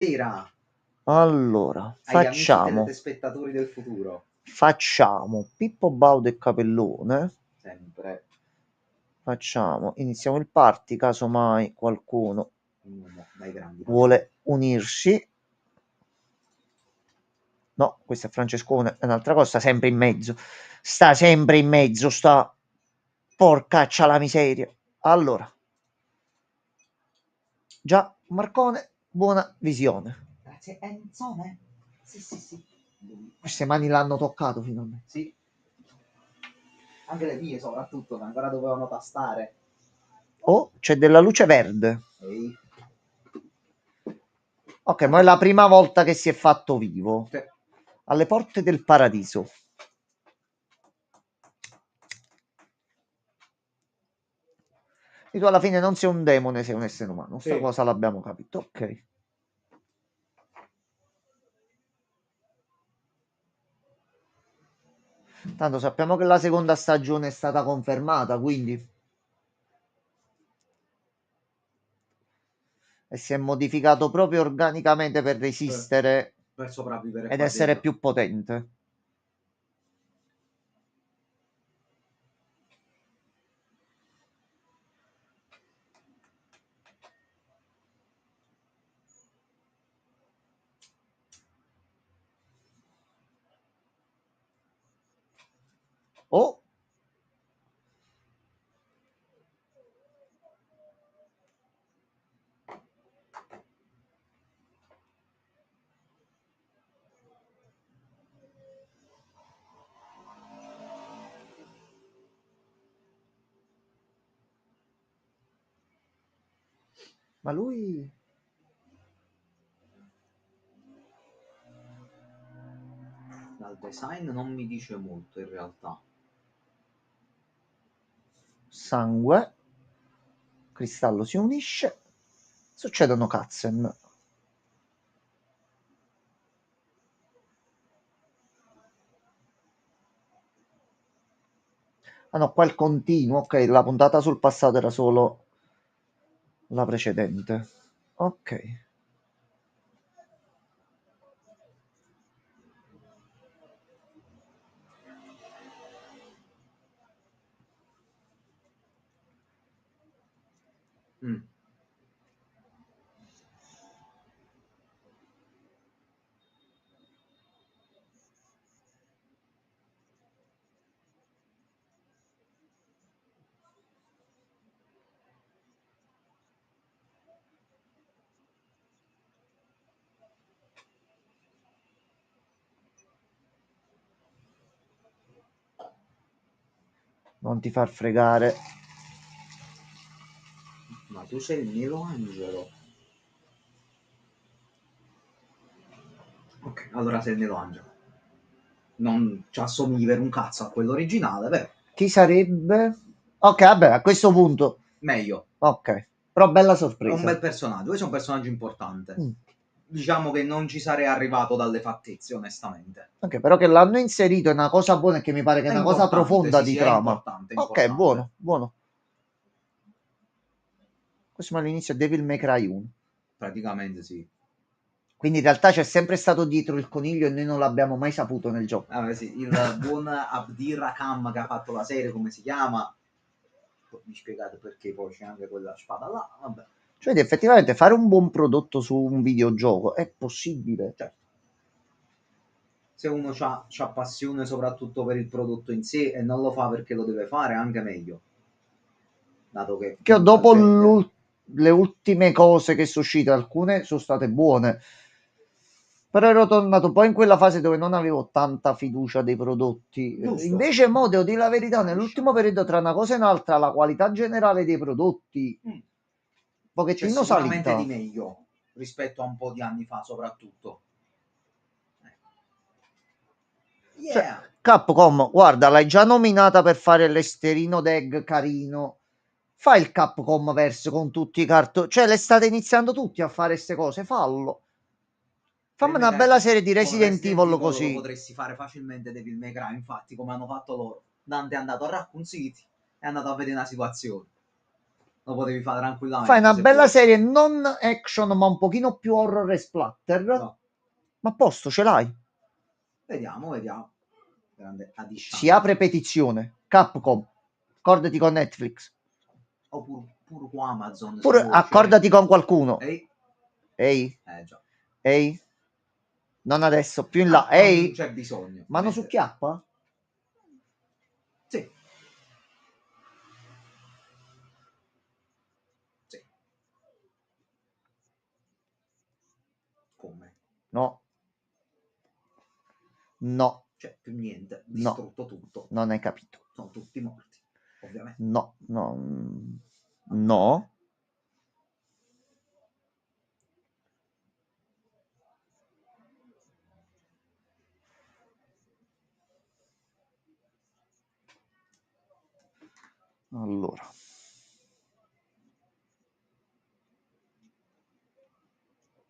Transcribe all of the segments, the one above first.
Era Allora, agli amici facciamo telespettatori del futuro. Pippo Baudo e Capellone. Sempre Iniziamo il party, casomai qualcuno un uomo dai grandi poteri. vuole unirsi. No, questo è Francescone, è un'altra cosa, sta sempre in mezzo. Sta sempre in mezzo, sta... Porcaccia la miseria. Allora, già, Marcone, buona visione. Grazie, Enzone. Sì, sì, sì. Lui. Queste mani l'hanno toccato finalmente. Sì. Anche le mie soprattutto, che ancora dovevano tastare. Oh, c'è della luce verde. Ehi. Ok, ma è la prima volta che si è fatto vivo. Cioè, Alle porte del paradiso. E tu alla fine non sei un demone, sei un essere umano. Sta sì. cosa l'abbiamo capito. Ok. Tanto sappiamo che la seconda stagione è stata confermata, quindi... E si è modificato proprio organicamente per resistere Per sopravvivere ed qua essere dentro. più potente. Oh, ma lui... Dal design non mi dice molto in realtà. Sangue. Cristallo si unisce. Succedono cutscene. Ah no, qua il continuo. Ok, la puntata sul passato era solo la precedente. Ok. Mm. Non ti far fregare. Ma tu sei il Nero Angelo. Ok, allora sei il Nero Angelo. Non ci assomigli per un cazzo a quello originale, vero? Chi sarebbe? Ok, vabbè, a questo punto. Meglio. Ok. Però bella È un bel sorpresa. personaggio, questo è un personaggio importante. Mm. Diciamo che non ci sarei arrivato dalle fattezze, onestamente. Ok, però che l'hanno inserito è una cosa buona e che mi pare che è È una cosa importante, profonda sì, di sì, è trama. importante, è Ok, importante. buono, buono. Questo è all'inizio è Devil May Cry 1. Praticamente sì. Quindi in realtà c'è sempre stato dietro il coniglio e noi non l'abbiamo mai saputo nel gioco. Sì, il buon Abdir Rakam che ha fatto la serie, come si chiama? Mi spiegate perché poi c'è anche quella spada là, vabbè. Cioè, effettivamente fare un buon prodotto su un videogioco è possibile. Certo. Se uno ha passione soprattutto per il prodotto in sé e non lo fa perché lo deve fare, anche meglio. Dato che Che molta dopo gente... le ultime cose che sono uscite, alcune sono state buone. Però ero tornato poi in quella fase dove non avevo tanta fiducia dei prodotti. Giusto. Invece, mo, devo dire la verità, Capisci? nell'ultimo periodo, tra una cosa e un'altra, la qualità generale dei prodotti, Mm. un C'è pochettino sicuramente di salita. meglio rispetto a un po' di anni fa, soprattutto. Cioè, Yeah! Capcom, guarda, l'hai già nominata per fare l'esterino d'egg carino. Fai il Capcom verso con tutti i cartoni. Cioè, le state iniziando tutti a fare queste cose. Fallo. Fammi Devil May una Cry bella serie di con Resident Resident Evil Evil lo così. potresti fare facilmente Devil May Cry, infatti, come hanno fatto loro. Dante è andato a Raccoon City, è andato a vedere una situazione. lo potevi fare tranquillamente. Fai una se bella volevi. serie non action, ma un pochino più horror e splatter. No. Ma a posto, ce l'hai. Vediamo. Grande Si Adishan. apre petizione. Capcom, accordati con Netflix. O pure con Amazon. Pure accordati con qualcuno. Ehi. Ehi, Già. ehi. Non adesso, più in là. Ehi. Non c'è bisogno. Mano su chiappa? Sì. Come? No. No. Cioè, più niente. No. Distrutto tutto. Non hai capito. Sono tutti morti. Ovviamente. No. No. Allora.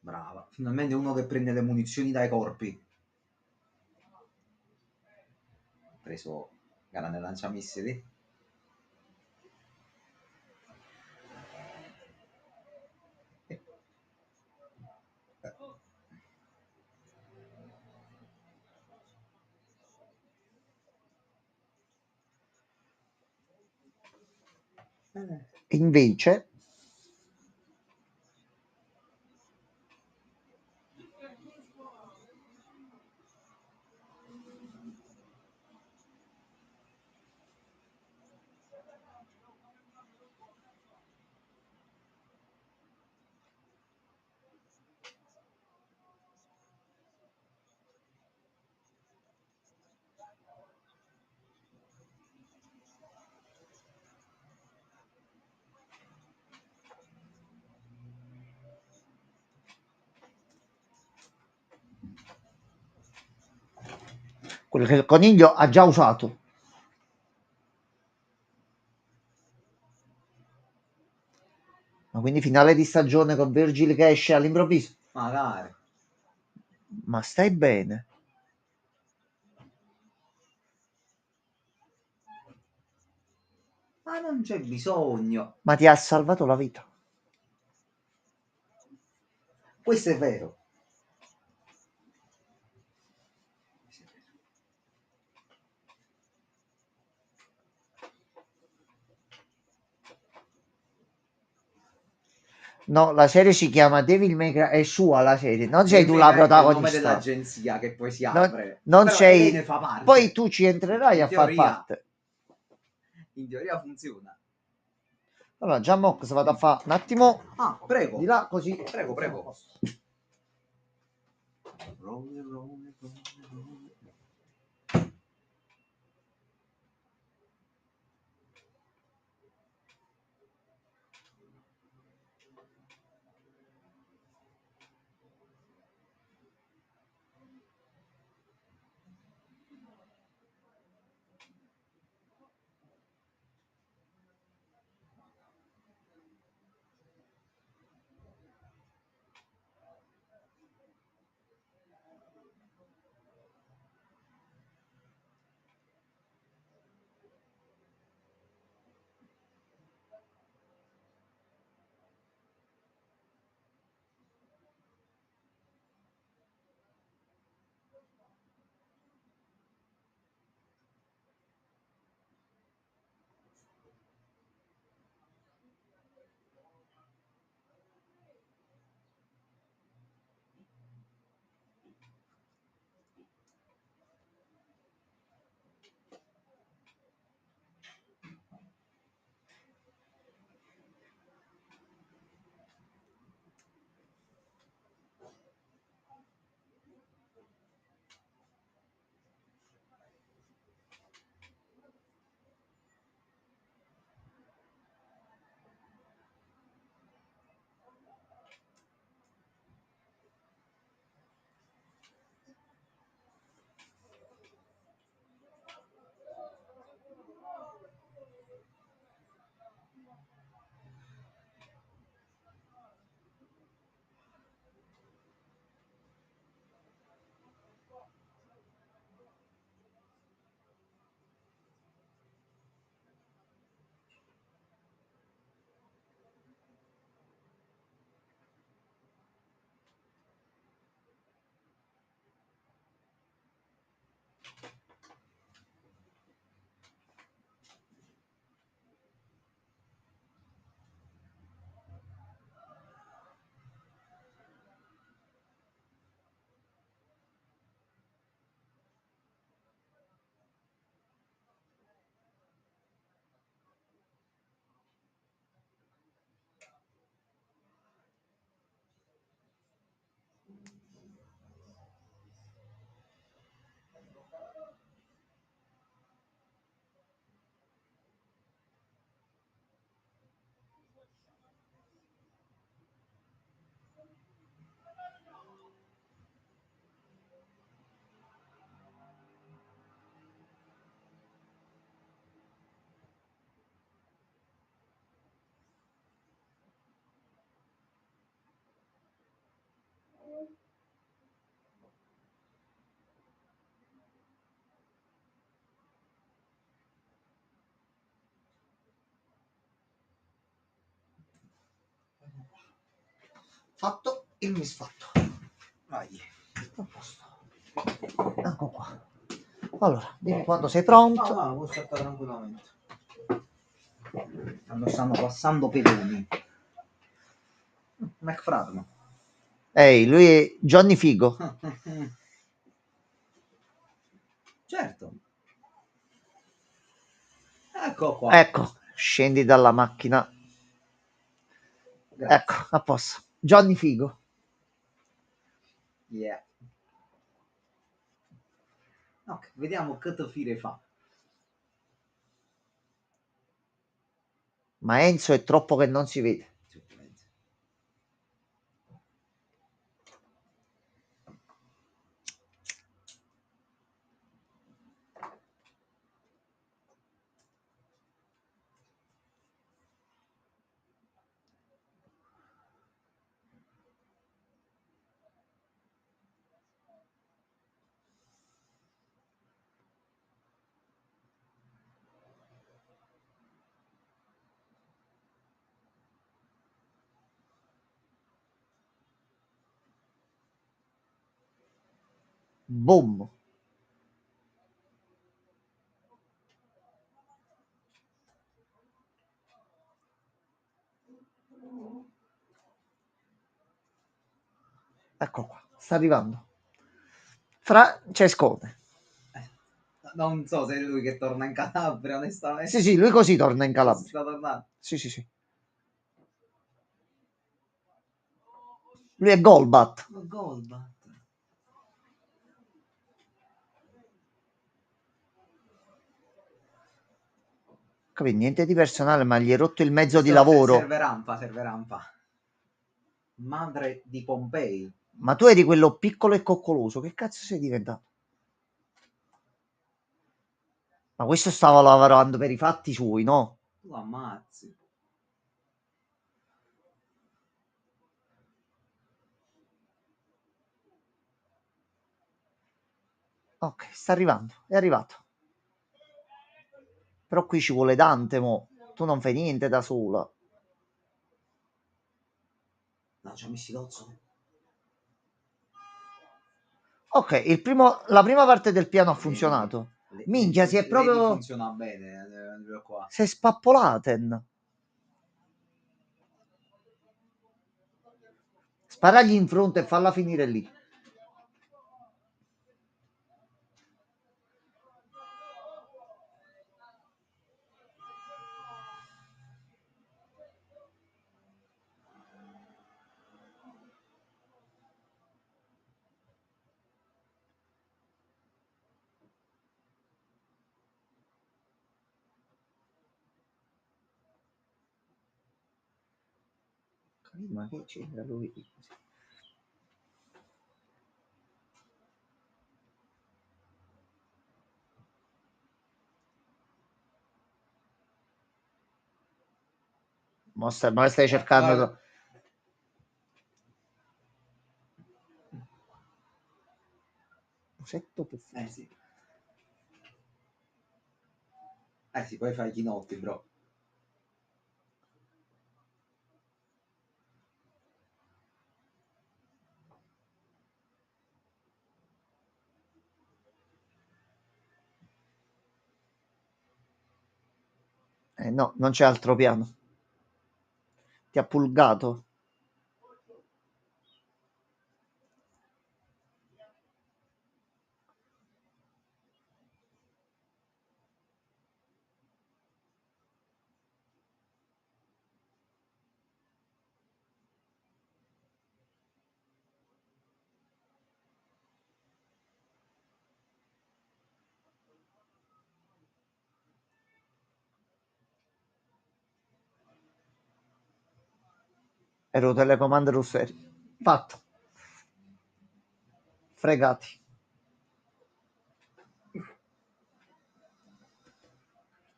Brava. Finalmente uno che prende le munizioni dai corpi. Ha preso grande lanciamissili. E invece quello che il coniglio ha già usato. Ma quindi finale di stagione con Virgil che esce all'improvviso? Magari. Ma stai bene? Ma non c'è bisogno. Ma ti ha salvato la vita. Questo è vero. No, la serie si chiama Devil May Cry, è sua la serie, non sei tu Devil la May Cry è il nome protagonista. dell'agenzia che poi si Non, apre. non Però sei... lei ne fa parte. Poi tu ci entrerai In a far teoria. parte. In teoria funziona. Allora, già Mox vado a fare un attimo Ah, prego. di là così. Prego. Fatto il misfatto. Vai. A posto. Ecco qua. Allora, dimmi quando sei pronto. No, puoi scattare tranquillamente. Quando stanno passando pedoni. McFradman. Ehi, lui è Johnny Figo. Certo. Ecco qua. Ecco, scendi dalla macchina. Grazie. Ecco, a posto. Johnny Figo. Yeah. Ok, vediamo che fine fa. Ma Enzo è troppo che non si vede. Boom. Ecco qua, sta arrivando. Francescone. Non so se è lui che torna in Calabria, onestamente. Sì, lui così torna in Calabria. Sta tornando. Sì. Lui è Golbat. Golbat. Capì? Niente di personale, ma gli è rotto il mezzo di Questo lavoro. serve rampa. Madre di Pompei. Ma tu eri quello piccolo e coccoloso. Che cazzo sei diventato? Ma questo stava lavorando per i fatti suoi, no? Tu ammazzi. Ok, sta arrivando. È arrivato. Però qui ci vuole Dante, mo. Tu non fai niente da sola. No, ci ha messi l'ozzo. Ok, la prima parte del piano ha funzionato. Minchia, si è proprio... funziona bene qua. Si è spappolaten. Sparagli in fronte e falla finire lì. Ma che c'entra lui? Ma stai cercando... Musetto perfetto. Sì. Sì, poi fai i chinotti, bro. No, non c'è altro piano. Ti ha pulgato. Ero telecomando russeri. Fatto. Fregati.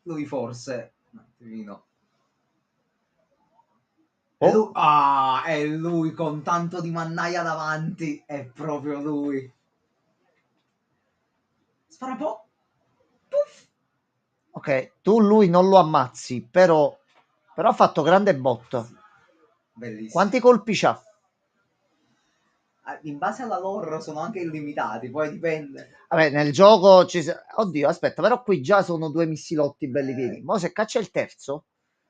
Lui forse... Un attimino. Oh. È lui con tanto di mannaia davanti. È proprio lui. Spara un po'. Puff. Ok, tu lui non lo ammazzi, però ha fatto grande botta. Bellissimo. Quanti colpi c'ha? In base alla lore sono anche illimitati, poi dipende. Vabbè, nel gioco Oddio, aspetta, però qui già sono 2 missilotti belli pieni. Mo' se caccia il terzo?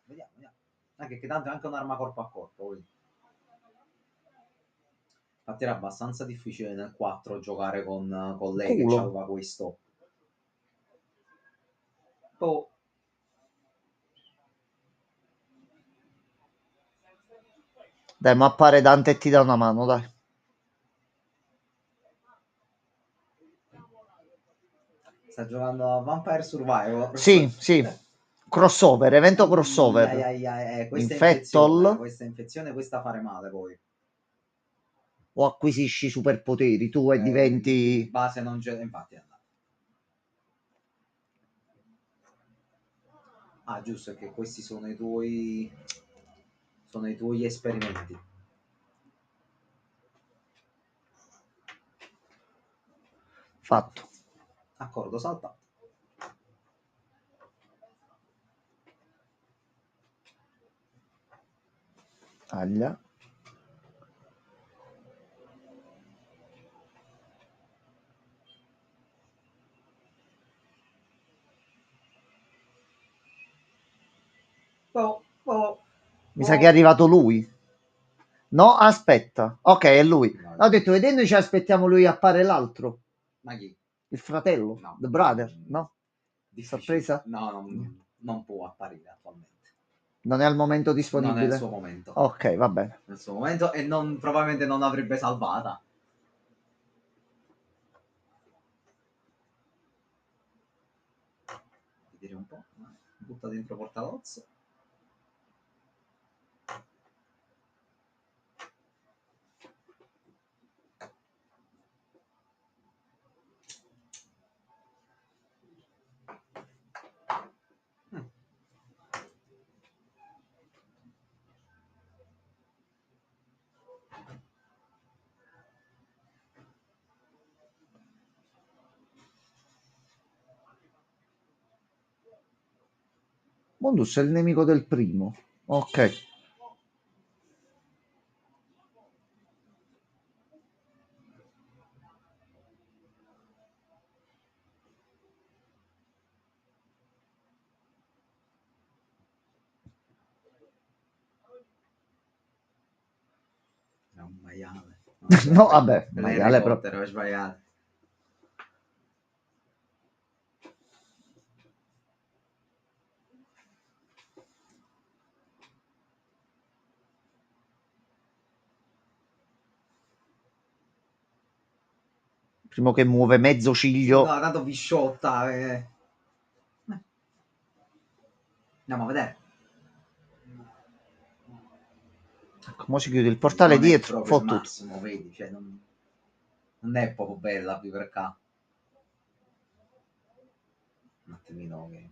Vediamo, vediamo. Anche che tanto è anche un'arma corpo a corpo, quindi. Infatti era abbastanza difficile nel 4 giocare con lei che Culo. aveva questo. Oh, Dai, ma appare Dante e ti dà una mano, dai. sta giocando a Vampire Survivor. Sì, sì. Crossover, evento crossover. Questa infezione, Infettol. questa fare male poi. O acquisisci superpoteri tu e In diventi... base non c'è, infatti è andato. Ah, giusto, è che questi sono i tuoi esperimenti. Fatto. Accordo, salta. Aglia. Oh, oh, Mi sa che è arrivato lui. No, aspetta. Ok, è lui. No, Ho detto, vedendo ci aspettiamo lui appare l'altro. ma chi? Il fratello. No. The brother, no? Difficile. Sorpresa? No, non può apparire attualmente. Non è al momento Non è il suo disponibile? momento. Ok, va bene. Nel suo momento e probabilmente non l'avrebbe salvata. Vedere un po'. Butta dentro Portalozzo. Mm. Mondus è il nemico del primo. Ok. È un maiale. No, vabbè, L'Harry maiale proprio. Potter, ho sbagliato. Primo che muove mezzo Sì, no, ciglio. tanto bisciotta. Andiamo a vedere. Come si chiude il portale Non è dietro? proprio il Fottuto. massimo, vedi? Cioè, non è proprio bella più per qua. Un attimino che...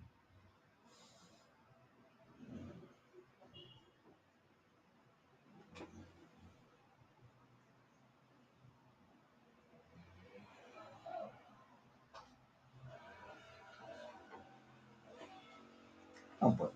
un po'.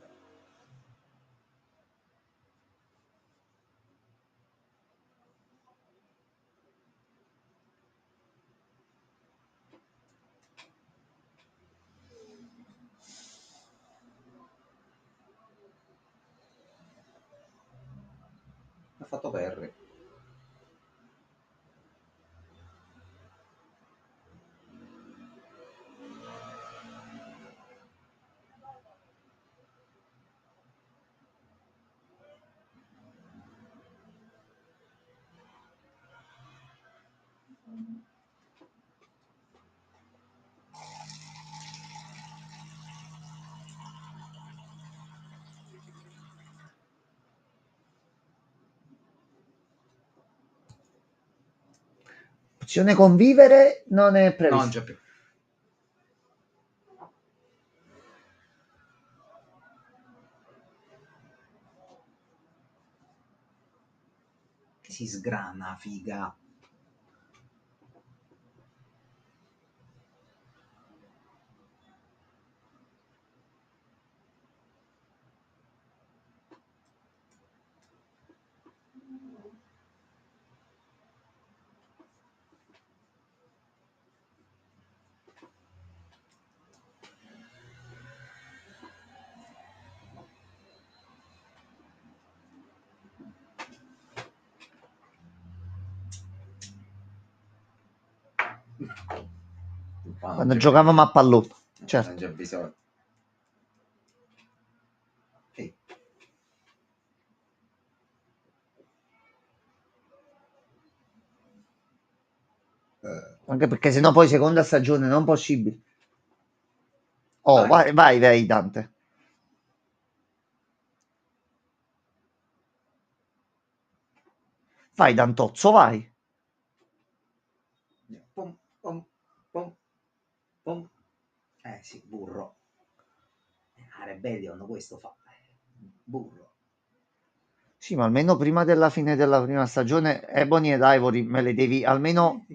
Ha fatto Perry. Opzione convivere non è No, non prevista. c'è più. Che si sgrana, figa. Qua non Quando c'è giocavamo a pallone. bisogno. Certo. Non c'è bisogno. Ehi. Anche perché sennò poi seconda stagione non possibile. Oh, Vai. vai, Dante. Vai, Dantozzo, vai. Pom, pom, pom, pom. Sì, burro. A Rebellion questo fa. Burro. Sì, ma almeno prima della fine della prima stagione, Ebony ed Ivory me le devi almeno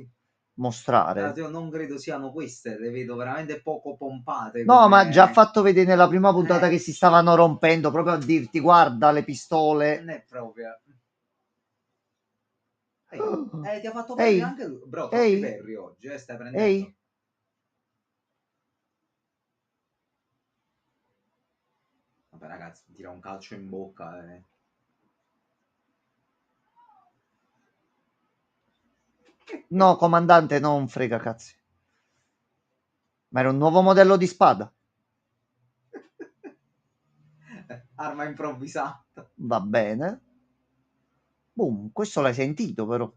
mostrare. Io non credo siano queste, le vedo veramente poco pompate No, ma già come... fatto vedere nella prima puntata che si stavano rompendo, proprio a dirti, guarda le pistole. Non è proprio... ti ha fatto Perry Ehi, anche lui. Bro, troppi ehi, Perry oggi, stai prendendo. ehi. Vabbè ragazzi, mi tira un calcio in bocca. No, comandante, non frega cazzi. Ma era un nuovo modello di spada. Arma improvvisata. Va bene. Boom, questo l'hai sentito però.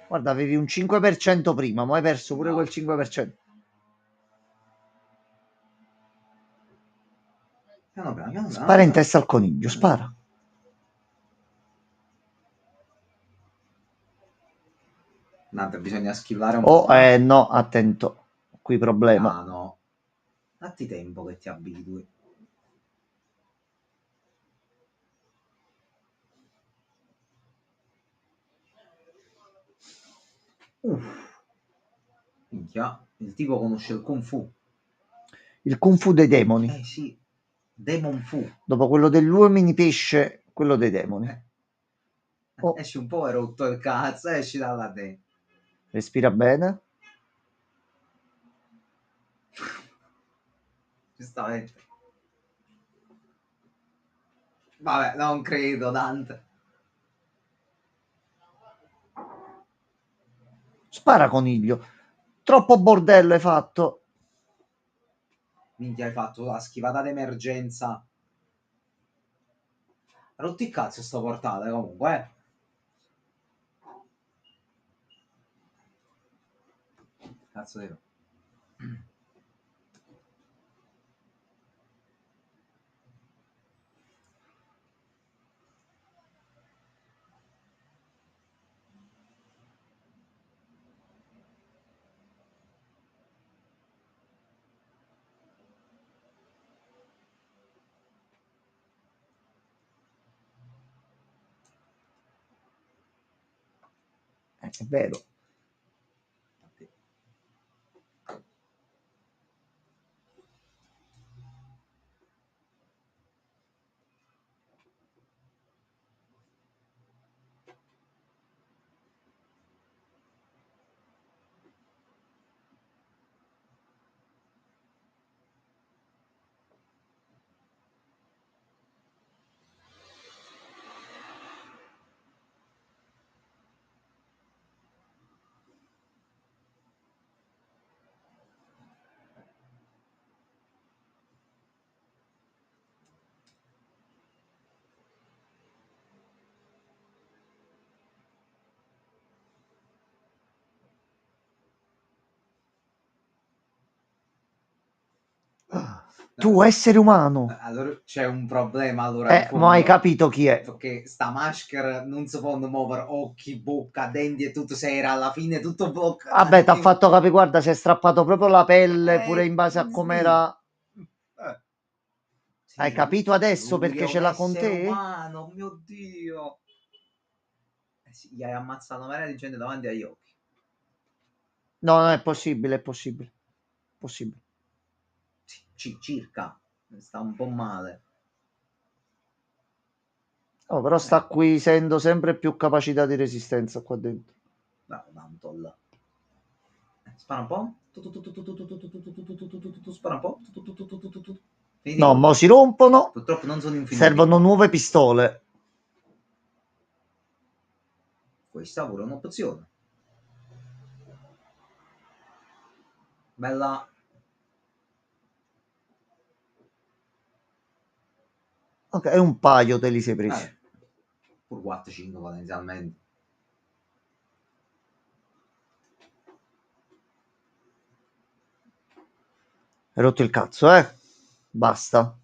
Guarda, avevi un 5% prima, ma hai perso pure No. quel 5%. Piano piano, piano Spara in piano. testa al coniglio, spara. Nante, bisogna schillare un Oh, po'. no, attento. Qui problema. Piano. Datti tempo che ti abitui. Minchia, il tipo conosce il Kung Fu. Il Kung Fu dei demoni. Sì. Demon Fu. Dopo quello dell'uomini pesce, quello dei demoni. Oh, Esci un po', hai rotto il cazzo, esci dalla te. respira bene. Giustamente. Vabbè, non credo, Dante. Spara coniglio. Troppo bordello hai fatto. Minchia, hai fatto la schivata d'emergenza. Rotti il cazzo sto portale comunque, Cazzo vero. È vero. Tu essere umano. Allora c'è un problema allora in Ma hai fondo. capito chi è? Perché sta maschera non si può muovere occhi, bocca, denti e tutto, se era alla fine tutto bloccato. Vabbè, ti ha fatto capire, guarda, si è strappato proprio la pelle pure in base a com'era. Sì, Hai capito adesso lui è perché ce un l'ha con essere te? umano, mio Dio. Sì, gli hai ammazzato una marea di gente davanti agli occhi. No, no, è possibile, è possibile. Possibile. Sì, circa. Sta un po' male. Oh, però sta acquisendo sempre più capacità di resistenza qua dentro. Bravo, Mantol. Spara un po'. Spara un po'. Finiti No, i mo colpi. si rompono. Purtroppo non sono infiniti. Servono nuove pistole. Questa pure è un'opzione. Bella. Ok, un paio te li sei presi. Pur 4-5 potenzialmente. Hai rotto il cazzo, Basta.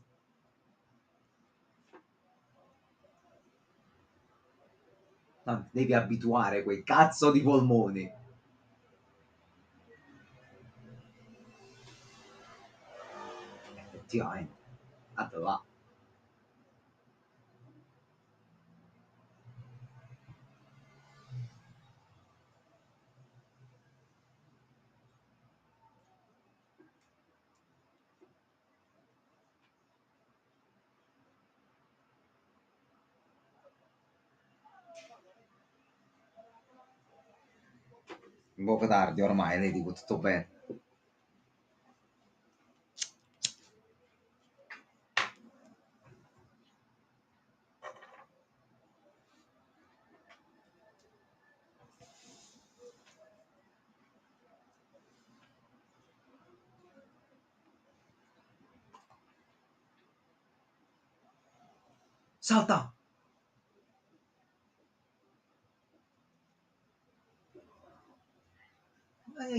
Devi abituare quei cazzo di polmoni. Effettivamente. Là. Un po' tardi ormai, le dico tutto bene. Salta!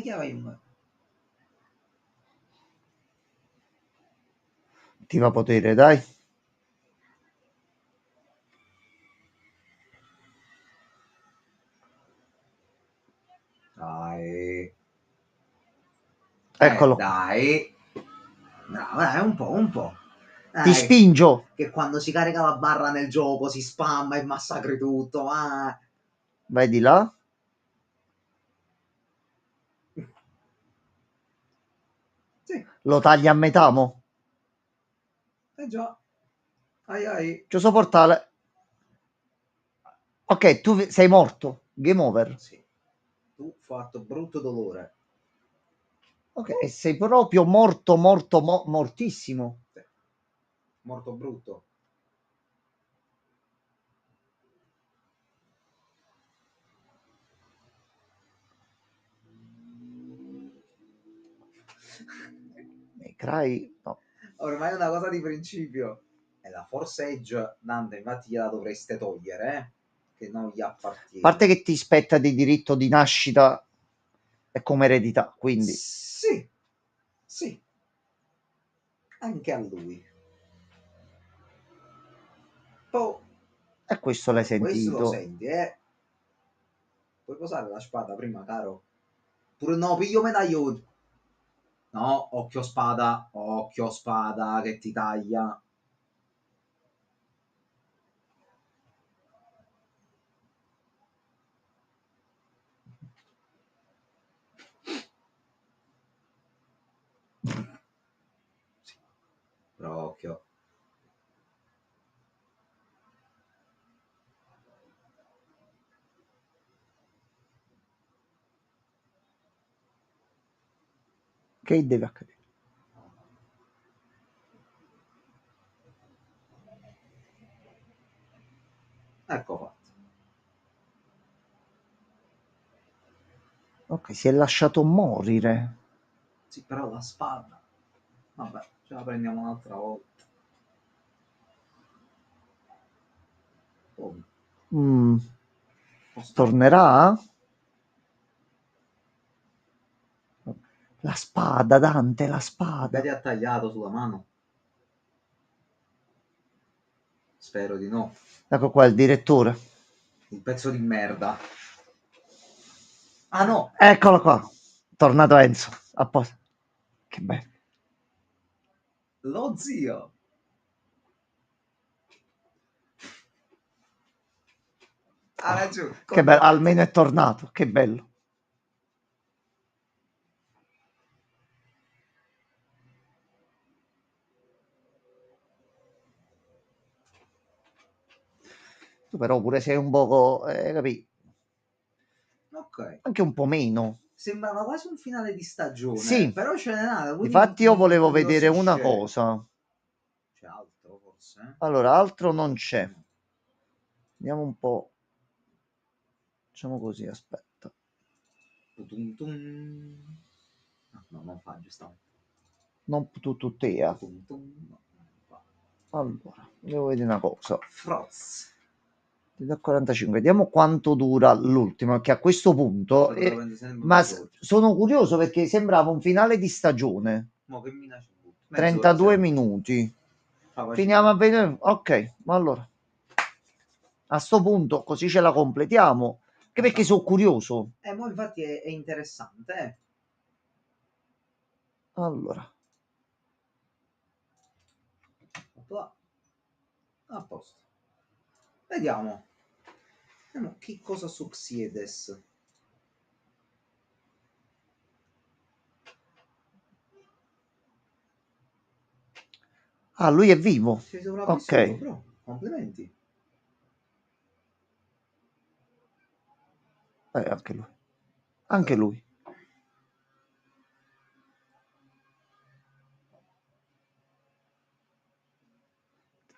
Chiama. Attiva potere, dai. Dai. Eccolo. Dai. Bravo, dai, un po'. Ti spingo. Che quando si carica la barra nel gioco si spamma e massacri tutto. Vai di là. Sì. Lo tagli a metà, mo. Già. Ai. Chiuso portale. Ok, tu sei morto. Game over. Sì. Tu hai fatto brutto dolore. Ok, e sei proprio mortissimo. Sì. Morto brutto. Cry, no. Ormai è una cosa di principio. E la Force Edge, Dante, infatti gliela dovreste togliere, che non gli A appartiene. parte che ti spetta di diritto di nascita e come eredità, quindi. Sì. Anche a lui. Poi, E questo l'hai questo lo sentito. senti, Puoi posare la spada prima, caro? Pure no, piglio medaglione. No, occhio spada, che ti taglia. Sì. Però occhio. Che deve accadere? Ecco fatto. Ok, si è lasciato morire. Sì, però la spada. Vabbè, ce la prendiamo un'altra volta. Oh, Tornerà? La spada, Dante, la spada. Vedi ha tagliato sulla mano? Spero di no. Ecco qua il direttore. Il pezzo di merda. Ah no! Eccolo qua. Tornato Enzo. A posto. Che bello. Lo zio! Ha ragione. Che bello, almeno è tornato. Che bello. Tu però pure sei un poco, capì? Ok. Anche un po' meno. sembrava quasi un finale di stagione, Sì. però ce n'è nata. Infatti io volevo vedere una cosa. C'è altro forse? Allora, altro non c'è. Vediamo un po'. Facciamo così, aspetta. No, non fa giustamente. Non tutea. Allora, devo vedere una cosa. Froz. Da 45, vediamo quanto dura l'ultimo, che a questo punto ma sono curioso perché sembrava un finale di stagione. 32 minuti. Finiamo a vedere. Ok, ma allora a sto punto così ce la completiamo, che perché sono curioso. Ma infatti è interessante. Allora, a posto. Vediamo che cosa succede. ah, lui è vivo. Ok. Bro. Complimenti. Anche lui. Anche lui.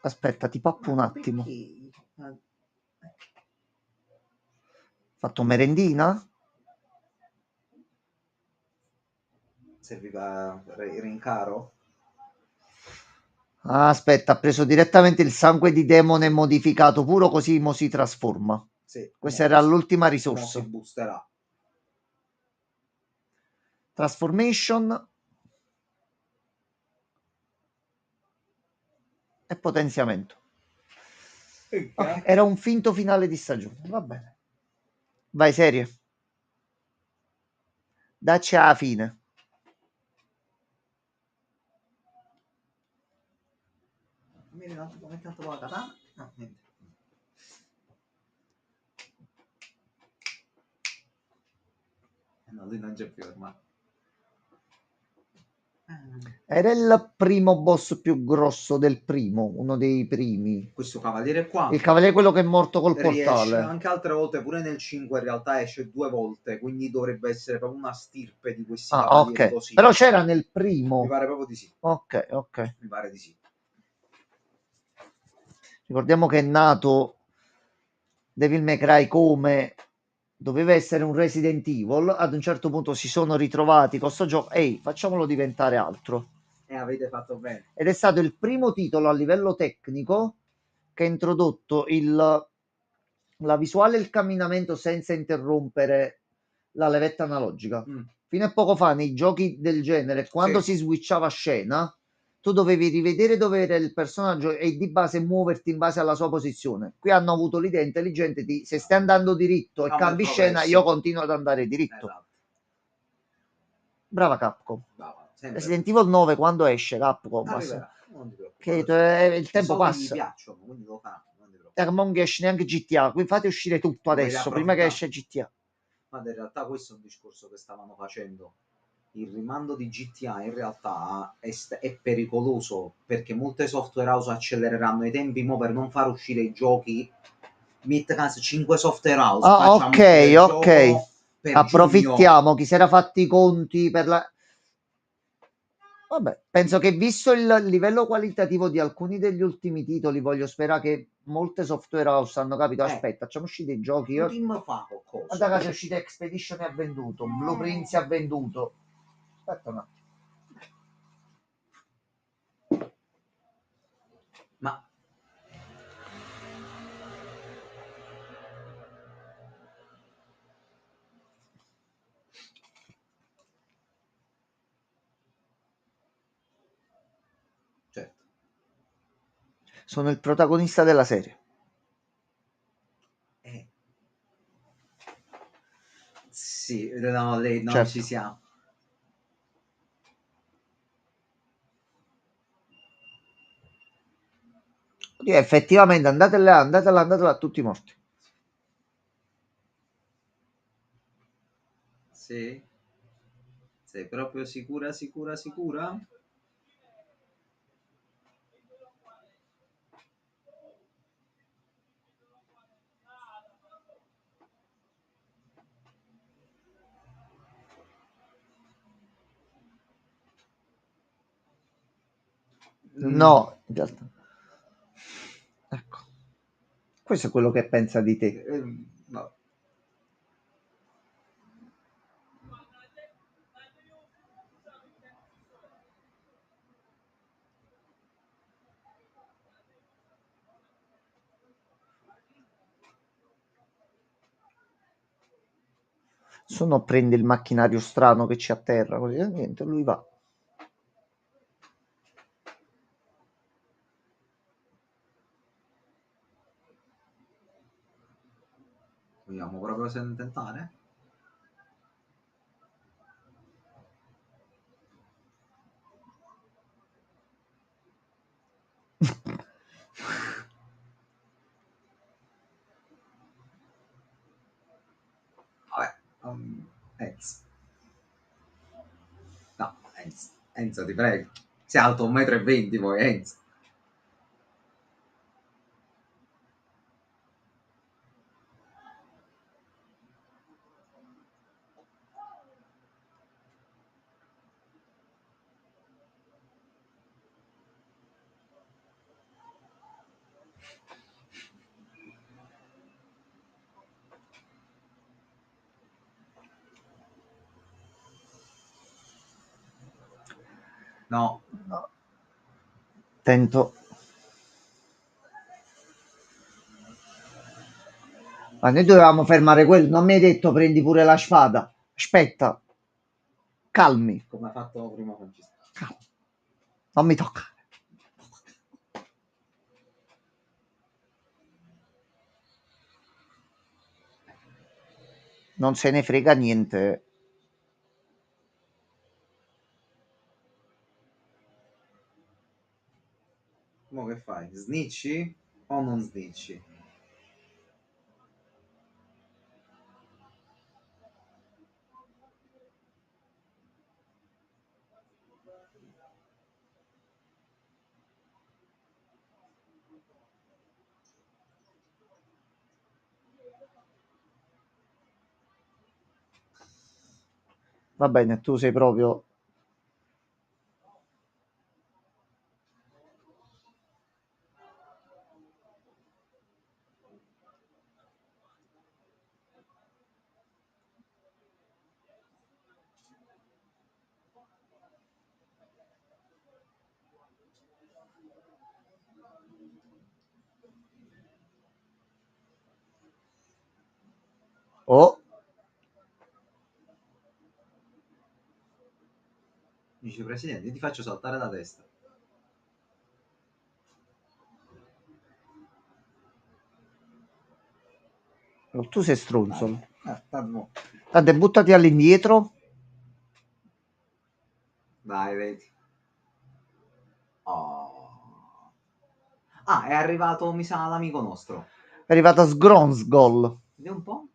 Aspetta, ti pappo un attimo. Fatto merendina? Serviva rincaro? Ah, aspetta, ha preso direttamente il sangue di demone modificato puro così mo si trasforma. Sì, questa era l'ultima risorsa. Si boosterà. Transformation e potenziamento. Okay, era un finto finale di stagione, va bene. Vai, serie. Dacci alla fine. Mi viene un attimo come tanto la katana? No, niente. No, lui non c'è più ormai. Era il primo boss più grosso del primo, uno dei primi. Questo cavaliere qua. Il cavaliere quello che è morto col portale. Anche altre volte, pure nel 5 in realtà esce 2 volte, quindi dovrebbe essere proprio una stirpe di questi cavalieri ok. così. Però c'era nel primo. Mi pare proprio di sì. Ok. Mi pare di sì. Ricordiamo che è nato Devil May Cry come doveva essere un Resident Evil, ad un certo punto si sono ritrovati con sto gioco, ehi, facciamolo diventare altro. E avete fatto bene. Ed è stato il primo titolo a livello tecnico che ha introdotto la visuale e il camminamento senza interrompere la levetta analogica. Fino a poco fa nei giochi del genere, quando si switchava scena, tu dovevi rivedere dove era il personaggio e di base muoverti in base alla sua posizione. Qui hanno avuto l'idea intelligente di se stai andando diritto e cambi scena, io continuo ad andare diritto. Esatto. Brava Capcom. Brava, Resident Evil 9 quando esce Capcom? Che il tempo passa. Mi piacciono, quindi lo fanno. Non esce neanche GTA, quindi fate uscire tutto adesso, prima che esce GTA. Ma in realtà questo è un discorso che stavano facendo. Il rimando di GTA in realtà è pericoloso perché molte software house accelereranno i tempi mo per non far uscire i giochi. Meet caso 5 software house. Ok. Approfittiamo giugno. chi si era fatti i conti per la. Vabbè, penso che visto il livello qualitativo di alcuni degli ultimi titoli, voglio sperare che molte software house hanno capito. Aspetta, facciamo uscire i giochi. Guarda che è uscita Expedition e ha venduto, Blueprints ha venduto. Aspetta un attimo. Ma certo. Sono il protagonista della serie. Sì, no, lei non Certo. ci siamo. Effettivamente andate là, tutti morti. Sì. Sei proprio sicura? No, in realtà. Ecco. Questo è quello che pensa di te. No. Sono prende il macchinario strano che c'è a terra, così niente, lui va. Vogliamo proprio tentare? Vabbè, Enzo. No, Enzo, ti prego. Sei alto 1,20 m poi, Enzo. No. Tento. Ma noi dovevamo fermare quello, non mi hai detto prendi pure la spada. Aspetta. Calmi. Come ha fatto prima Francesco. Calma. Non mi tocca. Non se ne frega niente. Mo che fai? Snitchi o non snitchi? Va bene, tu sei proprio... Oh, Dice Presidente, io ti faccio saltare la testa. tu sei stronzo. Tanto. Tanto buttati all'indietro. Dai, vedi. Oh. Ah, è arrivato, mi sa, l'amico nostro. È arrivato Sgronsgol. Vediamo un po'.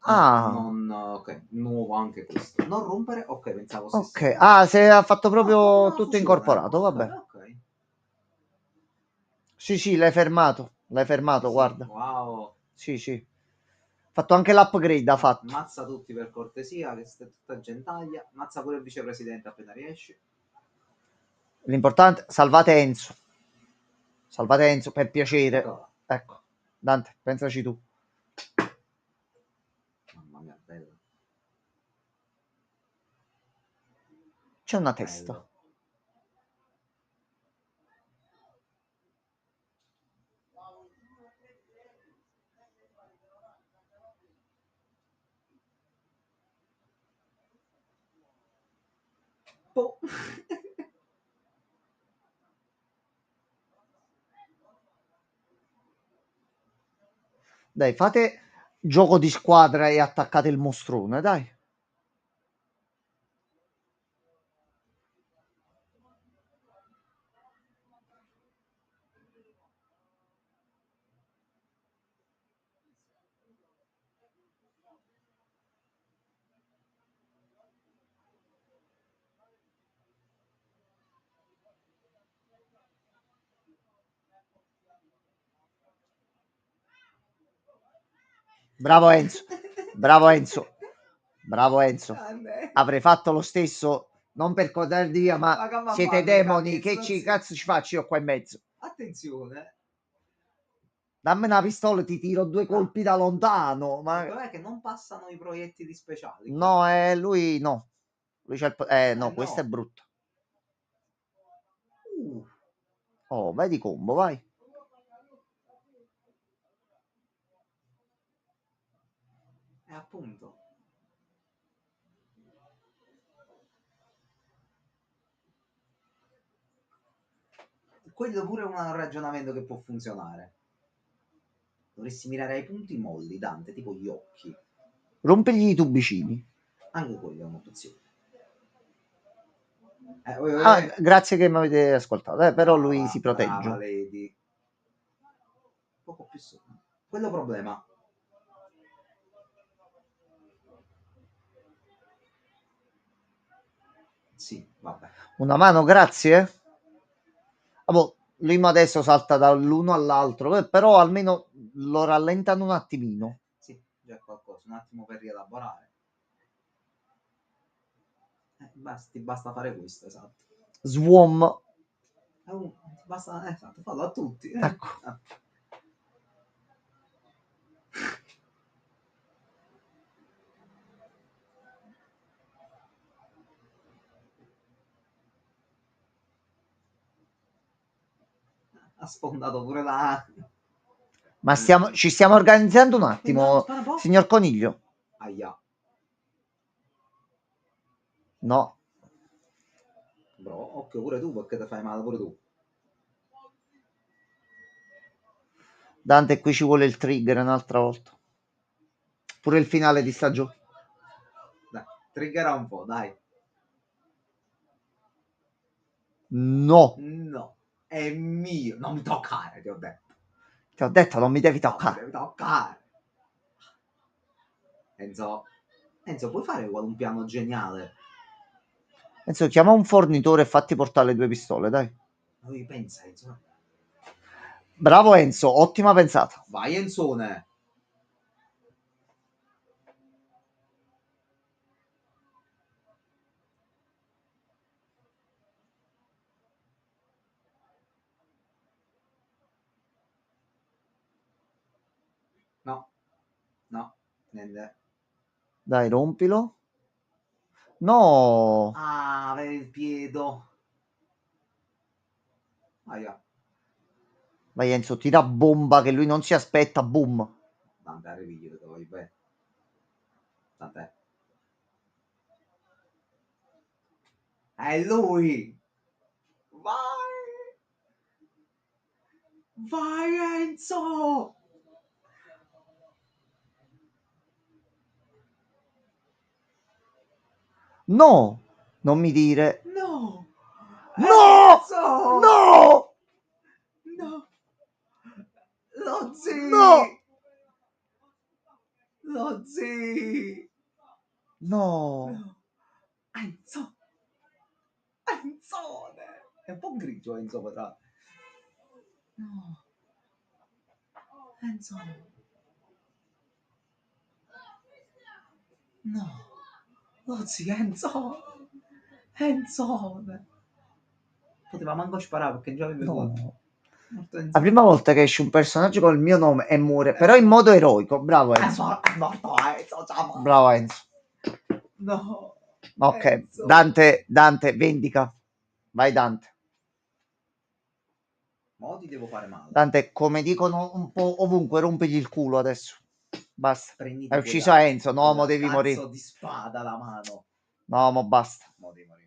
Ah, Non, ok, nuovo anche questo. Non rompere, ok, pensavo ok. stessi. Ah, se ha fatto No, ha fatto proprio una tutto fusione. incorporato, Ok, vabbè. ok. Sì, sì, l'hai fermato. L'hai fermato, Sì, guarda. wow. Sì, sì. Ha fatto anche l'upgrade, ha fatto. Mazza tutti per cortesia, che siete tutta gentaglia. Mazza pure il vicepresidente appena riesci. L'importante, salvate Enzo. Salvate Enzo, per piacere. Eccola. Ecco, Dante, pensaci tu. Mamma mia, bello. C'è una Bello. testa. Oh. Dai, fate gioco di squadra e attaccate il mostrone, dai. Bravo Enzo. Bravo Enzo. Bravo Enzo. Avrei fatto lo stesso Non per codare via, ma Ma siete demoni, che cazzo ci faccio io qua in mezzo? Attenzione. Dammi una pistola, ti tiro 2 colpi da lontano. Il Ma problema è che non passano i proiettili speciali. no, lui no. Lui c'ha no, questo è no. brutto. Uh, Oh, vai di combo, vai. appunto. Quello pure è un ragionamento che può funzionare. Dovresti mirare ai punti molli, Dante, tipo gli occhi. Rompigli i tubicini. Anche quello è un'opzione. Grazie che mi avete ascoltato, però lui si protegge. Brava, Lady. Poco più sopra. Quello problema. Sì, vabbè. Una mano, grazie. Boh, lui adesso salta dall'uno all'altro, però almeno lo rallentano un attimino. Sì, già qualcosa, un attimo per rielaborare. Basta fare questo, esatto. Swarm. Basta, esatto, fallo a tutti. Ecco. Ha sfondato pure la... Ma ci stiamo organizzando un attimo, signor Coniglio. Aia. No. Bro, occhio pure tu perché ti fai male pure tu. Dante, qui ci vuole il trigger un'altra volta. Pure il finale di stagione. Dai, triggera un po', dai. No. No, è mio. Non mi toccare, ti ho detto. Ti ho detto, non mi devi toccare. Non mi devi toccare. Enzo, puoi fare un piano geniale? Enzo, chiama un fornitore e fatti portare le 2 pistole, dai. Lui pensa, Enzo. Bravo Enzo, ottima pensata. Vai, Enzone. No, niente. Dai, rompilo. No. Ah, per il piedo. Aia. Vai Enzo, tira bomba che lui non si aspetta, boom. Tante arrivi, io te voglio bene. Tant'è. È lui! Vai! Vai, Enzo! No, non mi dire. No! No! Enzo! No! No! Lo No! Lo zii! No! No! Enzo! Enzone! È un po' grigio Enzo potrà. No! Enzo! No! Lo zio Enzo! Enzone! Poteva manco sparare perché già aveva No. La prima volta che esce un personaggio con il mio nome e muore, però in modo eroico. Bravo Enzo. È morto Enzo! Bravo Enzo. No! Ok, Enzo. Dante, vendica. Vai Dante. Mo ti devo fare male. Dante, come dicono un po' ovunque, rompigli il culo adesso. Basta. Prenditi Hai ucciso Enzo, no, mo devi morire. Cazzo di spada la mano. No, mo basta. Mo devi morire.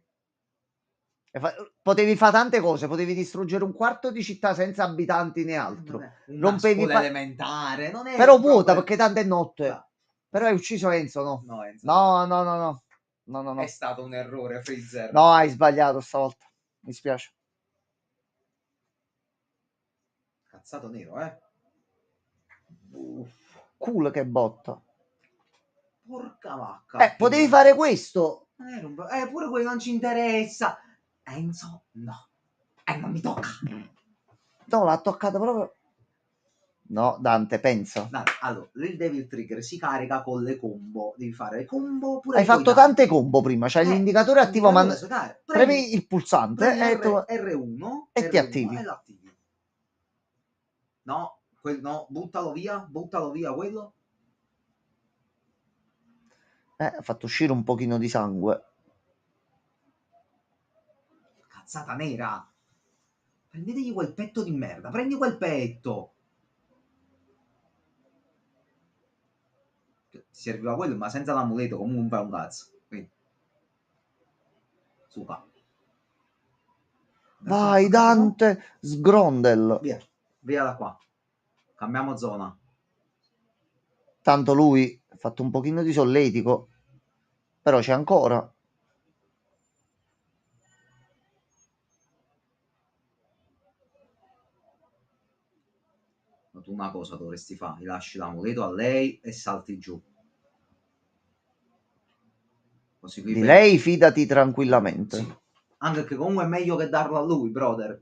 Potevi fare tante cose, potevi distruggere un quarto di città senza abitanti né altro. Una scuola elementare, non è però un vuota problema. perché tanto è notte. No. Però hai ucciso Enzo, no? No, Enzo. No, no, no, no. No, no, no. È stato un errore, Freezer. No, hai sbagliato stavolta. Mi spiace. Cazzato nero, eh? Cool che botta. Porca vacca. Potevi fare questo. Pure quello non ci interessa. Enzo, no. Non mi tocca. No, l'ha toccata proprio. No, Dante, pensa. Allora, il Devil Trigger si carica con le combo. Devi fare le combo pure Hai coi fatto danni. tante combo prima, c'hai l'indicatore attivo, ma L'indicatore solare. premi il pulsante premi e, R1, e ti R1 attivi. e l'attivi. No, no, buttalo via quello. Ha fatto uscire un pochino di sangue. Cazzata nera. Prendetegli quel petto di merda, prendi quel petto. Ti serviva quello, ma senza l'amuleto comunque non fai un cazzo. Quindi. Suca. Vai, Dante, sgrondel. Via da qua. Cambiamo zona. Tanto lui ha fatto un pochino di solletico, però c'è ancora. Ma tu una cosa dovresti fare, gli lasci l'amuleto a lei e salti giù. Così qui Di lei fidati tranquillamente. Sì. Anche che comunque è meglio che darlo a lui, brother.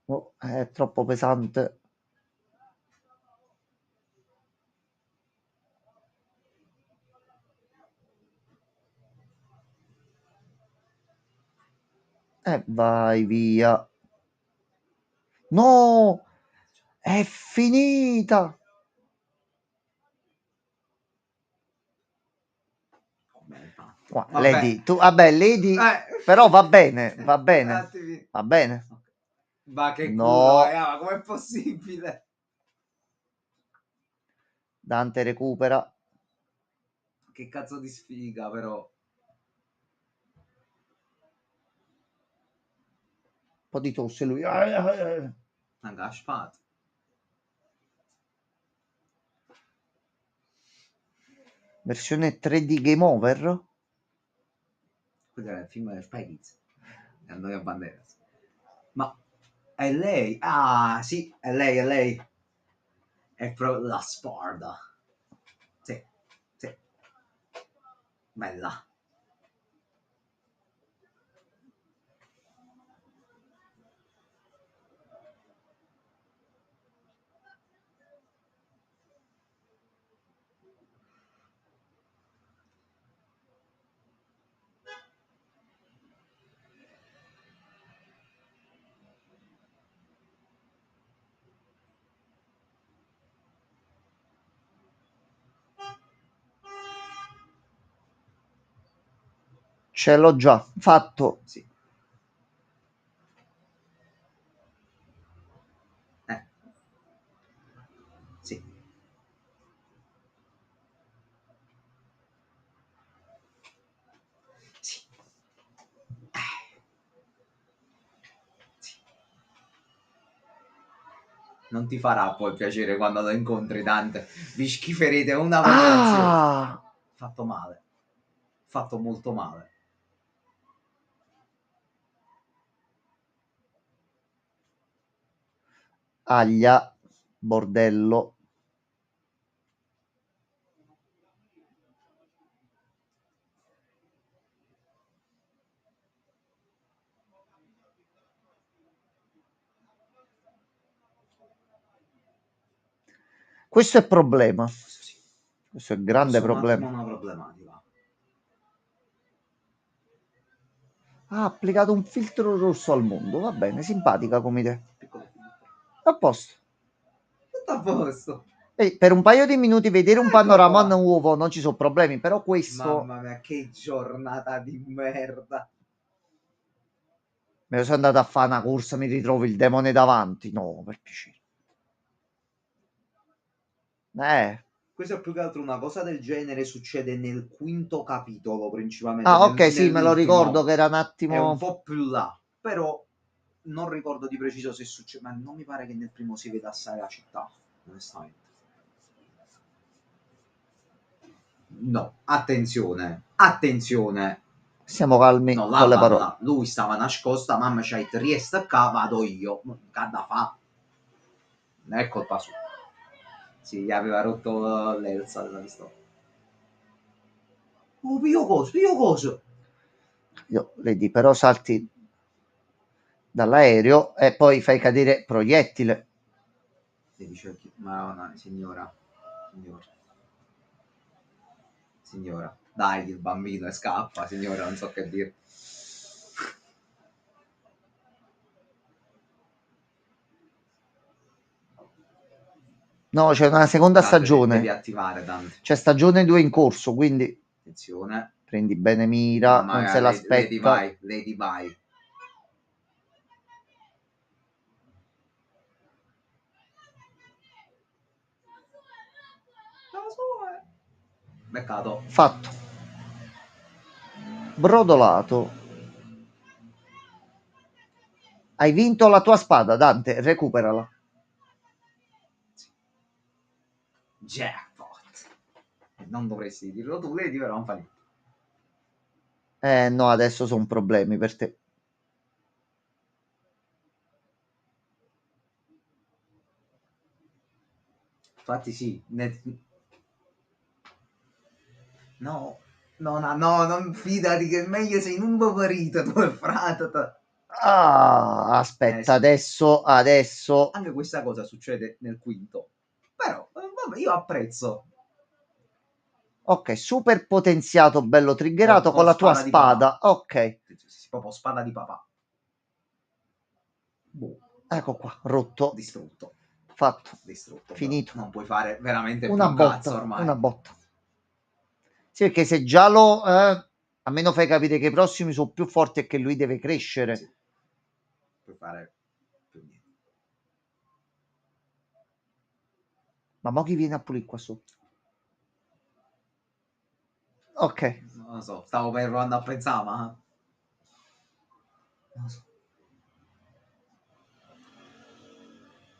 Oh, è troppo pesante. E vai via. No, è finita. Lady, tu, vabbè, Lady, però va bene, va bene, va bene. Ma che No. culo, ma com'è possibile? Dante recupera. Che cazzo di sfiga, però. Un po' di tosse lui. Anche la spada. Versione 3D Game Over. Quello era il film del Spy Kids. E Antonio Banderas. Ma è lei? Ah, sì, è lei. È proprio la Sparda. Sì, sì. Bella. Ce l'ho già fatto. Sì. Sì. Sì. Sì. Non ti farà poi piacere quando lo incontri, Dante. Vi schiferete una per nazione. Fatto male. Fatto molto male. Aglia, bordello. Questo è problema. Questo è il grande problema. Una problematica. Ha applicato un filtro rosso al mondo. Va bene, simpatica come idea. A posto. Tutto a posto. E per un paio di minuti vedere un panorama nuovo non ci sono problemi, però questo... Mamma mia, che giornata di merda. Me lo sono andato a fare una corsa, mi ritrovo il demone davanti. No, per piacere. Questo è più che altro una cosa del genere succede nel quinto capitolo principalmente. Ah, ok, sì, me lo ricordo che era un attimo... È un po' più là, però non ricordo di preciso se succede, ma non mi pare che nel primo si veda assai la città, onestamente. No, attenzione. Siamo calmi No, con le parole. là. Lui stava nascosta, mamma c'hai riesta qua, vado io. Cada fa. Non è colpa sua. Sì, gli aveva rotto l'elsa della storia. Oh, piglio coso. Io, vedi, però salti dall'aereo e poi fai cadere proiettile. Devi cercare. Madonna, signora. Signora. Dai, il bambino e scappa, signora, non so che dire. No, c'è una seconda Dante, stagione. devi attivare, Dante. C'è stagione 2 in corso, quindi Attenzione. prendi bene mira, non se l'aspetta. Lady vai. Beccato. Fatto. Brodolato. Hai vinto la tua spada, Dante, recuperala. Jackpot. Non dovresti dirlo tu, Lady, però non fa niente. No, adesso sono problemi per te. Infatti sì. No, non fidati che è meglio sei in un favorito tu e frate. Aspetta, Sì. adesso. Anche questa cosa succede nel quinto. Però, vabbè, io apprezzo. Ok, super potenziato, bello triggerato con la tua spada. Ok, Proprio spada di papà. Boh. ecco qua, rotto. Distrutto. Fatto. Distrutto. Finito. Non puoi fare veramente Una più botta, cazzo ormai. una botta. Sì, perché se già lo... almeno fai capire che i prossimi sono più forti e che lui deve crescere. Sì. Puoi fare più niente. Ma mo chi viene a pulire qua sotto? Ok. Non lo so, stavo provando a pensare, ma... Non lo so.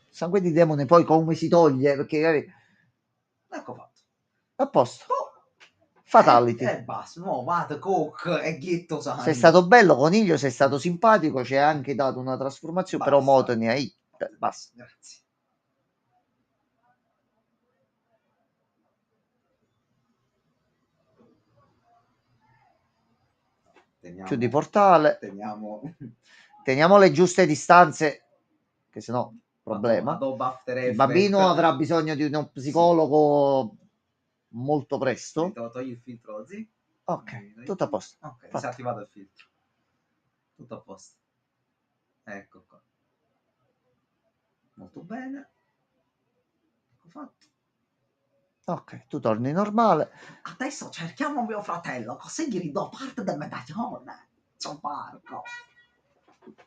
Sangue di demone poi come si toglie? Perché... Ecco fatto. A posto. Oh. Fatality. Basta, no, vada, cook e ghetto sangue. Sei stato bello, coniglio, sei stato simpatico, ci hai anche dato una trasformazione, però mo te ne hai... basta. Grazie. Chiudi portale. Teniamo le giuste distanze, che sennò problema. Il bambino avrà bisogno di uno psicologo molto presto. Togli il filtro, sì. Ok, tutto a posto. Ok, si è attivato il filtro. Tutto a posto. Ecco qua. Molto bene. Ecco fatto. Ok, tu torni normale. Adesso cerchiamo mio fratello, così gli ridò parte del medaglione. C'è un parco.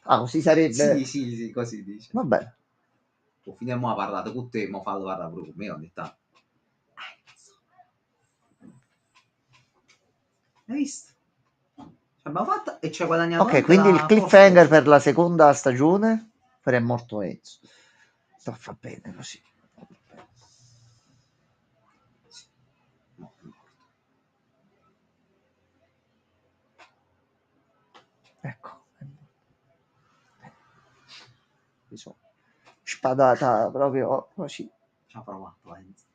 Così sarebbe... Sì, così dice. Va bene. Finiamo a parlare con te, ma fallo parlare pure con me ogni tanto. Hai visto? Abbiamo fatto e ci ha guadagnato. Ok, quindi il cliffhanger per la seconda stagione è morto Enzo. Fa bene così. Ecco. Spadata proprio così. Ci ha provato Enzo.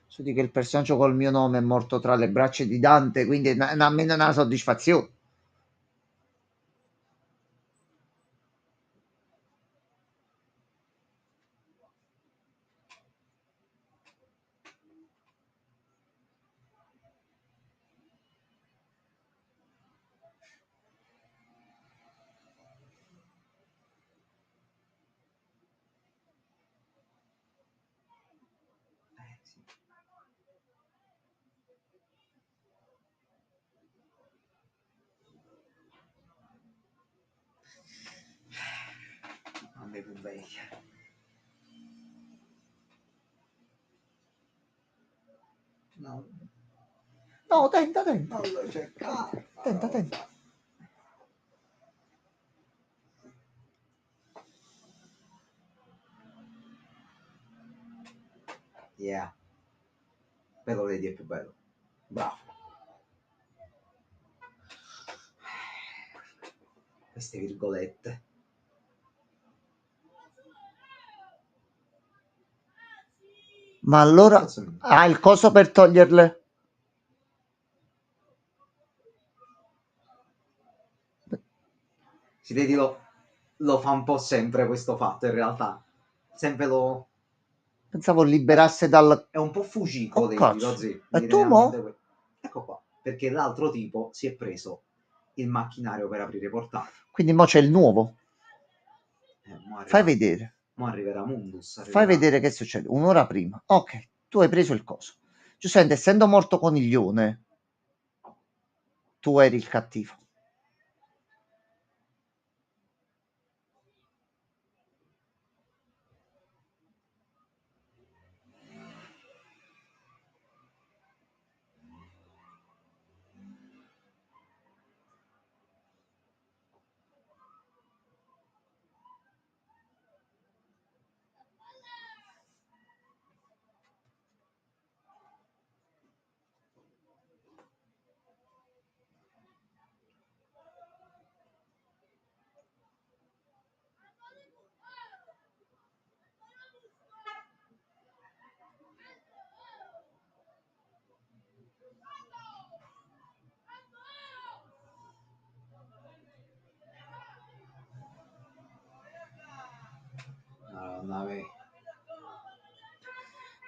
So di che il personaggio col mio nome è morto tra le braccia di Dante, quindi almeno una soddisfazione. Sì. Non devo vecchia. No, tenta. Non lo cercare. Tenta. Yeah. Però Lady è più bello. Bravo. Queste virgolette. Ma allora ha il coso per toglierle? Si vedi lo. lo fa un po' sempre questo fatto, in realtà. Sempre lo... Pensavo liberasse dal... È un po' fugico, Oh Lady, lo cazzo. zio. Mi E viene tu a mente... mo? Ecco qua. Perché l'altro tipo si è preso il macchinario per aprire i portali. Quindi mo c'è il nuovo. Fai vedere. Mo arriverà Mundus, Fai arriverà... vedere che succede. Un'ora prima. Ok, tu hai preso il coso. Giustamente, essendo morto Coniglione, tu eri il cattivo.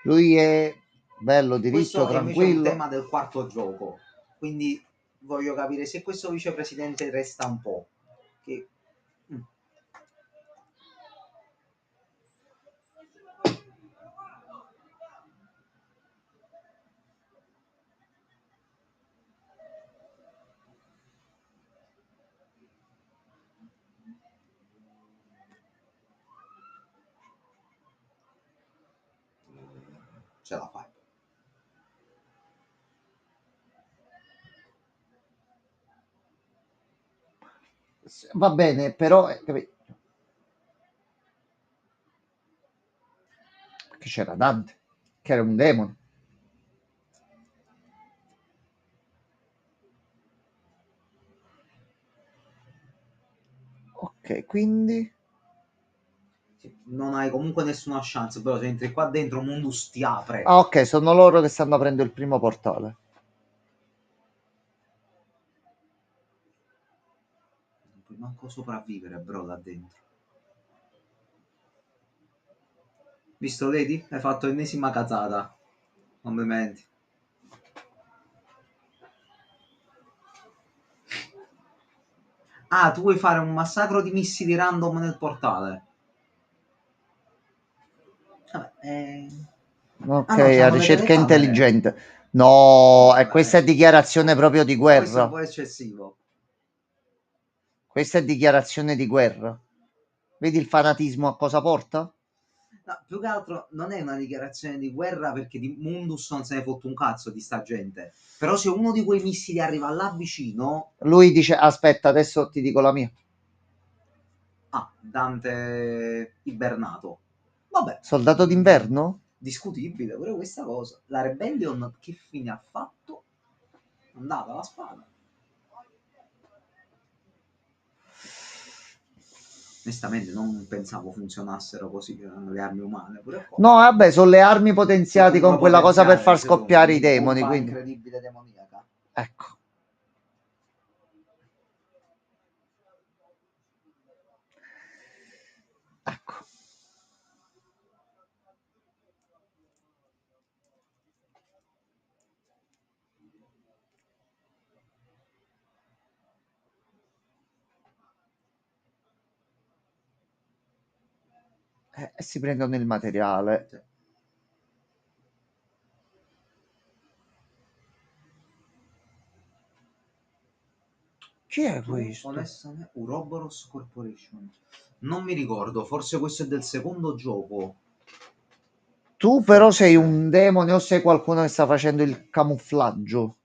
Lui è bello, diritto, Questo è invece un tranquillo. tema del quarto gioco, quindi voglio capire se questo vicepresidente resta un po'. Che... Ce la fai. Va bene, però... Perché c'era Dante, che era un demone. Ok, quindi... Non hai comunque nessuna chance, però se entri qua dentro Mundus ti apre. Ah, ok, sono loro che stanno aprendo il primo portale. Non puoi manco sopravvivere, bro, là dentro. Visto, Lady? Hai fatto l'ennesima cazzata. Complimenti. Ah, tu vuoi fare un massacro di missili random nel portale? Vabbè, Ok, ah no, a c'hanno le ricerca telecamere. intelligente. No, e Vabbè, questa è dichiarazione proprio di questo è un guerra. po' eccessivo. Questa è dichiarazione di guerra. Vedi il fanatismo a cosa porta? No, più che altro non è una dichiarazione di guerra perché di Mundus non se ne fotte un cazzo di sta gente. Però se uno di quei missili arriva là vicino... Lui dice, aspetta, adesso ti dico la mia. Ah, Dante ibernato. Vabbè. Soldato d'inverno? Discutibile pure questa cosa. La Rebellion che fine ha fatto? È andata la spada. Onestamente non pensavo funzionassero così le armi umane, pure qua. No, vabbè, sono le armi Sono potenziate con comunque quella cosa per far potenziate, secondo scoppiare i me, demoni, bomba quindi... incredibile demoniaca. Ecco. Ecco. E si prendono il materiale. Sì. Chi è Tu, questo? onestamente, Uroboros Corporation. Non mi ricordo, forse questo è del secondo gioco. Tu però sei Forse. un demone o sei qualcuno che sta facendo il camuffaggio?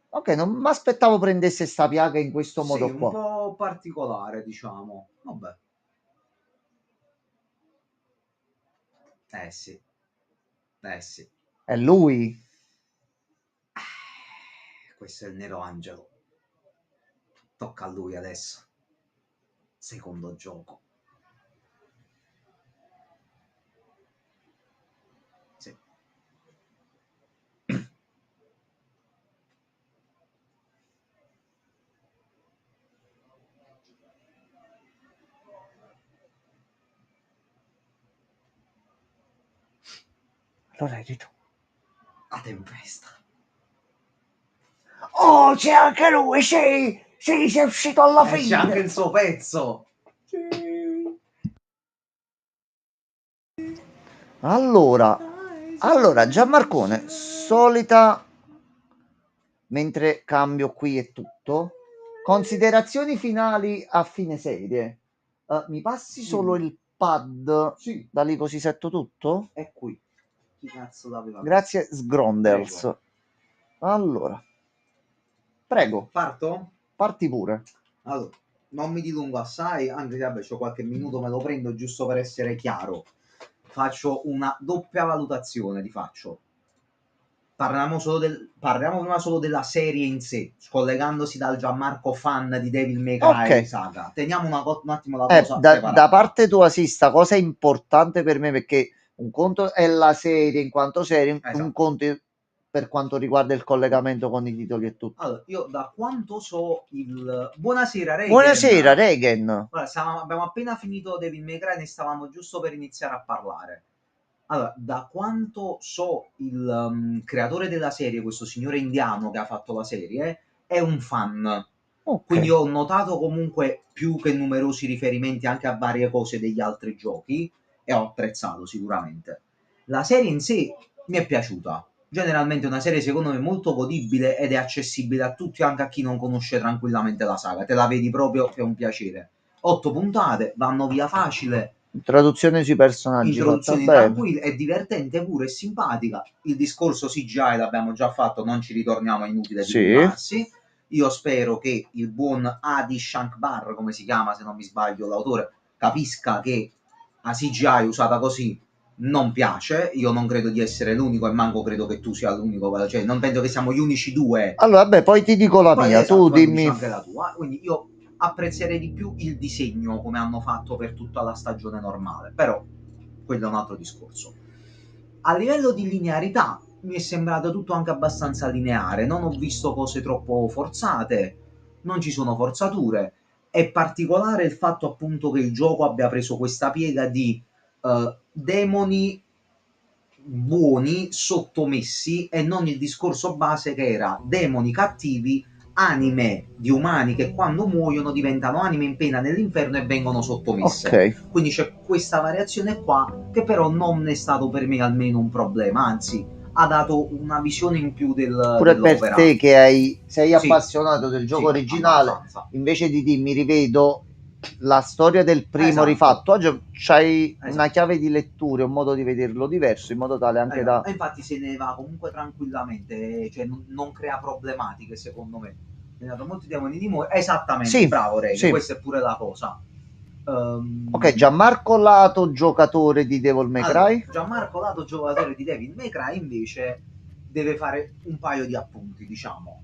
Ok, non mi aspettavo prendesse sta piaga in questo Sì, modo un qua. po' particolare, diciamo. Vabbè. Sì. Sì. È lui. Questo è il Nero Angelo. Tocca a lui adesso. Secondo gioco. Sì. Redito. A tempesta. Oh, c'è anche lui, sì, sei uscito alla fine. C'è anche il suo pezzo. Allora, Gianmarcone, solita, mentre cambio qui e tutto, considerazioni finali a fine serie. Mi passi solo il pad, Sì. da lì così setto tutto? È qui. Chi cazzo l'aveva messo? Grazie Sgrondels. Prego. Allora, prego, Parto? parti pure. Allora, non mi dilungo assai, anche se vabbè, c'ho qualche minuto, me lo prendo giusto per essere chiaro. Faccio una doppia valutazione, ti faccio. Parliamo prima solo della serie in sé, scollegandosi dal Gianmarco fan di Devil May Cry Ok. saga. Teniamo un attimo la cosa Da separata. parte tua, sì, sta cosa è importante per me perché un conto è la serie in quanto serie, Esatto. un conto è per quanto riguarda il collegamento con i titoli e tutto. Allora, io da quanto so il... Buonasera, Regan. Buonasera, Regan. Guarda, abbiamo appena finito Devil May Cry, ne stavamo giusto per iniziare a parlare. Allora, da quanto so il creatore della serie, questo signore indiano che ha fatto la serie, è un fan. Ok. Quindi ho notato comunque più che numerosi riferimenti anche a varie cose degli altri giochi e ho apprezzato sicuramente. La serie in sé mi è piaciuta. Generalmente è una serie secondo me molto godibile ed è accessibile a tutti, anche a chi non conosce tranquillamente la saga. Te la vedi proprio che è un piacere. 8 puntate, vanno via facile, Introduzione sui personaggi fatta introduzioni bene. tranquille, è divertente pure, è simpatica. Il discorso CGI l'abbiamo già fatto, non ci ritorniamo, è inutile Sì. dilungarsi. Io spero che il buon Adi Shankar, come si chiama se non mi sbaglio l'autore, capisca che la CGI usata così non piace. Io non credo di essere l'unico e manco credo che tu sia l'unico, cioè non penso che siamo gli unici due. Allora, vabbè, poi ti dico la Poi, mia, esatto, tu poi mi dimmi. dici anche la tua. Quindi io apprezzerei di più il disegno come hanno fatto per tutta la stagione normale, però quello è un altro discorso. A livello di linearità mi è sembrato tutto anche abbastanza lineare, non ho visto cose troppo forzate, non ci sono forzature. È particolare il fatto appunto che il gioco abbia preso questa piega di demoni buoni sottomessi e non il discorso base che era demoni cattivi, anime di umani che quando muoiono diventano anime in pena nell'inferno e vengono sottomesse. Ok. Quindi c'è questa variazione qua che però non è stato per me almeno un problema, anzi ha dato una visione in più Pure per dell'opera. te che sei Sì. appassionato del gioco Sì, originale, abbastanza. invece di dirmi rivedo la storia del primo Esatto. rifatto, oggi c'hai una Esatto. chiave di lettura, un modo di vederlo diverso, in modo tale anche da... E infatti se ne va comunque tranquillamente, cioè non crea problematiche secondo me. Mi ha dato molti demoni di muore. Esattamente, Sì, bravo Reg, sì. questa è pure la cosa. Ok, Gianmarco Lato, giocatore di Devil May Allora, Cry. Gianmarco Lato, giocatore di Devil May Cry, invece deve fare un paio di appunti, diciamo.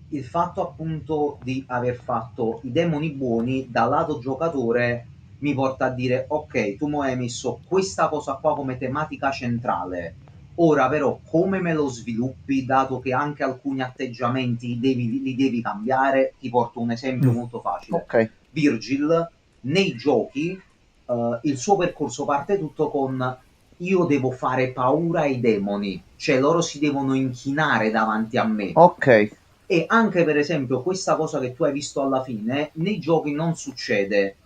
Il fatto appunto di aver fatto i demoni buoni dal lato giocatore mi porta a dire ok, tu mi hai messo questa cosa qua come tematica centrale, ora però come me lo sviluppi, dato che anche alcuni atteggiamenti li devi cambiare. Ti porto un esempio molto facile. Ok. Virgil nei giochi il suo percorso parte tutto con io devo fare paura ai demoni, cioè loro si devono inchinare davanti a me. Ok. E anche per esempio questa cosa che tu hai visto alla fine, nei giochi non succede.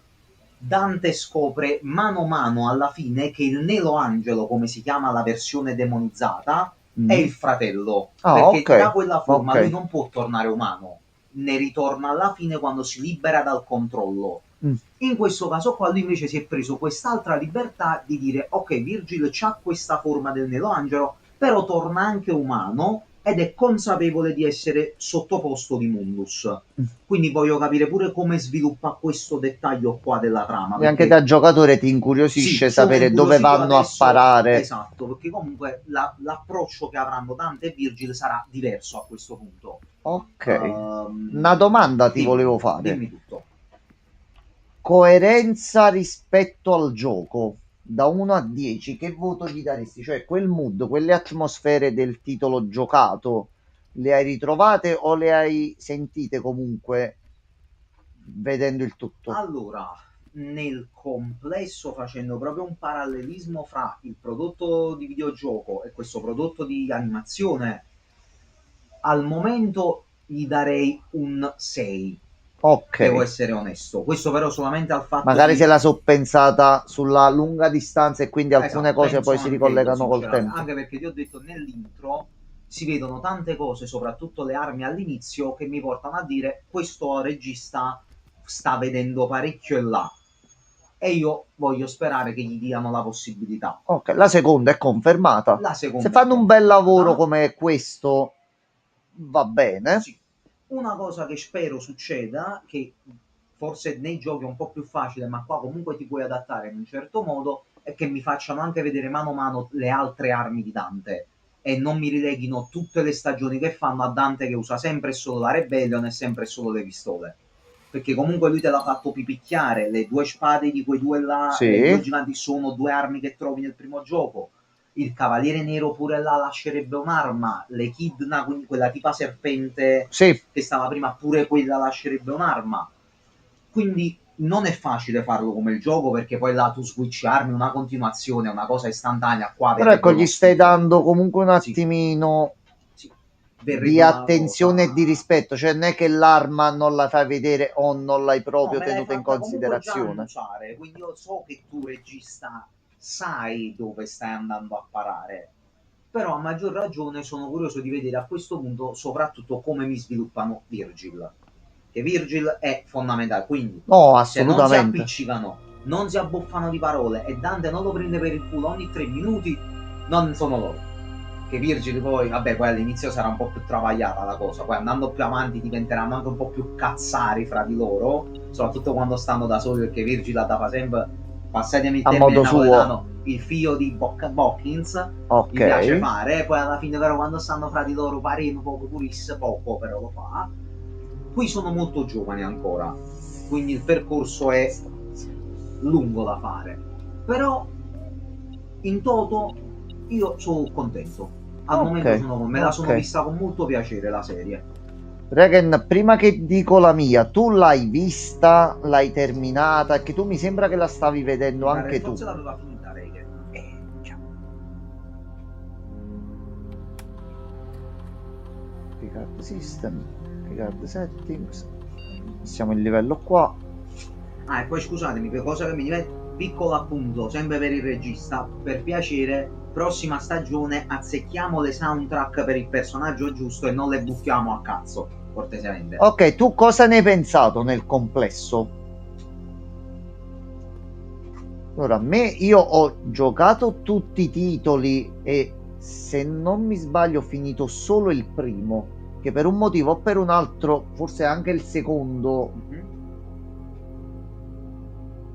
Dante scopre mano a mano alla fine che il Nero Angelo, come si chiama la versione demonizzata, è il fratello. Perché da quella forma lui non può tornare umano, ne ritorna alla fine quando si libera dal controllo. In questo caso qua lui invece si è preso quest'altra libertà di dire ok, Virgil c'ha questa forma del Nero Angelo, però torna anche umano ed è consapevole di essere sottoposto di Mundus. Quindi voglio capire pure come sviluppa questo dettaglio qua della trama. E anche da giocatore ti incuriosisce Sì, sapere dove vanno adesso, a parare. Esatto, perché comunque l'approccio che avranno Dante e Virgil sarà diverso a questo punto. Ok. Una domanda ti volevo fare. Dimmi tutto. Coerenza rispetto al gioco. Da 1 a 10, che voto gli daresti? Cioè, quel mood, quelle atmosfere del titolo giocato, le hai ritrovate o le hai sentite comunque vedendo il tutto? Allora, nel complesso, facendo proprio un parallelismo fra il prodotto di videogioco e questo prodotto di animazione, al momento gli darei un 6. Ok, Devo essere onesto. Questo però solamente al fatto magari di... se la so pensata sulla lunga distanza e quindi alcune Esatto, cose penso poi si anche io, ricollegano col sinceramente. tempo. Anche perché ti ho detto nell'intro si vedono tante cose, soprattutto le armi all'inizio, che mi portano a dire questo regista sta vedendo parecchio in là. E io voglio sperare che gli diano la possibilità. Ok, la seconda è confermata. La Se seconda è fanno un bel lavoro confermata. come questo, va bene. Sì. Una cosa che spero succeda, che forse nei giochi è un po' più facile, ma qua comunque ti puoi adattare in un certo modo, è che mi facciano anche vedere mano a mano le altre armi di Dante e non mi rileghino tutte le stagioni che fanno a Dante che usa sempre e solo la Rebellion e sempre e solo le pistole. Perché comunque lui te l'ha fatto pipicchiare, le due spade di quei due là, le due Sì, giganti sono due armi che trovi nel primo gioco. Il Cavaliere Nero pure là lascerebbe un'arma, l'Echidna, quindi quella tipa serpente sì. che stava prima, pure quella lascerebbe un'arma. Quindi non è facile farlo come il gioco perché poi là tu switch armi, una continuazione, una cosa istantanea, qua Però verrebbe ecco, uno gli stai schifo. dando comunque un Sì, attimino sì, di verrebbe una attenzione e di cosa... rispetto, cioè non è che l'arma non la fai vedere o non l'hai No, proprio me l'hai tenuta in fatta comunque già considerazione. annusare, quindi io so che tu regista sai dove stai andando a parare. Però a maggior ragione sono curioso di vedere a questo punto soprattutto come mi sviluppano Virgil. Che Virgil è fondamentale, quindi No, se non si assolutamente. appiccicano, non si abbuffano di parole e Dante non lo prende per il culo ogni 3 minuti, non sono loro. Che Virgil poi, vabbè, poi all'inizio sarà un po' più travagliata la cosa, poi andando più avanti diventeranno anche un po' più cazzari fra di loro, soprattutto quando stanno da soli, perché Virgil fa sempre, passatemi il A termine modo suo. napoletano, il figlio di Bockins, Ok. gli piace fare, poi alla fine però quando stanno fra di loro parino poco purisse, poco però lo fa. Qui sono molto giovani ancora, quindi il percorso è lungo da fare, però in toto io sono contento. Al Ok, momento me la ok. sono vista con molto piacere la serie. Regen, prima che dico la mia, tu l'hai vista, l'hai terminata, che tu mi sembra che la stavi vedendo Mi pare che anche tu. forse l'aveva finita Reike. Già. Picard System, Picard Settings. Siamo in livello qua. Ah, e poi scusatemi, per cosa che mi diventa piccolo appunto, sempre per il regista, per piacere, prossima stagione azzecchiamo le soundtrack per il personaggio giusto e non le buttiamo a cazzo, cortesemente. Ok, tu cosa ne hai pensato nel complesso? Allora, io ho giocato tutti i titoli e se non mi sbaglio ho finito solo il primo, che per un motivo o per un altro, forse anche il secondo,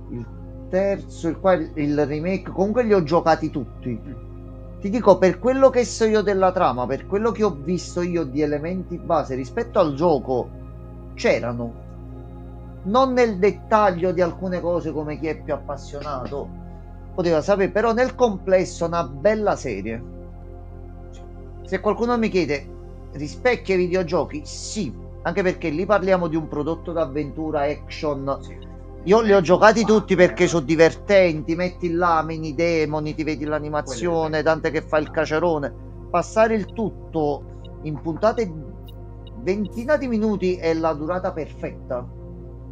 il terzo, il remake, comunque li ho giocati tutti. Ti dico, per quello che so io della trama, per quello che ho visto io di elementi base rispetto al gioco, c'erano. Non nel dettaglio di alcune cose come chi è più appassionato poteva sapere, però nel complesso una bella serie. Se qualcuno mi chiede, rispecchia i videogiochi? Sì, anche perché lì parliamo di un prodotto d'avventura action. Sì. Io li ho giocati tutti perché sono divertenti, metti là, mini demoni, ti vedi l'animazione, Dante che fa il caciarone. Passare il tutto in puntate ventina di minuti è la durata perfetta.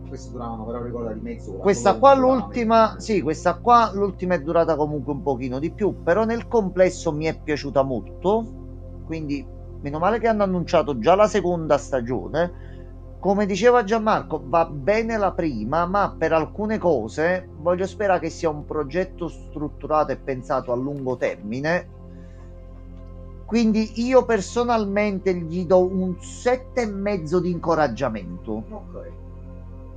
Questi duravano però ricorda di mezz'ora. Questa qua l'ultima, sì, questa qua l'ultima è durata comunque un pochino di più, però nel complesso mi è piaciuta molto, quindi meno male che hanno annunciato già la seconda stagione. Come diceva Gianmarco, va bene la prima, ma per alcune cose voglio sperare che sia un progetto strutturato e pensato a lungo termine. Quindi io personalmente gli do un 7,5 di incoraggiamento. Ok.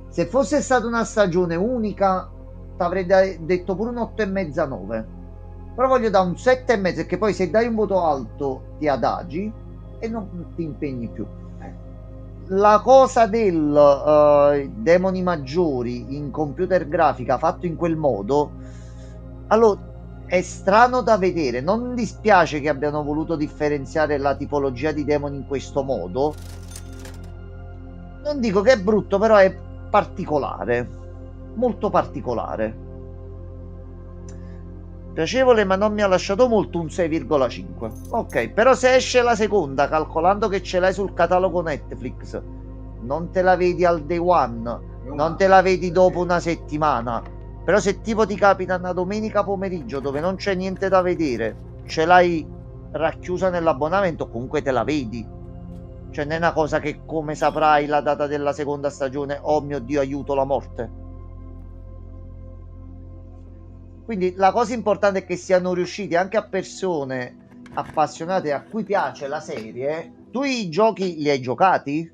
Se fosse stata una stagione unica, ti avrei detto pure un 8,5, 9. Però voglio dare un 7,5, perché poi se dai un voto alto ti adagi e non ti impegni più. La cosa del demoni maggiori in computer grafica fatto in quel modo, allora è strano da vedere. Non mi dispiace che abbiano voluto differenziare la tipologia di demoni in questo modo. Non dico che è brutto, però è particolare. molto particolare. Piacevole, ma non mi ha lasciato molto, un 6,5. Ok, però se esce la seconda, calcolando che ce l'hai sul catalogo Netflix, non te la vedi al day one, non te la vedi dopo una settimana. Però se tipo ti capita una domenica pomeriggio dove non c'è niente da vedere, ce l'hai racchiusa nell'abbonamento, comunque te la vedi. Cioè non è una cosa che come saprai la data della seconda stagione, oh mio Dio, aiuto la morte. Quindi la cosa importante è che siano riusciti anche a persone appassionate a cui piace la serie. Tu i giochi li hai giocati?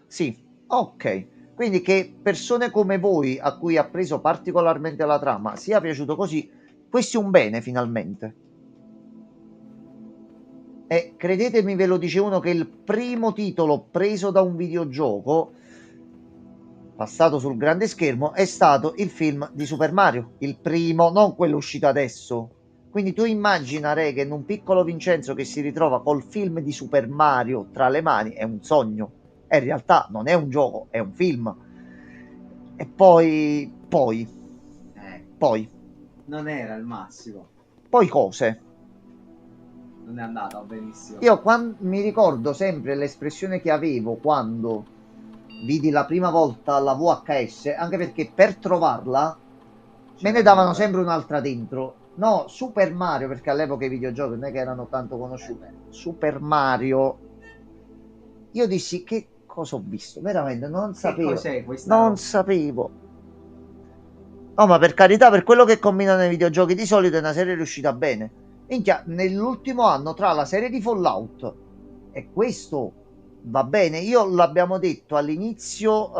Sì, ok. Quindi che persone come voi, a cui ha preso particolarmente la trama, sia piaciuto così, questo è un bene finalmente. E credetemi, ve lo dice uno che il primo titolo preso da un videogioco, passato sul grande schermo, è stato il film di Super Mario. Il primo, non quello uscito adesso. Quindi tu immagina, Regan, un piccolo Vincenzo che si ritrova col film di Super Mario tra le mani, è un sogno. E in realtà non è un gioco, è un film. E poi, Non era il massimo. poi cose. Non è andata benissimo. Io mi ricordo sempre l'espressione che avevo quando vidi la prima volta la VHS, anche perché per trovarla me ne davano sempre un'altra dentro. No, Super Mario, perché all'epoca i videogiochi non è che erano tanto conosciuti. Super Mario. Io dissi che cosa ho visto? Veramente non sapevo. Che cos'è questa Non roba? sapevo. No, ma per carità, per quello che combinano i videogiochi di solito è una serie riuscita bene. Minchia, nell'ultimo anno tra la serie di Fallout e questo va bene. Io l'abbiamo detto all'inizio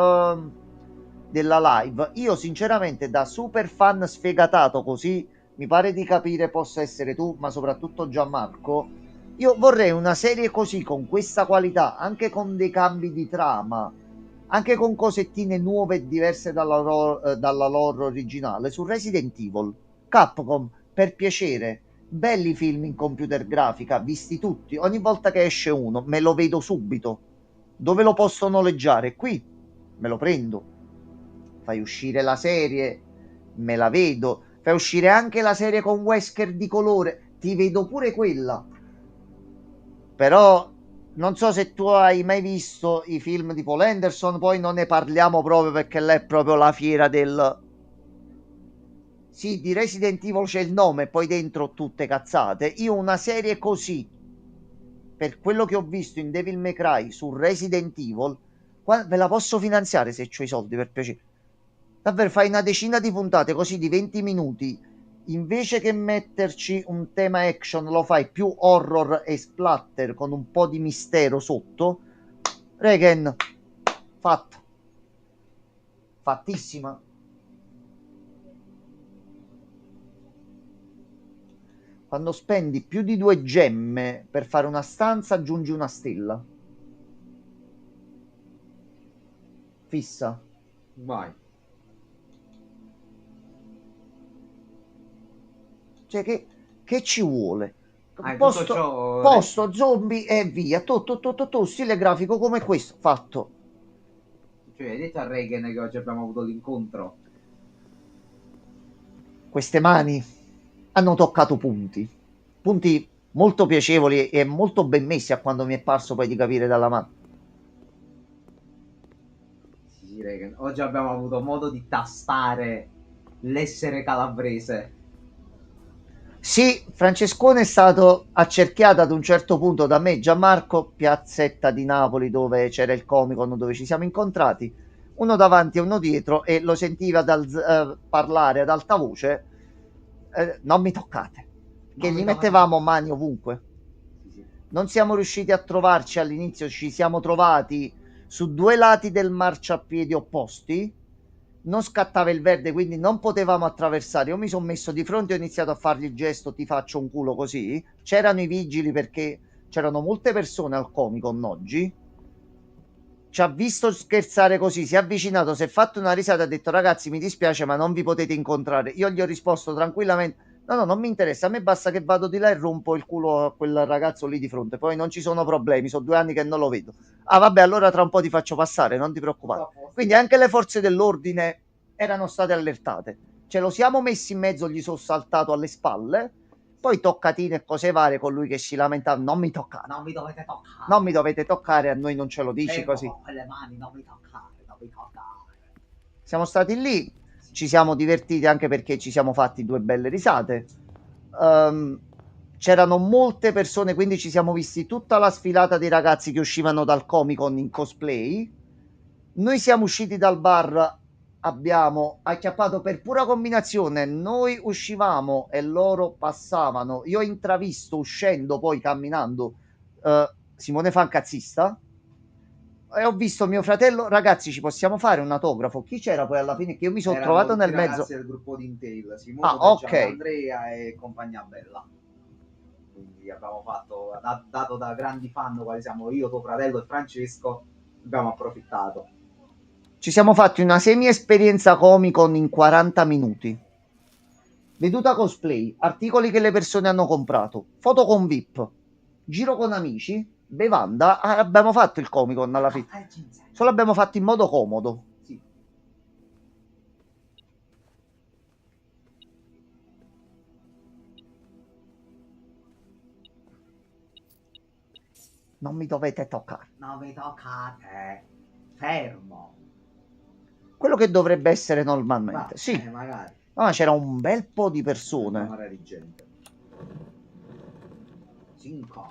della live. Io sinceramente da super fan sfegatato, così mi pare di capire possa essere tu, ma soprattutto Gianmarco. Io vorrei una serie così, con questa qualità, anche con dei cambi di trama, anche con cosettine nuove e diverse dalla lore originale, su Resident Evil. Capcom, per piacere, belli film in computer grafica, visti tutti. Ogni volta che esce uno, me lo vedo subito. Dove lo posso noleggiare? Qui, me lo prendo. Fai uscire la serie, me la vedo. Fai uscire anche la serie con Wesker di colore, ti vedo pure quella. Però non so se tu hai mai visto i film di Paul Anderson, poi non ne parliamo proprio perché lei è proprio la fiera del... Sì, di Resident Evil c'è il nome, poi dentro tutte cazzate. Io una serie così, per quello che ho visto in Devil May Cry su Resident Evil, ve la posso finanziare se ho i soldi, per piacere. Davvero, fai una decina di puntate così di 20 minuti. Invece che metterci un tema action, lo fai più horror e splatter con un po' di mistero sotto. Regen, fatta. Fattissima. Quando spendi più di 2 gemme per fare una stanza, aggiungi una stella. Fissa. Vai. Cioè, che ci vuole? Tutto ciò... Posto zombie e via. Tu, stile grafico come questo. Fatto. Cioè, hai detto a Reagan che oggi abbiamo avuto l'incontro? Queste mani hanno toccato punti. Punti molto piacevoli e molto ben messi a quando mi è parso poi di capire dalla mano. Sì, Reagan. Oggi abbiamo avuto modo di tastare l'essere calabrese. Sì, Francescone è stato accerchiato ad un certo punto da me, Gianmarco, piazzetta di Napoli dove c'era il Comic-Con dove ci siamo incontrati, uno davanti e uno dietro e lo sentiva parlare ad alta voce, non mi toccate, che Non gli mi mettevamo mani ovunque. Sì. Non siamo riusciti a trovarci all'inizio, ci siamo trovati su due lati del marciapiede opposti, non scattava il verde, quindi non potevamo attraversare. Io mi sono messo di fronte e ho iniziato a fargli il gesto, ti faccio un culo così. C'erano i vigili perché c'erano molte persone al Comic-Con oggi. Ci ha visto scherzare così, si è avvicinato, si è fatto una risata, ha detto ragazzi mi dispiace ma non vi potete incontrare. Io gli ho risposto tranquillamente, No, no, non mi interessa. A me basta che vado di là e rompo il culo a quel ragazzo lì di fronte. Poi non ci sono problemi. Sono 2 anni che non lo vedo. Ah, vabbè, allora tra un po' ti faccio passare, non ti preoccupare. Tutto a posto. Quindi anche le forze dell'ordine erano state allertate. Ce lo siamo messi in mezzo, gli sono saltato alle spalle. Poi toccatine e cose varie con lui che si lamentava. Non mi toccate. Non mi dovete toccare. Non mi dovete toccare, a noi non ce lo dici Fermo così. con quelle mani, non mi toccare, non mi toccare. Siamo stati lì, ci siamo divertiti anche perché ci siamo fatti 2 belle risate. Ehm, C'erano molte persone, quindi ci siamo visti tutta la sfilata dei ragazzi che uscivano dal Comic Con in cosplay. Noi siamo usciti dal bar, abbiamo acchiappato per pura combinazione. Noi uscivamo e loro passavano. Io ho intravisto uscendo, poi camminando, Simone Fancazzista. E ho visto mio fratello, ragazzi, ci possiamo fare un autografo? Chi c'era poi alla fine? Che io mi sono Erano trovato tutti i nel mezzo. ragazzi del gruppo di Intel, Ah, Simone, ok. Gianandrea e compagnia bella. Quindi abbiamo fatto, dato da grandi fan quali siamo io, tuo fratello e Francesco, abbiamo approfittato. Ci siamo fatti una semi-esperienza Comic Con in 40 minuti. Veduta cosplay, articoli che le persone hanno comprato, foto con VIP, giro con amici, bevanda. Abbiamo fatto il Comic Con alla fine. Solo abbiamo fatto in modo comodo. Sì. Non mi dovete toccare. Non mi toccate. Fermo. Quello che dovrebbe essere normalmente. Ma, Sì, magari. no, c'era un bel po' di persone. Una di gente. 5.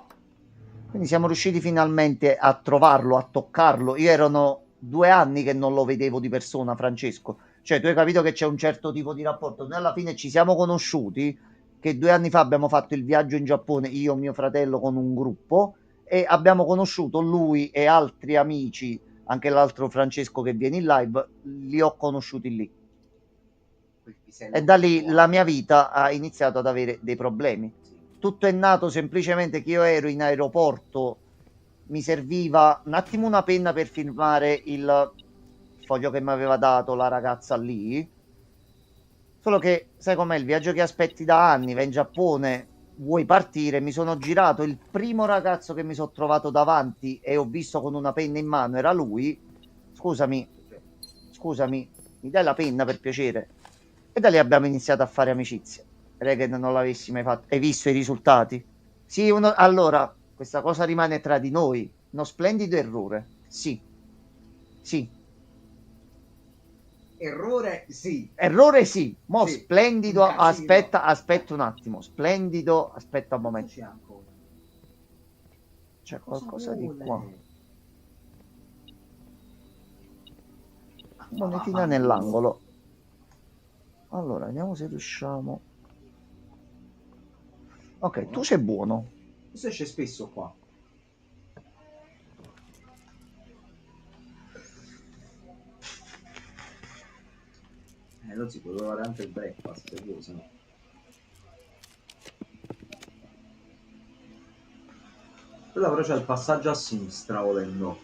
Quindi siamo riusciti finalmente a trovarlo, a toccarlo. Io erano 2 anni che non lo vedevo di persona, Francesco. Cioè, tu hai capito che c'è un certo tipo di rapporto. Noi alla fine ci siamo conosciuti, che 2 anni fa abbiamo fatto il viaggio in Giappone, io e mio fratello con un gruppo, e abbiamo conosciuto lui e altri amici, anche l'altro Francesco che viene in live, li ho conosciuti lì. E da lì la mia vita ha iniziato ad avere dei problemi. Tutto è nato semplicemente che io ero in aeroporto, mi serviva un attimo una penna per firmare il foglio che mi aveva dato la ragazza lì. Solo che, sai com'è, il viaggio che aspetti da anni, vai in Giappone, vuoi partire, mi sono girato, il primo ragazzo che mi sono trovato davanti e ho visto con una penna in mano era lui. Scusami, scusami, mi dai la penna per piacere? E da lì abbiamo iniziato a fare amicizia. Rega, non l'avessi mai fatto. Hai visto i risultati? Sì, allora, questa cosa rimane tra di noi. Uno splendido errore. Sì, sì. Errore, sì. Errore sì. Mo' Sì, splendido. un casino. Aspetta un attimo. Splendido, aspetta un momento. C'è ancora. C'è qualcosa di qua. Monetina nell'angolo. Allora, vediamo se riusciamo. Ok, tu sei buono. Questo esce spesso qua. Lo si può trovare anche il breakfast, se vuoi, se no. Però c'è il passaggio a sinistra volendo.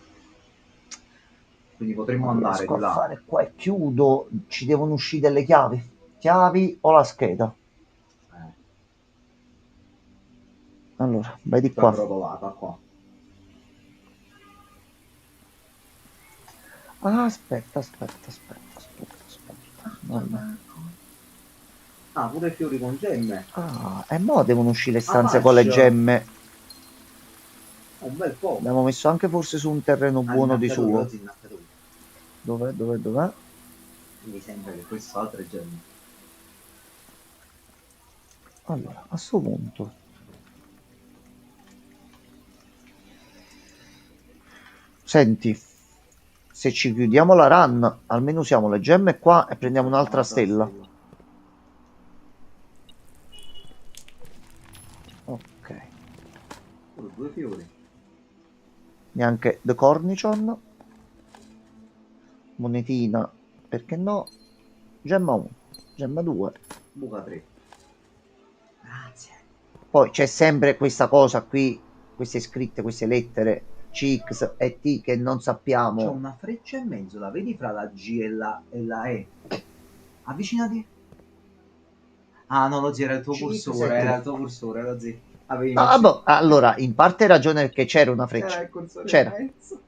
Quindi potremmo andare Riesco di a là. fare qua e chiudo. Ci devono uscire delle chiavi. Chiavi o la scheda. Allora, vai di qua. Rotolata qua. Ah, aspetta. Ah, pure fiori con gemme. Ah, e mo devono uscire stanze con le gemme. Un bel po'. Abbiamo messo anche forse su un terreno buono di suo. Dov'è? Mi sembra che questo altre gemme. Allora, a sto punto. Senti, se ci chiudiamo la run, almeno usiamo le gemme qua e prendiamo un'altra stella. Ok. Solo 2 fiori. Neanche The Cornichon. Monetina, perché no? Gemma 1, gemma 2. Buca 3. Grazie. Poi c'è sempre questa cosa qui, queste scritte, queste lettere CX e T che non sappiamo. C'è una freccia in mezzo, la vedi fra la G e la E? Avvicinati. Ah no, lo zio, era il tuo cursore, era il 573. tuo cursore, lo zio. Avevi No, messo... vabbè, allora, in parte hai ragione perché c'era una C'era freccia. il cursore in C'era. mezzo.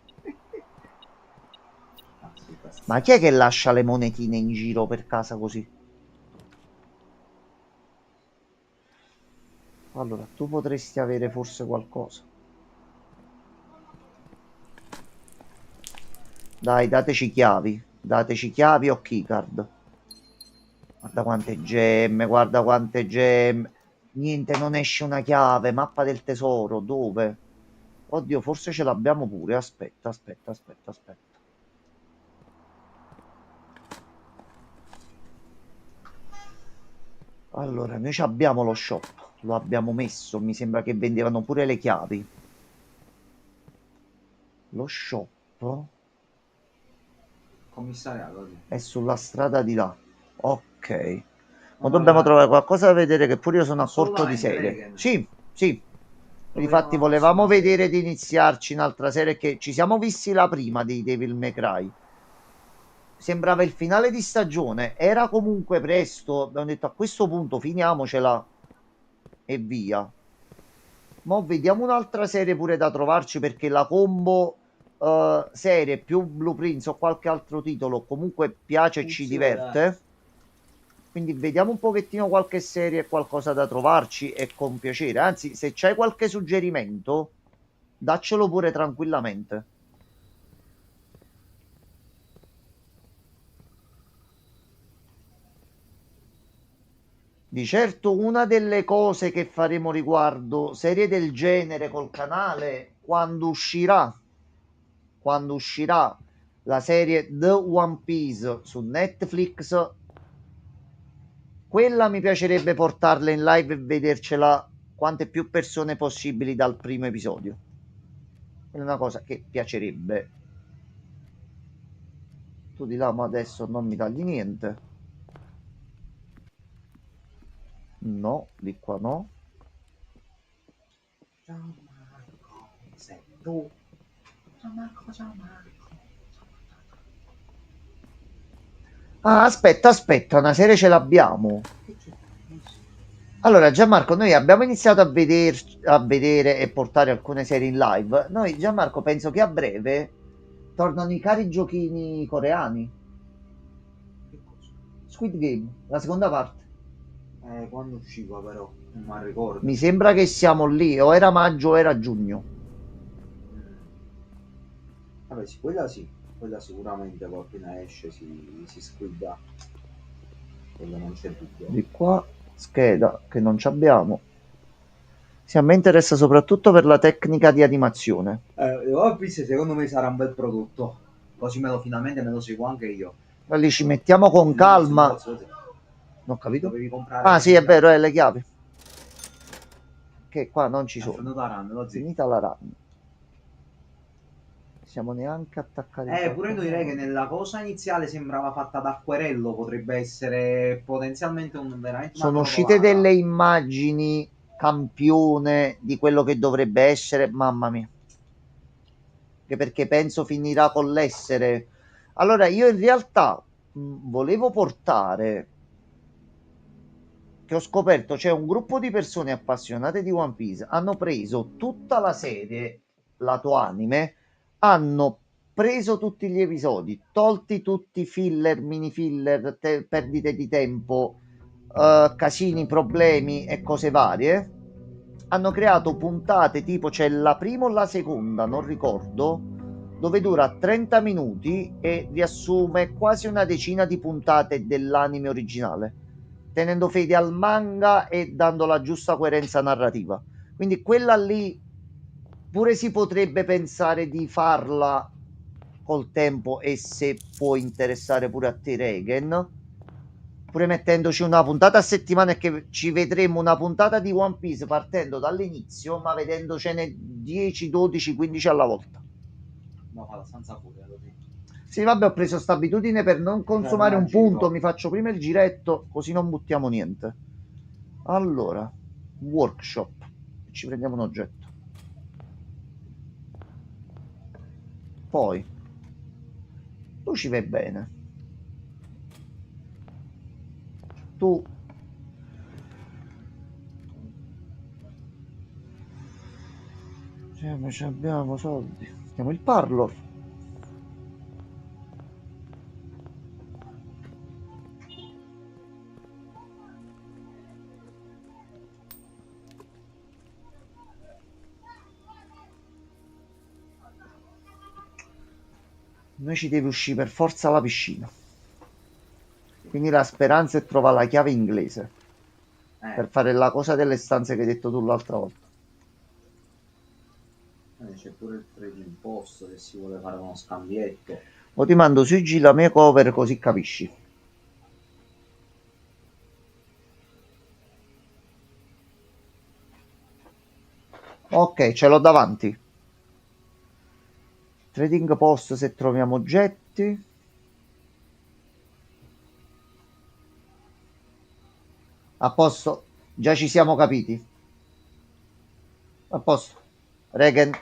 Ah, sì, Ma chi è che lascia le monetine in giro per casa così? Allora, tu potresti avere forse qualcosa. Dai, dateci chiavi o keycard. Guarda quante gemme. Niente, non esce una chiave, mappa del tesoro, dove? Oddio, forse ce l'abbiamo pure. Aspetta. Allora, noi ci abbiamo lo shop, lo abbiamo messo, mi sembra che vendevano pure le chiavi. Lo shop Commissariato, sì. è sulla strada di là. Ok. Ma No, dobbiamo allora, trovare qualcosa da vedere che pure io sono a corto di assolutamente, serie. Regen. Sì, sì. Troviamo Infatti la volevamo prossima serie. vedere di iniziarci un'altra serie che ci siamo visti la prima di Devil May Cry. Sembrava il finale di stagione, era comunque presto, abbiamo detto a questo punto finiamocela e via. Ma vediamo un'altra serie pure da trovarci perché la combo serie più Blueprints o qualche altro titolo comunque piace e ci Funziona. diverte. Quindi vediamo un pochettino qualche serie e qualcosa da trovarci e con piacere. Anzi, se c'hai qualche suggerimento, daccelo pure tranquillamente. Di certo una delle cose che faremo riguardo serie del genere col canale quando uscirà la serie The One Piece su Netflix, quella mi piacerebbe portarla in live e vedercela quante più persone possibili dal primo episodio. È una cosa che piacerebbe. Tu di là, ma adesso non mi tagli niente. No, di qua no. Ciao Marco, sei tu. Ciao Marco, ciao Marco. Ah, aspetta, una serie ce l'abbiamo. Che c'è? Allora, Gianmarco, noi abbiamo iniziato a vedere e portare alcune serie in live. Noi, Gianmarco, penso che a breve tornano i cari giochini coreani. Che cosa? Squid Game, la seconda parte. Quando usciva però? Non mi ricordo. Mi sembra che siamo lì, o era maggio o era giugno. Mm. Vabbè, sì, quella sicuramente poi appena esce si squidda, quello non c'è dubbio. Di qua, scheda che non ci abbiamo. Sì, a me interessa soprattutto per la tecnica di animazione. One Piece secondo me sarà un bel prodotto, così finalmente me lo seguo anche io. Lì ci mettiamo con calma. Negozio, Non ho capito? dovevi comprare Ah, le sì, è chiavi. vero, le chiavi. Che qua non ci È sono. venuto a run, lo zio. Finita la run. Siamo neanche attaccati in Pure qualche tu direi che modo. nella cosa iniziale sembrava fatta da acquerello, potrebbe essere potenzialmente veramente una Sono uscite trovolata. delle immagini campione di quello che dovrebbe essere. Mamma mia. Anche perché penso finirà con l'essere. Allora, io in realtà volevo portare che ho scoperto c'è un gruppo di persone appassionate di One Piece, hanno preso tutta la serie, lato anime, hanno preso tutti gli episodi, tolti tutti i filler, mini filler, perdite di tempo, casini, problemi e cose varie. Hanno creato puntate tipo c'è la prima o la seconda, non ricordo, dove dura 30 minuti e riassume quasi una decina di puntate dell'anime originale, tenendo fede al manga e dando la giusta coerenza narrativa. Quindi quella lì pure si potrebbe pensare di farla col tempo e se può interessare pure a te Regen, pure mettendoci una puntata a settimana e che ci vedremo una puntata di One Piece partendo dall'inizio ma vedendocene 10, 12, 15 alla volta. No, fa abbastanza furia così. Sì, vabbè, ho preso sta abitudine per non consumare un punto, Immagino. mi faccio prima il giretto, così non buttiamo niente. Allora, workshop, ci prendiamo un oggetto. Poi, tu ci vai bene. Tu Ma ci abbiamo soldi. Mettiamo il parlor. Noi ci deve uscire per forza la piscina. Quindi la speranza è trovare la chiave inglese per fare la cosa delle stanze che hai detto tu l'altra volta. C'è pure il trading post se si vuole fare uno scambietto. O ti mando su IG la mia cover così capisci. Ok, ce l'ho davanti. Trading post se troviamo oggetti. A posto, già ci siamo capiti. A posto. Regen,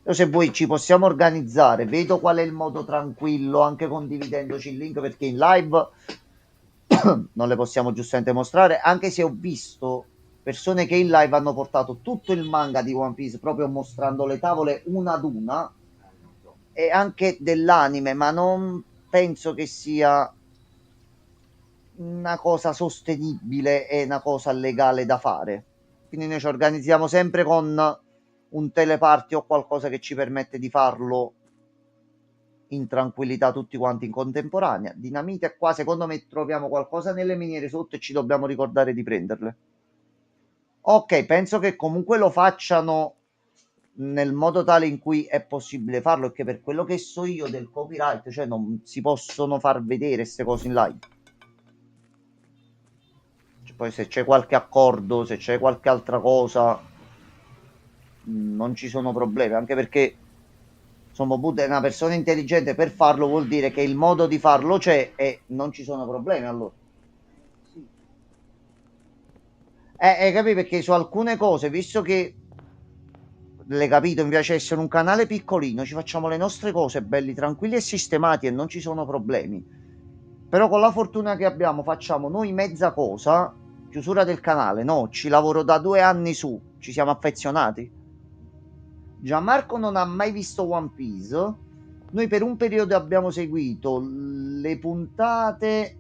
io se vuoi ci possiamo organizzare, vedo qual è il modo tranquillo, anche condividendoci il link, perché in live non le possiamo giustamente mostrare, anche se ho visto persone che in live hanno portato tutto il manga di One Piece, proprio mostrando le tavole una ad una, e anche dell'anime, ma non penso che sia una cosa sostenibile e una cosa legale da fare. Quindi noi ci organizziamo sempre con un teleparty o qualcosa che ci permette di farlo in tranquillità tutti quanti in contemporanea. Dinamite qua, secondo me troviamo qualcosa nelle miniere sotto e ci dobbiamo ricordare di prenderle. Ok, penso che comunque lo facciano nel modo tale in cui è possibile farlo, e che per quello che so io del copyright, cioè non si possono far vedere queste cose in live. Poi se c'è qualche accordo, se c'è qualche altra cosa, non ci sono problemi, anche perché insomma Buddha è una persona intelligente, per farlo vuol dire che il modo di farlo c'è e non ci sono problemi allora. Capi, perché su alcune cose, visto che l'hai capito, mi piace essere un canale piccolino, ci facciamo le nostre cose belli, tranquilli e sistemati e non ci sono problemi. Però con la fortuna che abbiamo facciamo noi mezza cosa, chiusura del canale, no, ci lavoro da 2 anni su, ci siamo affezionati. Gianmarco non ha mai visto One Piece. Noi per un periodo abbiamo seguito le puntate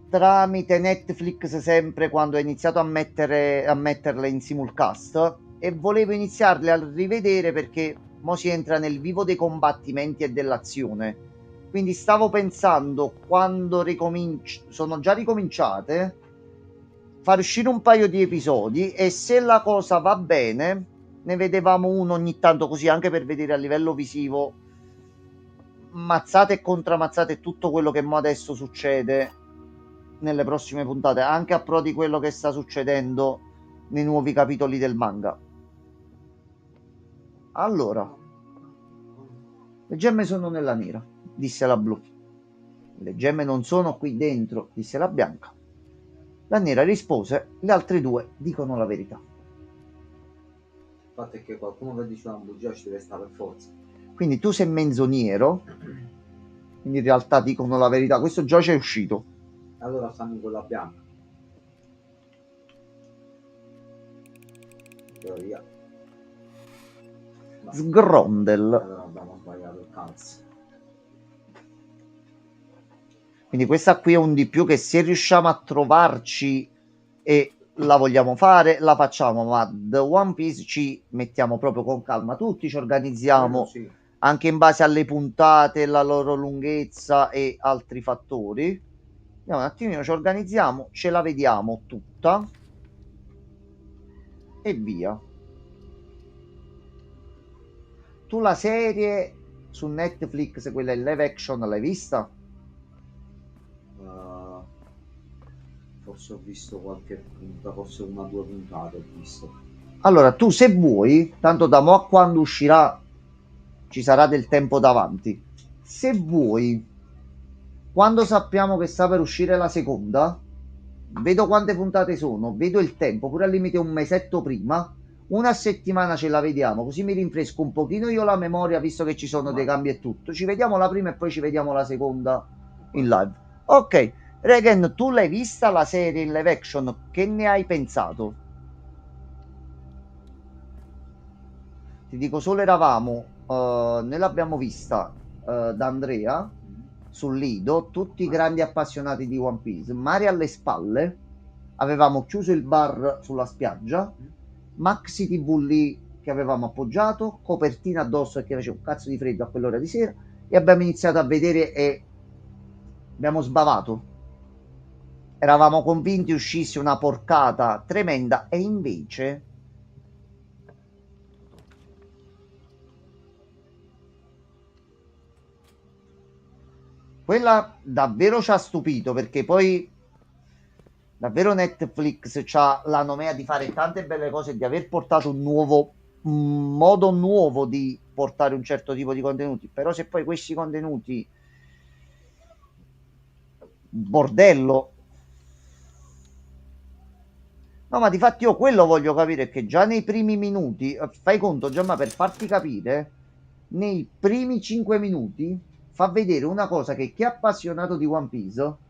tramite Netflix, sempre quando ha iniziato a metterle in simulcast, e volevo iniziarle a rivedere perché mo si entra nel vivo dei combattimenti e dell'azione. Quindi stavo pensando, quando sono già ricominciate, far uscire un paio di episodi e se la cosa va bene ne vedevamo uno ogni tanto, così anche per vedere a livello visivo mazzate e contramazzate e tutto quello che mo adesso succede nelle prossime puntate, anche a pro di quello che sta succedendo nei nuovi capitoli del manga. Allora, le gemme sono nella nera, disse la blu. Le gemme non sono qui dentro, disse la bianca. La nera rispose: le altre due dicono la verità. Il fatto è che qualcuno che dice una bugia ci deve stare per forza. Quindi tu sei menzognero, quindi in realtà dicono la verità. Questo già c'è uscito. Allora stanno in quella bianca. Teoria. No. Sgrondel. Allora abbiamo sbagliato il cazzo. Quindi questa qui è un di più che se riusciamo a trovarci e la vogliamo fare, la facciamo, ma The One Piece ci mettiamo proprio con calma tutti, ci organizziamo sì, anche in base alle puntate, la loro lunghezza e altri fattori. Andiamo un attimino, ci organizziamo, ce la vediamo tutta e via. Tu la serie su Netflix, quella in live action, l'hai vista? Forse ho visto qualche punta, forse una o due puntate ho visto. Allora, tu se vuoi, tanto da mo' a quando uscirà ci sarà del tempo davanti. Se vuoi, quando sappiamo che sta per uscire la seconda, vedo quante puntate sono, vedo il tempo, pure al limite un mesetto prima, una settimana ce la vediamo, così mi rinfresco un pochino io la memoria, visto che ci sono dei cambi e tutto. Ci vediamo la prima e poi ci vediamo la seconda in live. Ok, Regen, tu l'hai vista la serie in live action? Che ne hai pensato? ti dico solo eravamo, noi l'abbiamo vista da Andrea sul lido, tutti grandi appassionati di One Piece, mare alle spalle, avevamo chiuso il bar sulla spiaggia, Maxi TV lì che avevamo appoggiato, copertina addosso perché faceva un cazzo di freddo a quell'ora di sera, e abbiamo iniziato a vedere e abbiamo sbavato. Eravamo convinti uscisse una porcata tremenda e invece quella davvero ci ha stupito, perché poi davvero Netflix c'ha la nomea di fare tante belle cose e di aver portato un modo nuovo di portare un certo tipo di contenuti. Però se poi questi contenuti bordello, no, ma difatti io quello voglio capire, che già nei primi minuti, fai conto Giamma, per farti capire, nei primi 5 minuti fa vedere una cosa che chi è appassionato di One Piece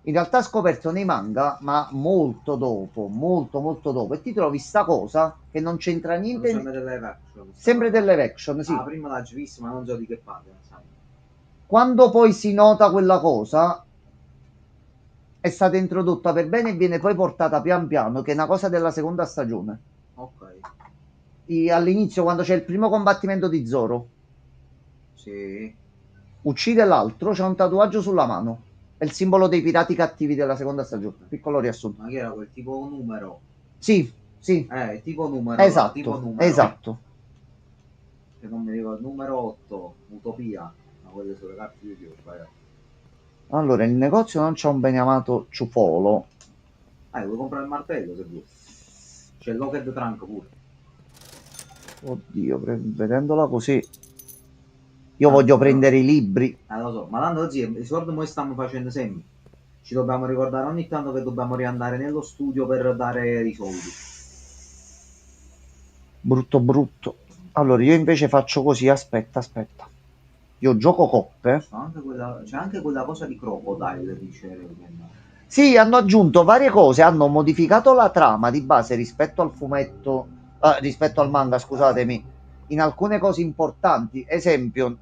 in realtà ha scoperto nei manga, ma molto dopo, molto dopo, e ti trovi sta cosa che non c'entra niente. Sempre delle live action. Sempre delle live action, sì. Prima l'ho vista, ma non so di che parla, sai. Quando poi si nota quella cosa, è stata introdotta per bene e viene poi portata pian piano, che è una cosa della seconda stagione. Ok. All'inizio, quando c'è il primo combattimento di Zoro, sì, uccide l'altro, c'è un tatuaggio sulla mano. È il simbolo dei pirati cattivi della seconda stagione. Piccolo riassunto. Ma che era quel tipo numero? Sì. Tipo numero. Esatto, tipo numero. esatto. Che non mi ricordo, numero 8, Utopia. Ma quelle sono le carte di Dio, sbagliato. Allora, il negozio non c'è un beniamato ciufolo. Vuoi comprare il martello se vuoi. C'è il Locked Trunk pure. Oddio, vedendola così, io voglio prendere i libri. Lo so, ma tanto così, i soldi noi stiamo facendo sempre. Ci dobbiamo ricordare ogni tanto che dobbiamo riandare nello studio per dare i soldi. Brutto. Allora, io invece faccio così, aspetta. Io gioco coppe. C'è anche quella cosa di Crocodile, dice. Sì, hanno aggiunto varie cose, hanno modificato la trama di base rispetto al fumetto, rispetto al manga, scusatemi, in alcune cose importanti. Esempio,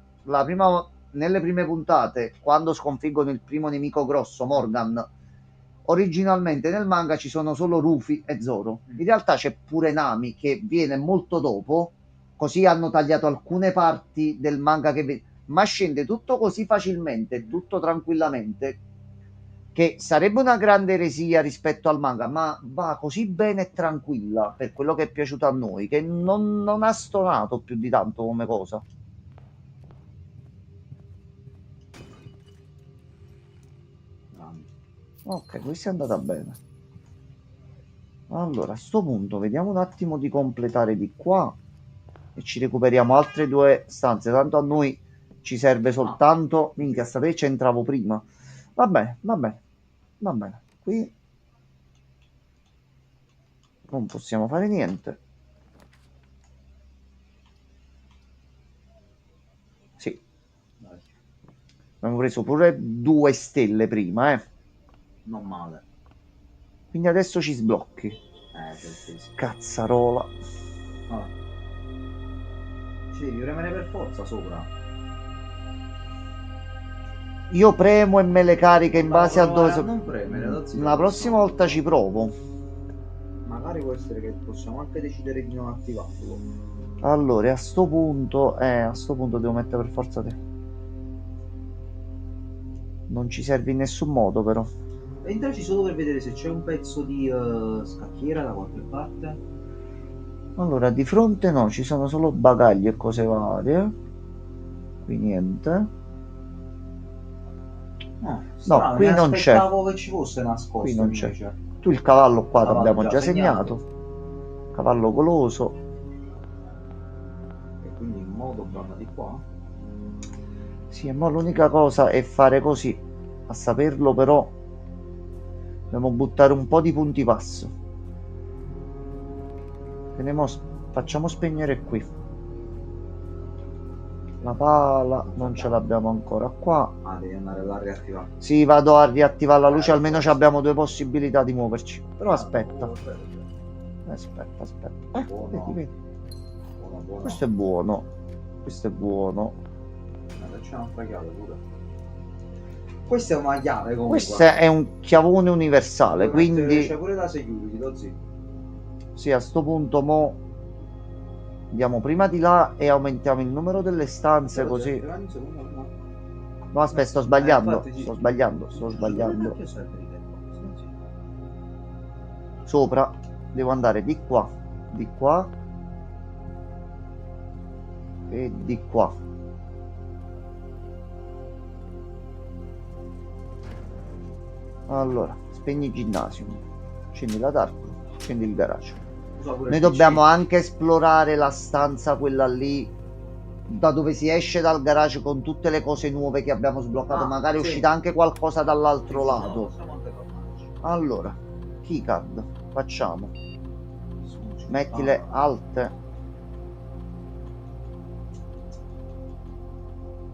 nelle prime puntate, quando sconfiggono il primo nemico grosso, Morgan, originalmente nel manga ci sono solo Rufy e Zoro. In realtà c'è pure Nami che viene molto dopo, così hanno tagliato alcune parti del manga ma scende tutto così facilmente, tutto tranquillamente, che sarebbe una grande eresia rispetto al manga, ma va così bene e tranquilla per quello che è piaciuto a noi, che non ha stonato più di tanto come cosa. Ok, questa è andata bene. Allora, a sto punto vediamo un attimo di completare di qua e ci recuperiamo altre 2 stanze, tanto a noi ci serve soltanto... Minchia, sta te c'entravo prima. Va bene. Qui non possiamo fare niente. Sì. Abbiamo preso pure 2 stelle prima, Non male. Quindi adesso ci sblocchi. Sì. Cazzarola. Ci devi premere per forza sopra. Io premo e me le carica in base a dove... Non premere, la prossima volta ci provo. Magari può essere che possiamo anche decidere di non attivarlo. Allora, a sto punto devo mettere per forza te. Non ci serve in nessun modo, però. Entraci solo per vedere se c'è un pezzo di scacchiera da qualche parte. Allora, di fronte no, ci sono solo bagagli e cose varie. Qui niente. No, qui non c'è. Aspettavo che ci fosse nascosto. Qui non c'è. Tu il cavallo qua l'abbiamo già segnato. Cavallo goloso. E quindi in modo vanno di qua. Sì, ma l'unica cosa è fare così. A saperlo però dobbiamo buttare un po' di punti passo. Facciamo spegnere qui. La pala non ce l'abbiamo ancora qua. Devi andare là a riattivare. Sì, vado a riattivare la luce, almeno abbiamo 2 possibilità di muoverci. Però aspetta. Aspetta. Vedi. buono. Questo è buono. Questo è buono. Facciamo un'altra chiave pure. Questa è una chiave comunque. Questo è un chiavone universale, quindi c'è pure la security, lo zio. sì, a sto punto mo andiamo prima di là e aumentiamo il numero delle stanze così. No, aspetta, sto sbagliando. Infatti, sì. Sto sbagliando. Sopra devo andare di qua e di qua. Allora, spegni il ginnasio, accendi la dark, accendi il garage. Noi dobbiamo anche esplorare la stanza, quella lì, da dove si esce dal garage con tutte le cose nuove che abbiamo sbloccato. Magari è uscita anche qualcosa dall'altro lato. Allora, keycard, facciamo. Mettile alt.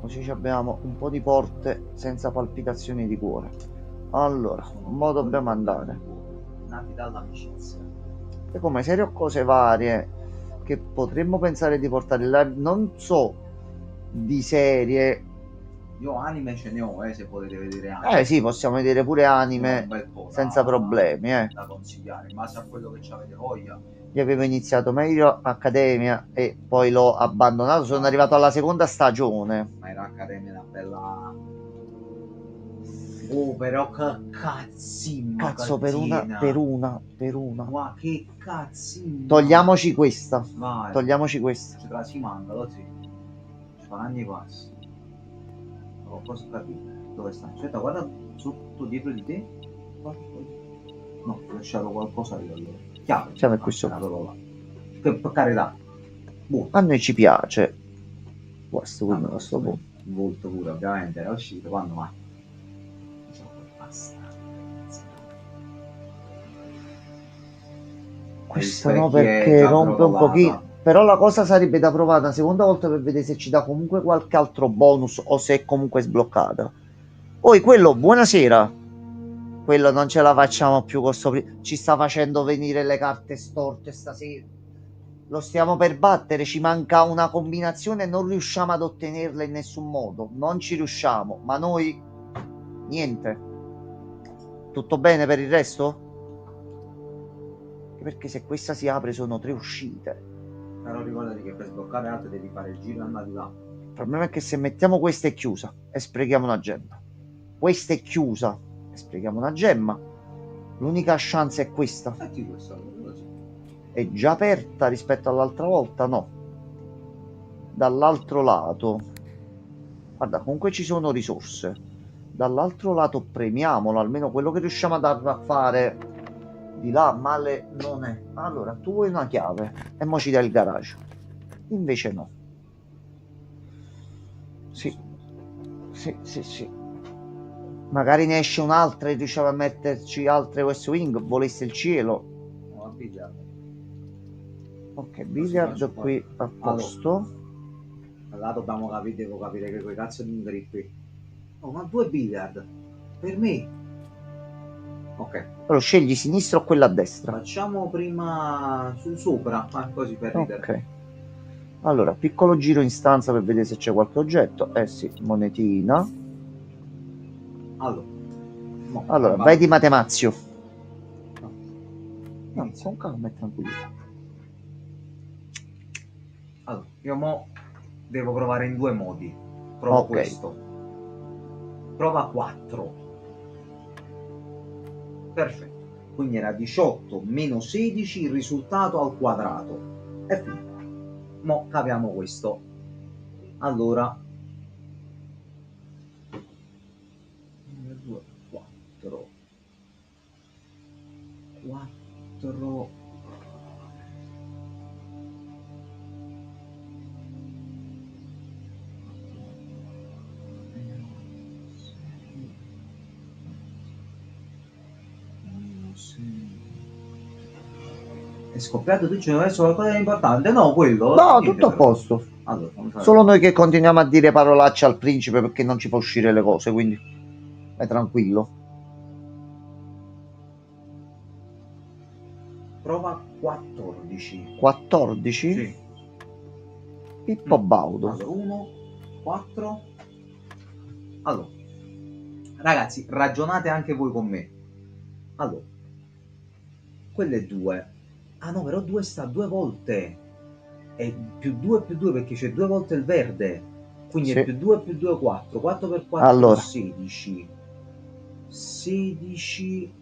Così abbiamo un po' di porte senza palpitazioni di cuore. Allora, mo dobbiamo andare. Nati dall'amicizia. E come serie o cose varie che potremmo pensare di portare là, non so di serie. Io anime ce ne ho, se potete vedere anime. Sì, possiamo vedere pure anime senza problemi, da consigliare, in base a quello che avete voglia. Io avevo iniziato meglio Accademia e poi l'ho abbandonato, sono arrivato alla seconda stagione. Ma era Accademia una bella... Oh, però che cazzimma. Cazzo, per una. Ma che cazzimma. Togliamoci questa. Vai. Togliamoci questa. Ci si manca, lo zio. Ci fa anni passi. Oh, cosa capito? Dove sta? Aspetta, guarda sotto dietro di te. No, ho lasciato qualcosa io allora. Chiave. Chiave qui sopra. Che per carità. Buono. A noi ci piace. Questo quindi non sto buono. Il volto pure, ovviamente, era uscito quando mai. Questo no, perché rompe un pochino. Però la cosa sarebbe da provare una seconda volta per vedere se ci dà comunque qualche altro bonus o se è comunque sbloccata. Poi quello, buonasera. Quello non ce la facciamo più con sto. Ci sta facendo venire le carte storte stasera. Lo stiamo per battere, ci manca una combinazione e non riusciamo ad ottenerla in nessun modo. Non ci riusciamo, ma noi niente. Tutto bene per il resto? Perché se questa si apre sono 3 uscite. Però ricordati che per sbloccare altre devi fare il giro e andare là. Il problema è che se mettiamo questa è chiusa e sprechiamo una gemma. Questa è chiusa e sprechiamo una gemma. L'unica chance è questa. È già aperta rispetto all'altra volta? No. Dall'altro lato. Guarda, comunque ci sono risorse. Dall'altro lato premiamolo, almeno quello che riusciamo a fare. Di là male non è. Allora, tu vuoi una chiave e mo ci dai il garage. Invece no. Sì. Magari ne esce un'altra e riusciamo a metterci altre West Wing. Volesse il cielo. No, ok, billiard qui a posto. Allora dobbiamo capire, devo capire che quei cazzo di ingrippi. Oh, ma 2 billiard per me. Ok. Allora scegli sinistra o quella a destra. Facciamo prima sul sopra, così per ridere. Ok. Allora, piccolo giro in stanza per vedere se c'è qualche oggetto. Sì, monetina. Allora, vai di Matemazio. No, con calma e tranquillità. Allora, io mo devo provare in 2 modi. Provo questo. Prova 4. Perfetto. Quindi era 18 meno 16, il risultato al quadrato. È finito. Mo capiamo questo. Allora 2, 4 è scoppiato tu c'è adesso qualcosa di importante? No, quello? No, tutto a posto. Allora, solo noi che continuiamo a dire parolacce al principe perché non ci fa uscire le cose, quindi è tranquillo. Prova 14. 14? Sì. Pippo Baudo. Allora, 1, 4. Allora, ragazzi, ragionate anche voi con me. Allora, quelle 2. Ah no, però 2 sta 2 volte. È più 2 perché c'è 2 volte il verde. Quindi Sì. è più 2 4. 4 per 4 Allora. 16. 16.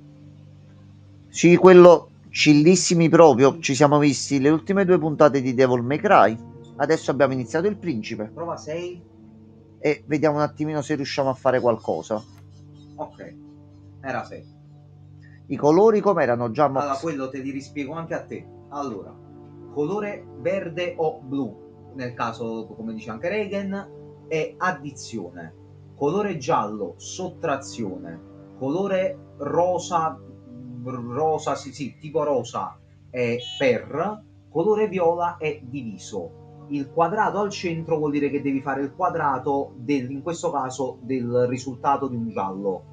Sì, quello chillissimi proprio. Ci siamo visti le ultime 2 puntate di Devil May Cry. Adesso abbiamo iniziato il principe. Prova 6. E vediamo un attimino se riusciamo a fare qualcosa. Ok, era 6. I colori com'erano già Allora, Mox? quello te li rispiego anche a te. Allora, colore verde o blu, nel caso, come dice anche Reagan, è addizione. Colore giallo, sottrazione. Colore rosa, sì, tipo rosa è per. Colore viola è diviso. Il quadrato al centro vuol dire che devi fare il quadrato in questo caso del risultato di un giallo.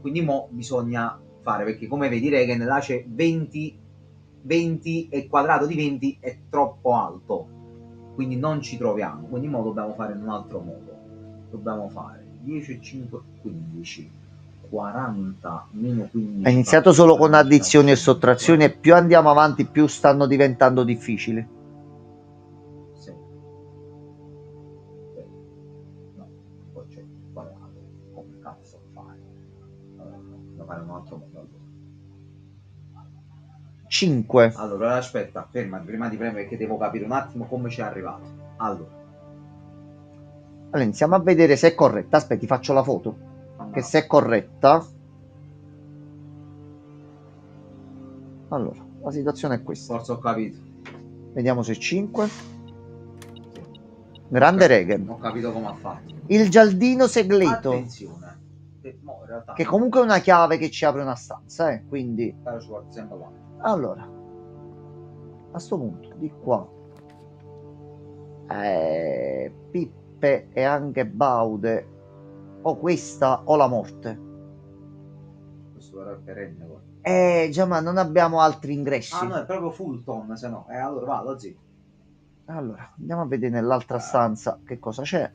Quindi mo bisogna fare, perché come vedi Reagan là c'è 20 e il quadrato di 20 è troppo alto, quindi non ci troviamo, quindi mo dobbiamo fare in un altro modo. Dobbiamo fare 10 e 5 15 40 meno 15. È iniziato solo con addizioni e sottrazioni e più andiamo avanti più stanno diventando difficili. Sì. No, poi c'è il quadrato. Come cazzo fare? Allora, no, devo fare un altro modo allora. 5. Allora, aspetta, ferma, prima di premere perché devo capire un attimo come ci è arrivato. Allora, Iniziamo a vedere se è corretta. Aspetta, ti faccio la foto. Che se è corretta. Allora, la situazione è questa. forse ho capito. Vediamo se 5. Grande Reagan. Ho capito come ha fatto. Il giardino segreto. Attenzione. Mo in realtà Che comunque è una chiave che ci apre una stanza, quindi. però ci guarda sempre là. Allora, a sto punto, di qua. Pippe e anche Baude. O questa o la morte. Questo era il perenne poi. Già, ma non abbiamo altri ingressi. Ah no, è proprio Fulton, se no. Allora vado, zitto. Allora, andiamo a vedere nell'altra stanza che cosa c'è.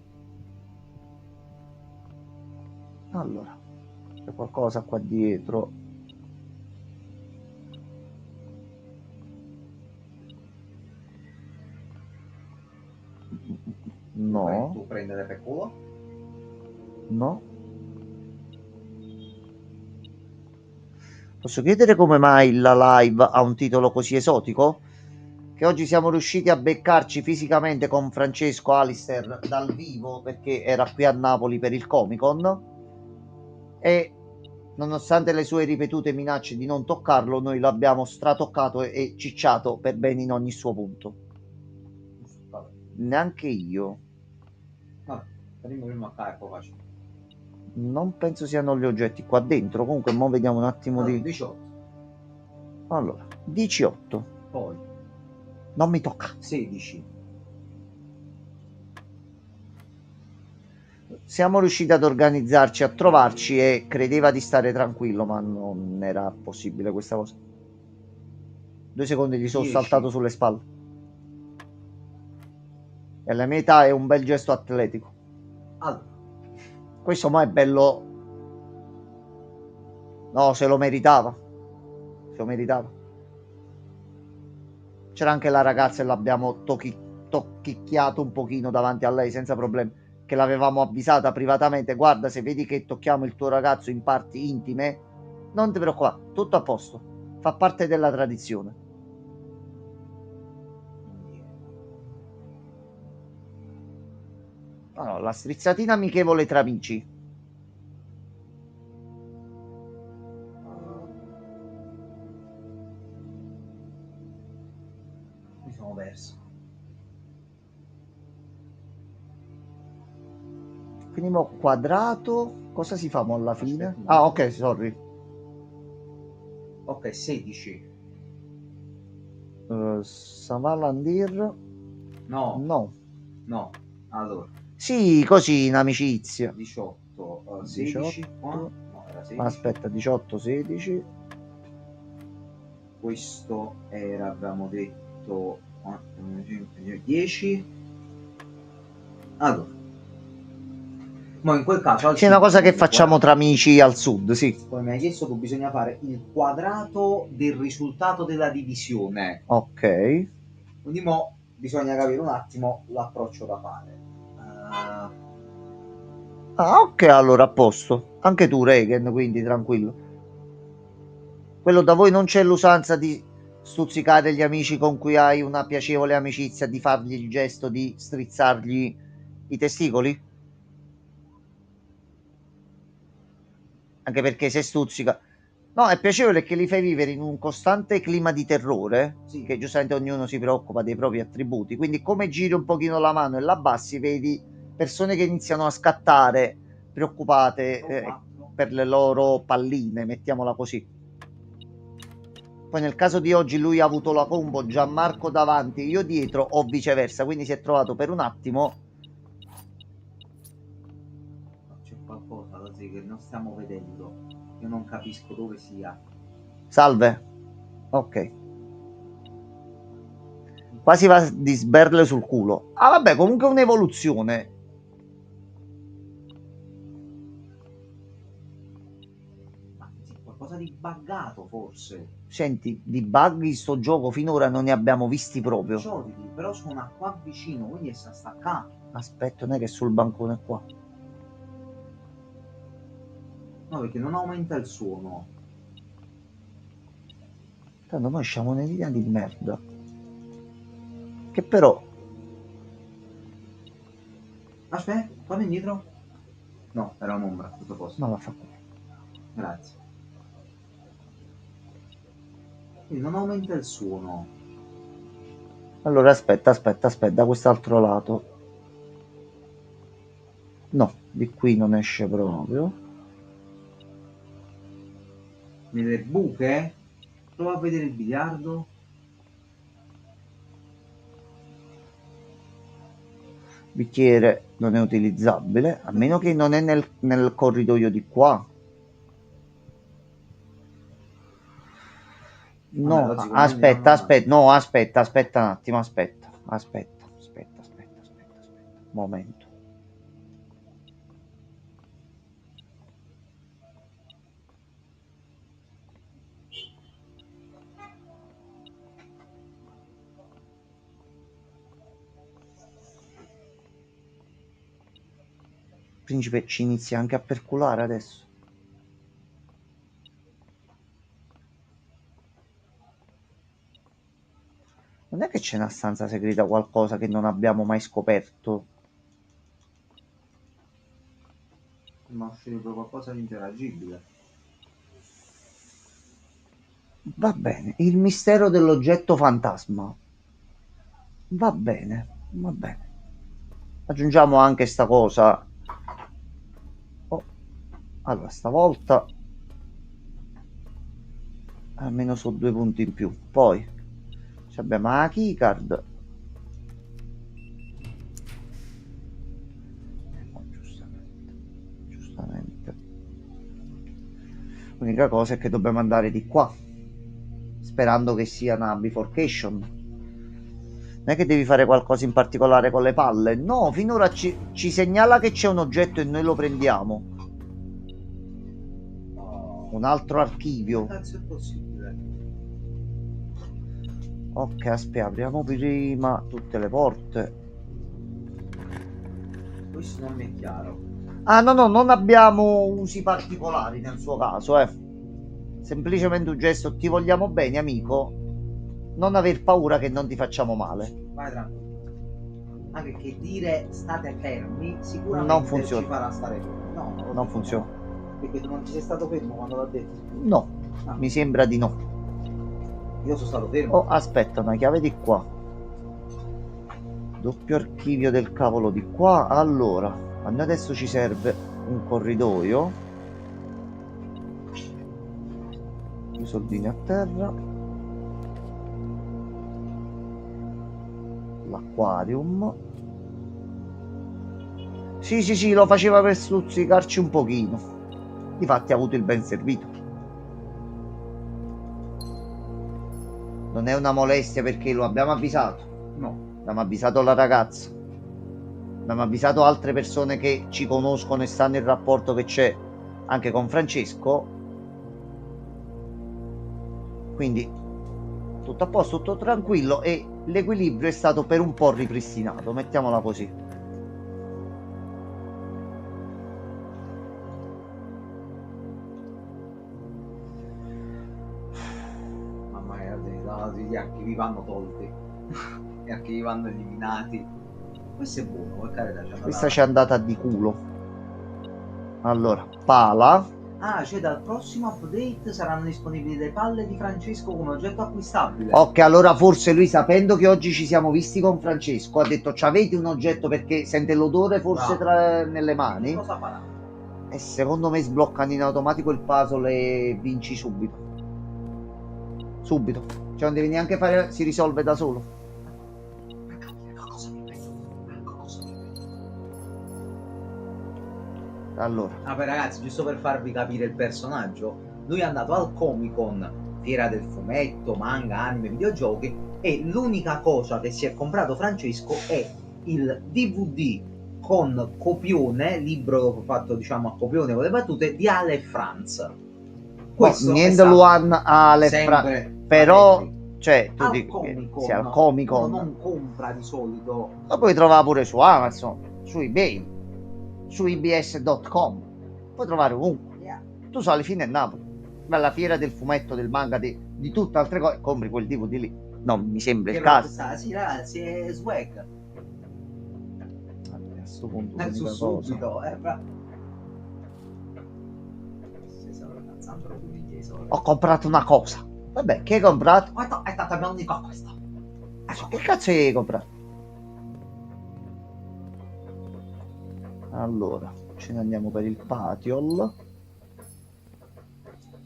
Allora, c'è qualcosa qua dietro. No. Tu prendere per culo? No. Posso chiedere come mai la live ha un titolo così esotico? Che oggi siamo riusciti a beccarci fisicamente con Francesco Alister dal vivo perché era qui a Napoli per il Comic Con e nonostante le sue ripetute minacce di non toccarlo, noi l'abbiamo stratoccato e cicciato per bene in ogni suo punto. Vabbè. Neanche io. Vabbè, prima a capo faccio. Non penso siano gli oggetti qua dentro. Comunque, mo vediamo un attimo Allora, di. 18. Allora, 18. Poi Non mi tocca. 16. Siamo riusciti ad organizzarci, a trovarci e credeva di stare tranquillo, ma non era possibile questa cosa. 2 secondi gli sono 10. saltato sulle spalle. E alla mia età è un bel gesto atletico. Allora, Questo mo è bello. No, se lo meritava. Se lo meritava. C'era anche la ragazza e l'abbiamo tocchicchiato un pochino davanti a lei senza problemi. Che l'avevamo avvisata privatamente. Guarda, se vedi che tocchiamo il tuo ragazzo in parti intime, non ti preoccupare, tutto a posto. Fa parte della tradizione. No, la strizzatina amichevole tra amici. mi sono perso. Quindi mo quadrato. Cosa si fa mo alla fine? Aspetta. Ah, ok, sorry. Ok, 16. Savalandir. No. No. No. Allora. Sì, così in amicizia. 18. 16. 18. No, era 16. Aspetta, 18, 16. Questo era, abbiamo detto, 10. Allora, ma in quel caso C'è una cosa che facciamo tra amici al sud, sì. come mi hai chiesto tu, bisogna fare il quadrato del risultato della divisione. Ok. Quindi mo bisogna capire un attimo l'approccio da fare. Ah, ok, allora a posto. Anche tu, Regen, quindi tranquillo. Quello da voi non c'è l'usanza di stuzzicare gli amici con cui hai una piacevole amicizia, di fargli il gesto di strizzargli i testicoli? Anche perché se stuzzica... No, è piacevole che li fai vivere in un costante clima di terrore, Sì. che giustamente ognuno si preoccupa dei propri attributi. Quindi come giri un pochino la mano e la abbassi, vedi persone che iniziano a scattare, preoccupate per le loro palline, mettiamola così. Poi nel caso di oggi lui ha avuto la combo Gianmarco davanti, io dietro o viceversa, quindi si è trovato per un attimo. C'è qualcosa così che non stiamo vedendo. Io non capisco dove sia. Salve. Ok. Quasi va di sberle sul culo. Ah, vabbè, comunque è un'evoluzione. Ma sì, qualcosa di buggato forse. Senti, di bug in sto gioco finora non ne abbiamo visti proprio. Sciolti, però suona qua vicino, quindi sta staccando. Aspetta, non è che sul bancone qua. No, perché non aumenta il suono. Tanto noi siamo un'idea di merda. Che però... Aspetta, torna indietro. No, era un'ombra, tutto a posto. Ma la fa. Grazie. Quindi non aumenta il suono. Allora aspetta, da quest'altro lato. No, di qui non esce proprio. Nelle buche? Prova a vedere il biliardo. Bicchiere non è utilizzabile, a meno che non è nel corridoio di qua. No, Vabbè, aspetta un attimo, aspetta. Momento. Principe ci inizia anche a perculare adesso. Non è che c'è una stanza segreta, qualcosa che non abbiamo mai scoperto? Ma uscire proprio qualcosa di interagibile. Va bene, il mistero dell'oggetto fantasma. Va bene, va bene. Aggiungiamo anche sta cosa. Oh, allora, stavolta almeno su 2 punti in più. Poi abbiamo la keycard. Giustamente. L'unica cosa è che dobbiamo andare di qua, sperando che sia una bifurcation. Non è che devi fare qualcosa in particolare con le palle. No, finora ci segnala che c'è un oggetto e noi lo prendiamo. Un altro archivio. Che cazzo è possibile? Ok, aspetta, apriamo prima tutte le porte. Questo non mi è chiaro. Ah, no, non abbiamo usi particolari nel suo caso, semplicemente un gesto, ti vogliamo bene, amico. Non aver paura che non ti facciamo male. Vai tranquillo. Anche che dire state fermi sicuramente Non funziona. ci farà stare fermi. No, Non funziona. Perché tu non ci sei stato fermo quando l'ha detto? No, mi sembra di no. Io sono stato fermo. Oh, aspetta, una chiave di qua. Doppio archivio del cavolo di qua. Allora, a noi adesso ci serve un corridoio. I soldini a terra. L'acquarium. Sì, lo faceva per stuzzicarci un pochino. Difatti ha avuto il ben servito. Non è una molestia perché lo abbiamo avvisato. No, abbiamo avvisato la ragazza. Abbiamo avvisato altre persone che ci conoscono e sanno il rapporto che c'è anche con Francesco. Quindi tutto a posto, tutto tranquillo e l'equilibrio è stato per un po' ripristinato, mettiamola così. Mamma mia, gli archivi vanno tolti, gli archivi vanno eliminati. Questo è buono, per carità. Questa ci è andata di culo. Allora, pala. Ah, cioè dal prossimo update saranno disponibili le palle di Francesco come oggetto acquistabile. Ok, allora forse lui, sapendo che oggi ci siamo visti con Francesco, ha detto c'avete un oggetto perché sente l'odore forse nelle mani. Cosa farà? E secondo me sbloccano in automatico il puzzle e vinci subito. Subito. Cioè non devi neanche fare, si risolve da solo. Allora. Vabbè ragazzi, giusto per farvi capire il personaggio, lui è andato al Comic Con, fiera del fumetto, manga, anime, videogiochi, e l'unica cosa che si è comprato Francesco è il DVD con copione, libro fatto diciamo a copione con le battute, di Ale e Franz. Questo niente Luan Ale Franz, però cioè tu dici sì, al Comic Con non compra di solito, lo puoi trovare pure su Amazon, su eBay, su ibs.com, puoi trovare ovunque. Tu sai, alla fine è Napoli, ma alla fiera del fumetto, del manga, di tutte altre cose, compri quel DVD lì. Non mi sembra il caso. Sì ragazzi, è swag. A questo punto Su subito, ho comprato una cosa. Vabbè, che hai comprato? È stata mia unica questa. Che cazzo hai comprato? Allora, ce ne andiamo per il patio.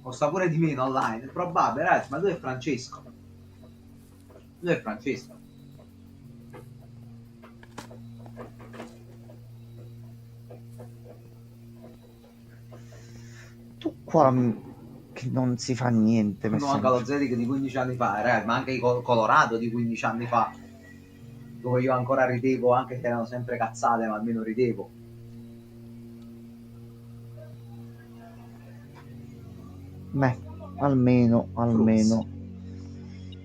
Costa pure di meno online, è probabile, ragazzi, ma lui è Francesco. Lui è Francesco. Tu qua che non si fa niente. Non manca lo Zedic di 15 anni fa, ragazzi, ma anche il Colorado di 15 anni fa, dove io ancora ridevo, anche se erano sempre cazzate, ma almeno ridevo. Beh, almeno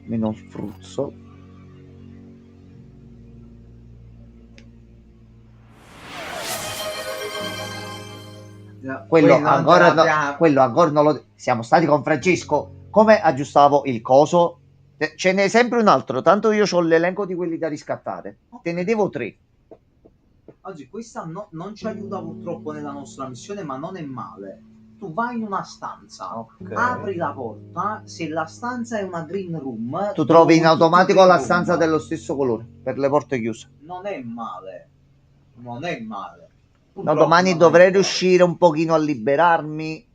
meno il fruzzo. Quello ancora non lo siamo stati con Francesco. Come aggiustavo il coso? Ce n'è sempre un altro, tanto io ho l'elenco di quelli da riscattare. Te ne devo 3. Oggi questa non ci aiuta purtroppo nella nostra missione, ma non è male. Tu vai in una stanza, apri la porta, se la stanza è una green room, tu trovi in automatico la stanza dello stesso colore per le porte chiuse. Non è male. No, domani dovrei riuscire un pochino a liberarmi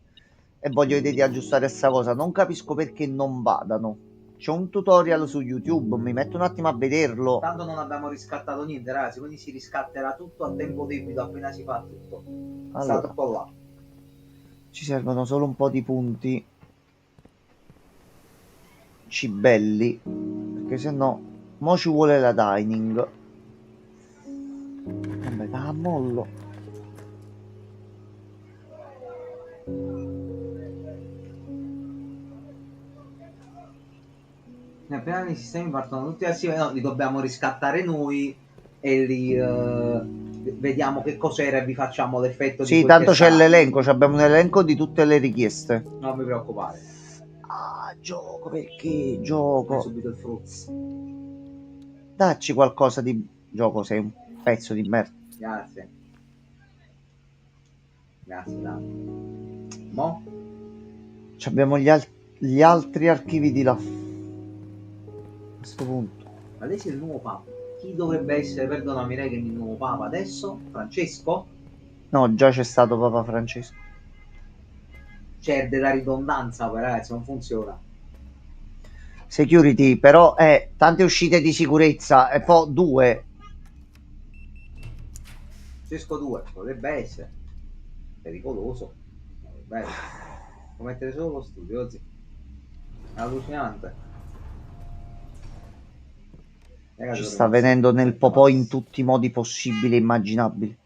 e voglio vedere di aggiustare questa cosa. Non capisco perché non vadano. C'è un tutorial su YouTube, mi metto un attimo a vederlo. Tanto non abbiamo riscattato niente, ragazzi, quindi si riscatterà tutto a tempo debito appena si fa tutto. Allora, sta tutto là. Ci servono solo un po' di punti cibelli, perché se no mo ci vuole la dining. Vabbè, da mollo. Appena i sistemi partono tutti assieme, no, li dobbiamo riscattare noi e li vediamo che cos'era e vi facciamo l'effetto di sì, tanto c'è l'elenco, abbiamo un elenco di tutte le richieste. Non mi preoccupare. Ah, gioco, perché gioco? Subito il fruzzo. Dacci qualcosa di gioco, sei un pezzo di merda. Grazie. Mo? Abbiamo gli altri archivi di là. A questo punto. Ma lei è il nuovo papa. Chi dovrebbe essere, perdonami, lei che è il nuovo papa adesso? Francesco? No, già c'è stato Papa Francesco. C'è della ridondanza, però ragazzi, non funziona. Security, però tante uscite di sicurezza e poi 2. Francesco 2, dovrebbe essere. Pericoloso. Bello. Può mettere solo lo studio, così. È allucinante. Ragazzi, Ci lo sta devo venendo fare. nel popò in tutti i modi possibili e immaginabili.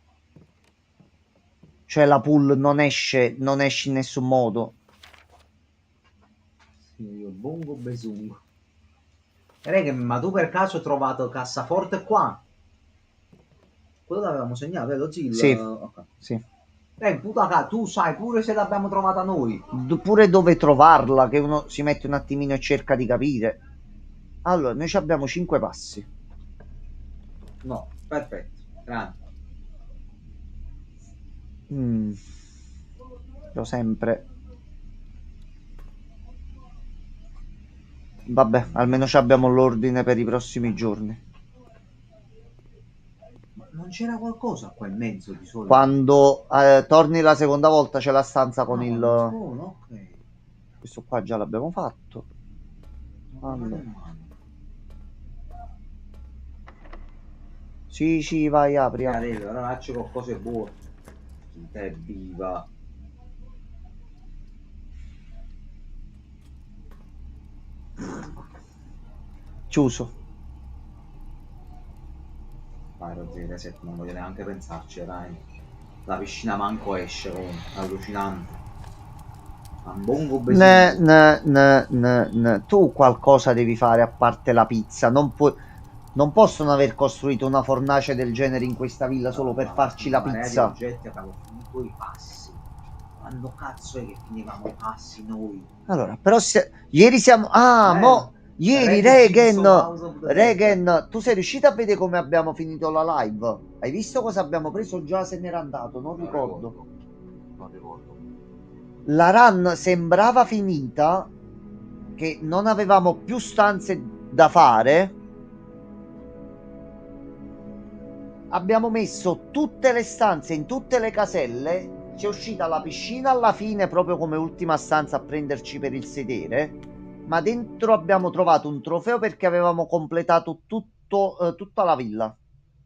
Cioè la pool non esce in nessun modo. Sì, io, Bongo Besung. Raga, ma tu per caso hai trovato cassaforte qua? Quello l'avevamo segnato, vedo Zil. Sì, Ok. sì. Puta tu sai pure se l'abbiamo trovata noi. Pure dove trovarla, che uno si mette un attimino e cerca di capire. Allora, noi ci abbiamo 5 passi. No, perfetto. Grande. Io sempre. Vabbè, almeno ci abbiamo l'ordine per i prossimi giorni. Ma non c'era qualcosa qua in mezzo di solito? Quando torni la seconda volta c'è la stanza con Ah, il... quando spawn, ok. Questo qua già l'abbiamo fatto. Non lo vado Allora. in mano. Sì, sì, vai, apri, apri. Adesso, ora faccio qualcosa di buono. Chi te viva. Chiuso. Vai, Rozzi, reset, non voglio neanche pensarci, dai. La piscina manco esce comunque, allucinante. Ambongo Besung. Tu qualcosa devi fare a parte la pizza. Non possono aver costruito una fornace del genere in questa villa solo per farci la Una marea di pizza. oggetti, abbiamo finito i passi. Quando cazzo è che finivamo i passi noi? Allora, però ieri siamo... Ah, mo... Ieri, Red Jigsaw House of the Dead. Tu sei riuscito a vedere come abbiamo finito la live? Hai visto cosa abbiamo preso? Già se n'era andato, non ricordo. Non ricordo. La run sembrava finita, che non avevamo più stanze da fare. Abbiamo messo tutte le stanze in tutte le caselle. Ci è uscita la piscina alla fine, proprio come ultima stanza a prenderci per il sedere. Ma dentro abbiamo trovato un trofeo perché avevamo completato tutta la villa.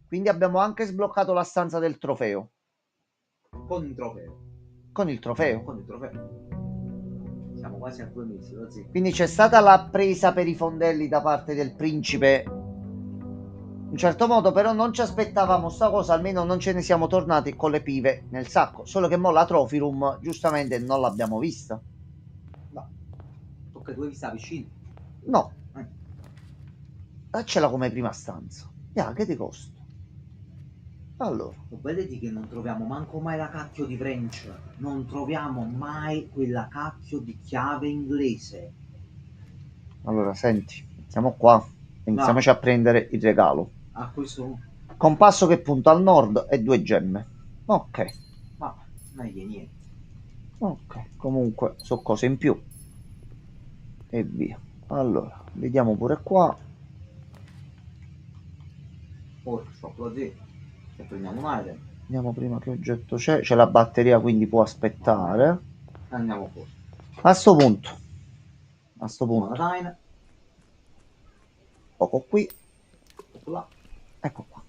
Quindi abbiamo anche sbloccato la stanza del trofeo. Con il trofeo. Con il trofeo. Con il trofeo. Siamo quasi a 2 mesi, così. Quindi c'è stata la presa per i fondelli da parte del principe. In certo modo, però, non ci aspettavamo sta cosa, almeno non ce ne siamo tornati con le pive nel sacco. Solo che mo la Trophy Room, giustamente, non l'abbiamo vista. No. Tocca tu hai visto la piscina? No, Eh. daccela come prima stanza. Che ti costa? Allora, Vedete che non troviamo manco mai la cacchio di French. Non troviamo mai quella cacchio di chiave inglese. senti, siamo qua. No, Iniziamoci a prendere il regalo. a questo... Compasso che punta al nord e 2 gemme. Ok, Ma meglio niente. ok. Comunque, so cose in più. E via. Allora, vediamo pure qua. Workshop, così. E prendiamo un item. Vediamo prima che oggetto c'è. C'è la batteria, quindi può aspettare. Andiamo fuori. A sto punto, Monotine. poco qui, Là. ecco qua.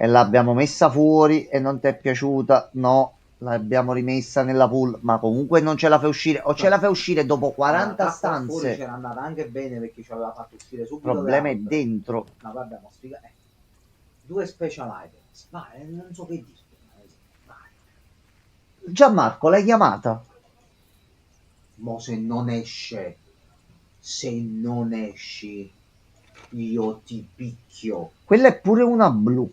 E l'abbiamo messa fuori e non ti è piaciuta? No, l'abbiamo rimessa nella pool, ma comunque non ce la fai uscire. O ce la fai uscire dopo 40 stanze. C'era andata anche bene perché ci aveva fatto uscire Il subito. problema è dentro. No, vabbè, mo spiega. 2 special items. Vai, non so che dire. Vai. Gianmarco, l'hai chiamata? Mo se non esci, io ti picchio. Quella è pure una blu.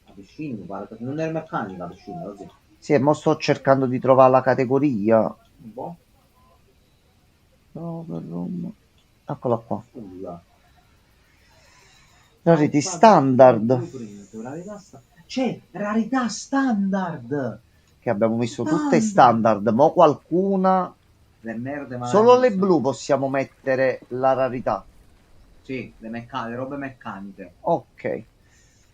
La piscina, guarda, non è meccanica la piscina, così. Sì, mo sto cercando di trovare la categoria. Un po'. Eccola qua. Scusa. Rarity standard. C'è rarità standard. Che abbiamo messo tutte standard. Mo qualcuna. Le merde, ma Solo le blu possiamo mettere la rarità. sì, le robe meccaniche. Ok.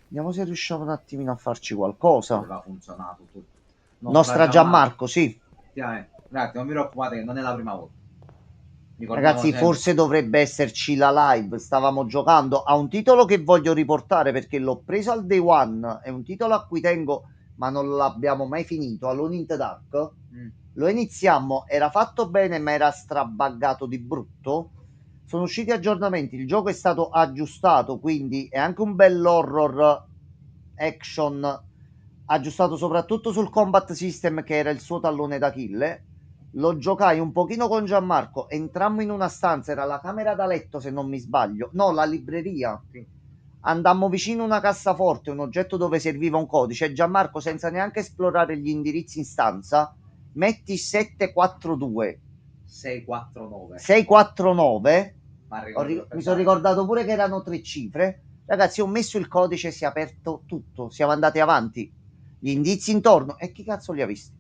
Vediamo se riusciamo un attimino a farci qualcosa. Aveva funzionato tutto. Nostra Gianmarco, sì. Ragazzi, non vi preoccupate che non è la prima volta. Ragazzi, forse dovrebbe esserci la live. Stavamo giocando a un titolo che voglio riportare perché l'ho preso al day one. È un titolo a cui tengo, ma non l'abbiamo mai finito. Alone in the Dark. Lo iniziammo, era fatto bene, ma era strabaggato di brutto. sono usciti aggiornamenti, il gioco è stato aggiustato, quindi è anche un bell'horror action, aggiustato soprattutto sul combat system che era il suo tallone d'Achille. Lo giocai un pochino con Gianmarco, entrammo in una stanza, era la camera da letto se non mi sbaglio, no, la libreria. Andammo vicino a una cassaforte, un oggetto dove serviva un codice, e Gianmarco, senza neanche esplorare gli indirizzi in stanza, metti 742 649. 649. Ma Mi sono ricordato pure che erano 3 cifre. Ragazzi, ho messo il codice e si è aperto tutto. Siamo andati avanti. Gli indizi intorno. E chi cazzo li ha visti?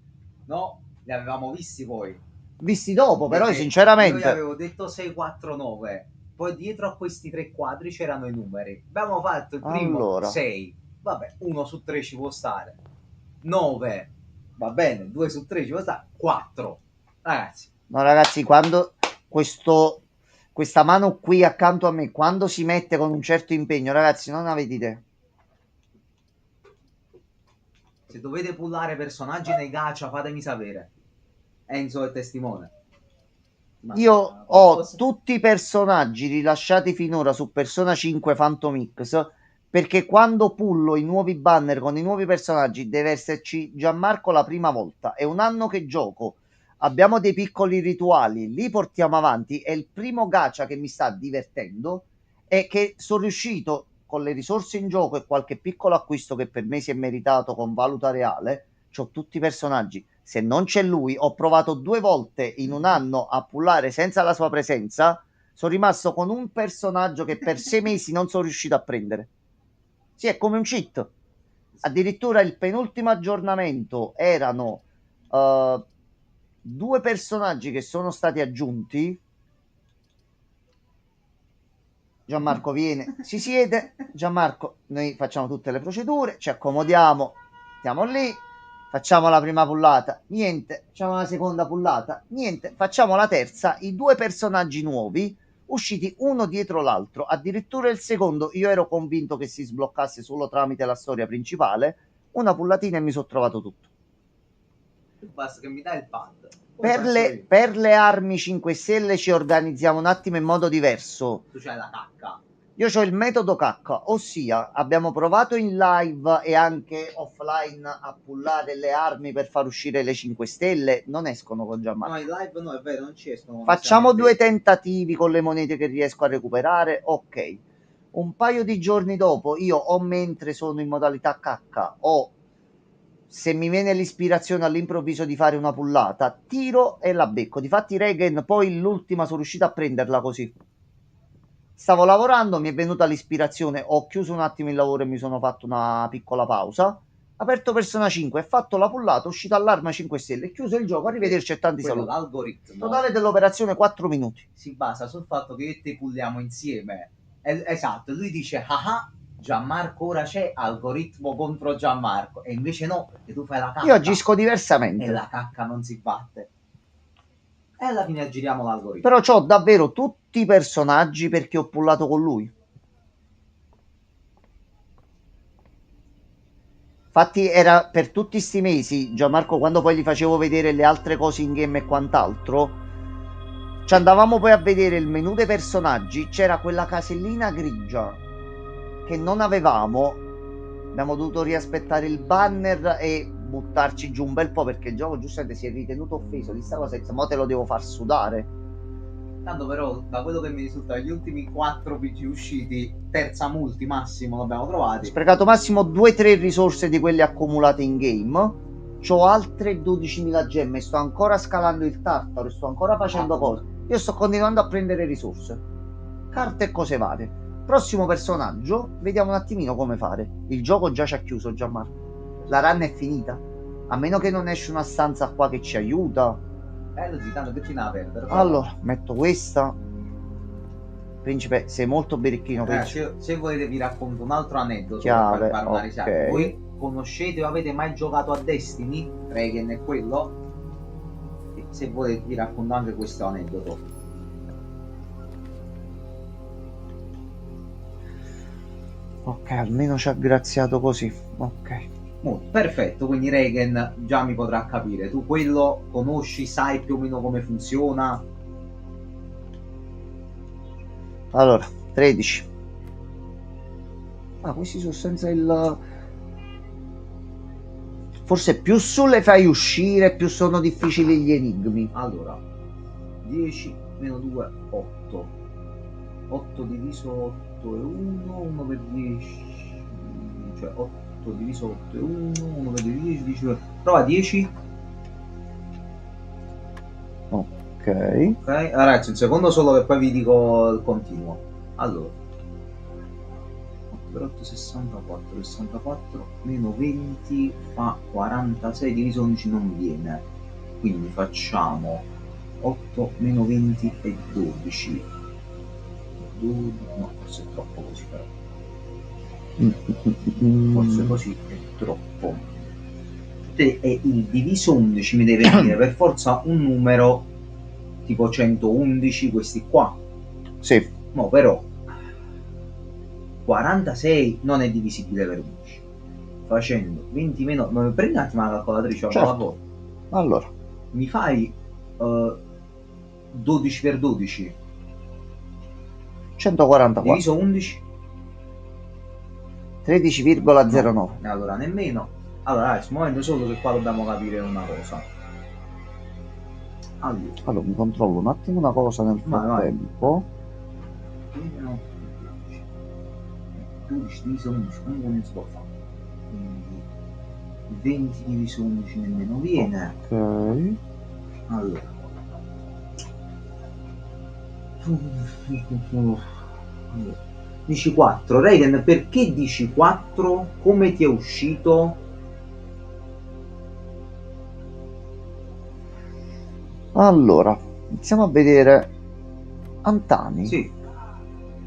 No, li avevamo visti poi. Visti dopo, però, Perché sinceramente. Io gli avevo detto 649. Poi dietro a questi 3 quadri c'erano i numeri. Abbiamo fatto il primo Allora. 6. Vabbè, 1 su 3 ci può stare. 9. Va bene, 2 su 3 ci può stare. 4. Ragazzi. No, ragazzi, quando questa mano qui accanto a me, quando si mette con un certo impegno, ragazzi, non avete idea. Se dovete pullare personaggi nei gacha, fatemi sapere. Enzo è testimone. Io ho tutti i personaggi rilasciati finora su Persona 5 Phantom X, perché quando pullo i nuovi banner con i nuovi personaggi deve esserci Gianmarco la prima volta. È un anno che gioco, abbiamo dei piccoli rituali, li portiamo avanti. È il primo gacha che mi sta divertendo e che sono riuscito con le risorse in gioco e qualche piccolo acquisto che per me si è meritato con valuta reale. C'ho tutti i personaggi. Se non c'è lui, ho provato 2 volte in un anno a pullare senza la sua presenza. Sono rimasto con un personaggio che per 6 mesi non sono riuscito a prendere. Sì, è come un cheat. Addirittura il penultimo aggiornamento erano 2 personaggi che sono stati aggiunti. Gianmarco viene, si siede. Gianmarco, noi facciamo tutte le procedure, ci accomodiamo, stiamo lì, facciamo la prima pullata, niente, facciamo la seconda pullata, niente, facciamo la terza, i 2 personaggi nuovi usciti uno dietro l'altro, addirittura il secondo io ero convinto che si sbloccasse solo tramite la storia principale, una pullatina e mi sono trovato tutto. Basta che mi dai il pad. Per le armi 5 stelle ci organizziamo un attimo in modo diverso. Tu c'hai la cacca. Io ho il metodo cacca, ossia abbiamo provato in live e anche offline a pullare le armi per far uscire le 5 stelle, non escono con Gianmarco. No, in live no, è vero, non ci escono. Facciamo 2 tentativi con le monete che riesco a recuperare, ok. Un paio di giorni dopo io o mentre sono in modalità cacca o se mi viene l'ispirazione all'improvviso di fare una pullata, tiro e la becco. Difatti Regen poi l'ultima sono riuscito a prenderla così. Stavo lavorando, mi è venuta l'ispirazione, ho chiuso un attimo il lavoro e mi sono fatto una piccola pausa. Aperto Persona 5, fatto la pullata, uscita all'arma 5 stelle, chiuso il gioco, arrivederci e tanti saluti. L'algoritmo totale dell'operazione 4 minuti. Si basa sul fatto che io e te pulliamo insieme. Esatto, lui dice ah Gianmarco ora c'è algoritmo contro Gianmarco e invece no, perché tu fai la cacca. Io agisco diversamente. E la cacca non si batte. E alla fine aggiriamo l'algoritmo. Però c'ho davvero tutti i personaggi perché ho pullato con lui. Infatti era per tutti sti mesi, Gianmarco, quando poi gli facevo vedere le altre cose in game e quant'altro, ci andavamo poi a vedere il menu dei personaggi, c'era quella casellina grigia che non avevamo, abbiamo dovuto riaspettare il banner e buttarci giù un bel po' perché il gioco giustamente si è ritenuto offeso di sta cosa, mo te lo devo far sudare. Tanto però da quello che mi risulta gli ultimi 4 PC usciti, terza multi massimo l'abbiamo trovati. Ho sprecato massimo 2-3 risorse di quelle accumulate in game. C'ho altre 12.000 gemme, sto ancora scalando il tartaro, sto ancora facendo cose. Io sto continuando a prendere risorse, carte e cose varie. Prossimo personaggio, vediamo un attimino come fare. Il gioco già ci ha chiuso, Gianmarco. La run è finita. A meno che non esce una stanza qua che ci aiuta. Così, tanto che ci da perdere. Allora, metto questa. Principe, sei molto birichino. Se volete vi racconto un altro aneddoto. Chiave, per fare una risata. ok. Voi conoscete o avete mai giocato a Destiny? Regen è quello? Se volete vi racconto anche questo aneddoto. Ok, almeno ci ha graziato così. Ok. Perfetto, quindi Regen già mi potrà capire. Tu quello conosci, sai più o meno come funziona? Allora, 13. Ah, questi sono senza il... Forse più su le fai uscire, più sono difficili gli enigmi. Allora, 10 meno 2, 8. 8 diviso 8 è 1, 1 per 10, cioè 8 diviso 8 è 1, 1 per 10, 10. Prova 10. Ok. Ok, ragazzi, un secondo solo che poi vi dico il continuo. Allora, 8 per 8, 64, 64 meno 20 fa 46, diviso 11 non viene. Quindi facciamo 8 meno 20 è 12. 12, no, forse è troppo così però. Forse così è troppo. E il diviso 11 mi deve venire per forza un numero tipo 111, questi qua. Sì. No, però 46 non è divisibile per 11. Facendo 20 meno... Ma prendi un attimo la calcolatrice, Certo. lavoro. Allora, Mi fai 12 per 12 144. diviso 11? 13,09. No, allora nemmeno. Allora, adesso un momento solo che qua dobbiamo capire una cosa. Allora, mi controllo un attimo una cosa nel frattempo. 12 diviso 11 comunque non si può fare. Quindi 20 diviso 11 nemmeno viene. Ok. Allora. Dici 4. Raiden, perché dici 4? Come ti è uscito? Allora, iniziamo a vedere Antani. Sì.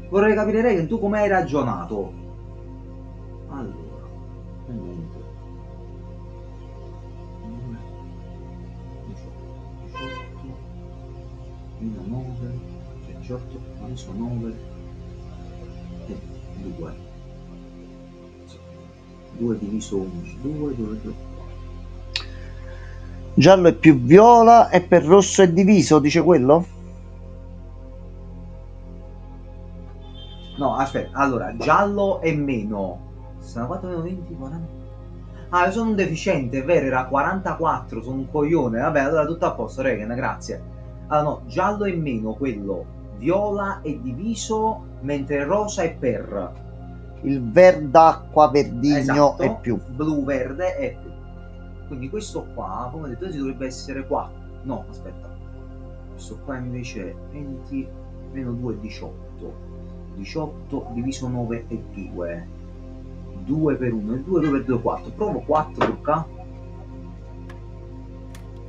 Vorrei capire, Raiden, tu come hai ragionato? Allora, niente. 9, 18, adesso 9 e 2. 2 diviso 11, 2, 2, 2. Giallo è più viola e per rosso è diviso, dice quello? No, aspetta, allora, giallo è meno. 64 meno 20, 40. Ah, io sono un deficiente, è vero, era 44, sono un coglione. Vabbè, allora tutto a posto, Regan, grazie. Allora no, giallo è meno quello, viola è diviso, mentre rosa è per. Il verdacqua verdigno Esatto, è più. blu verde è più. Quindi questo qua, come ho detto, si dovrebbe essere 4. No, aspetta. Questo qua invece è 20 meno 2 è 18. 18 diviso 9 è 2. 2 per 1 è 2, 2 per 2 è 4. Provo 4, Luca.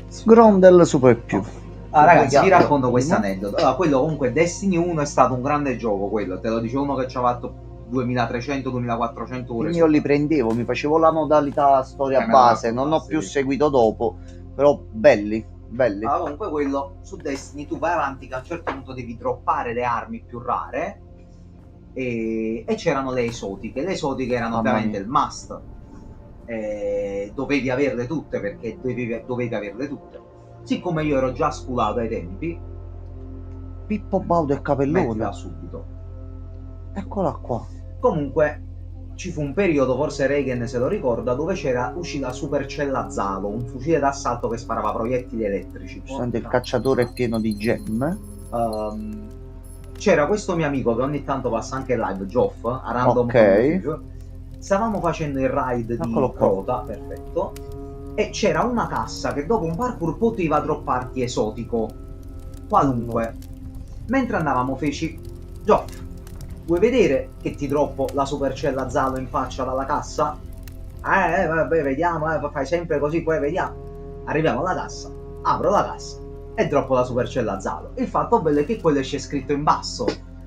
Sgrondel super più. Ah, ragazzi, vi racconto questo aneddoto. Allora, quello comunque Destiny 1 è stato un grande gioco, quello. Te lo dice uno che ci ha fatto 2300, 2400 ore. Io li prendevo, mi facevo la modalità storia base, non ho più seguito dopo, però belli. Allora, comunque quello su Destiny tu vai avanti che a un certo punto devi droppare le armi più rare e c'erano le esotiche. Le esotiche erano ovviamente il must. Dovevi averle tutte perché dovevi averle tutte. Siccome io ero già sculato ai tempi, Pippo Baudo e Capellone. mettila subito. Eccola qua. Comunque ci fu un periodo, forse Reagan se lo ricorda, dove c'era uscita Supercella Zalo, un fucile d'assalto che sparava proiettili elettrici. Il cacciatore è pieno di gemme. C'era questo mio amico che ogni tanto passa anche live, Geoff, a random. Ok. Stavamo facendo il raid di Crota, perfetto, e c'era una cassa che dopo un parkour poteva dropparti esotico, qualunque. Mentre andavamo feci, Geoff, vuoi vedere che ti droppo la supercella Zalo in faccia dalla cassa? Vabbè, vediamo, fai sempre così, poi vediamo. Arriviamo alla cassa, apro la cassa e droppo la supercella Zalo. Il fatto bello è che quello esce scritto in basso.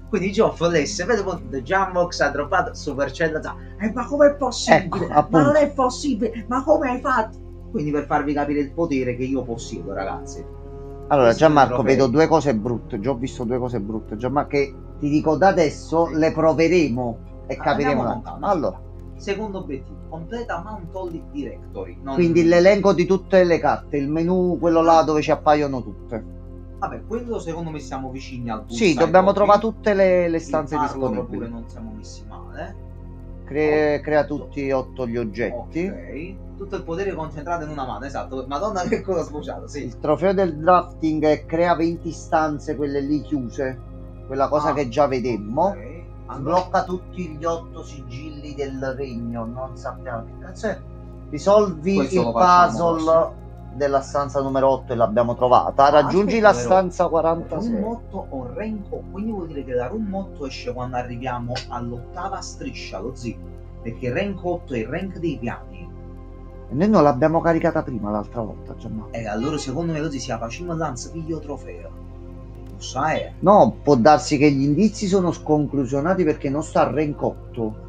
Quindi Geoff lesse, vede The Jambox ha droppato supercella Zalo. Ma com'è possibile? Ecco, ma non è possibile, ma come hai fatto? Quindi per farvi capire il potere che io possiedo, ragazzi. Allora, Gianmarco, vedo due cose brutte. Già ho visto due cose brutte. Gianmarco, che ti dico da adesso le proveremo e capiremo. Allora, secondo obiettivo, completa Mount Holly Directory. Quindi l'elenco di tutte le carte, il menu, quello là dove ci appaiono tutte. Vabbè, quello secondo me siamo vicini al Sì, bullseye dobbiamo proprio. trovare tutte le stanze Il parlor disponibili. pure non siamo messi male. Crea tutti 8 gli oggetti. Ok, tutto il potere concentrato in una mano, esatto. Madonna che cosa sbocciato, sì. Il trofeo del drafting è crea 20 stanze, quelle lì chiuse. Quella cosa che già vedemmo. Ok. Sblocca tutti gli 8 sigilli del regno. Non sappiamo che cazzo è. Risolvi Questo il lo facciamo puzzle prossimo. della stanza numero 8 e l'abbiamo trovata. Raggiungi aspetta, la però, stanza Room 46. motto o rank, quindi vuol dire che la room motto esce quando arriviamo all'8ª striscia, lo zio. Perché il rank 8 è il rank dei piani. E noi non l'abbiamo caricata prima l'altra volta, Gianmarco. E allora secondo me così sia facciamo l'anzi piglio trofeo. Lo sai? No, può darsi che gli indizi sono sconclusionati perché non sta a rank 8.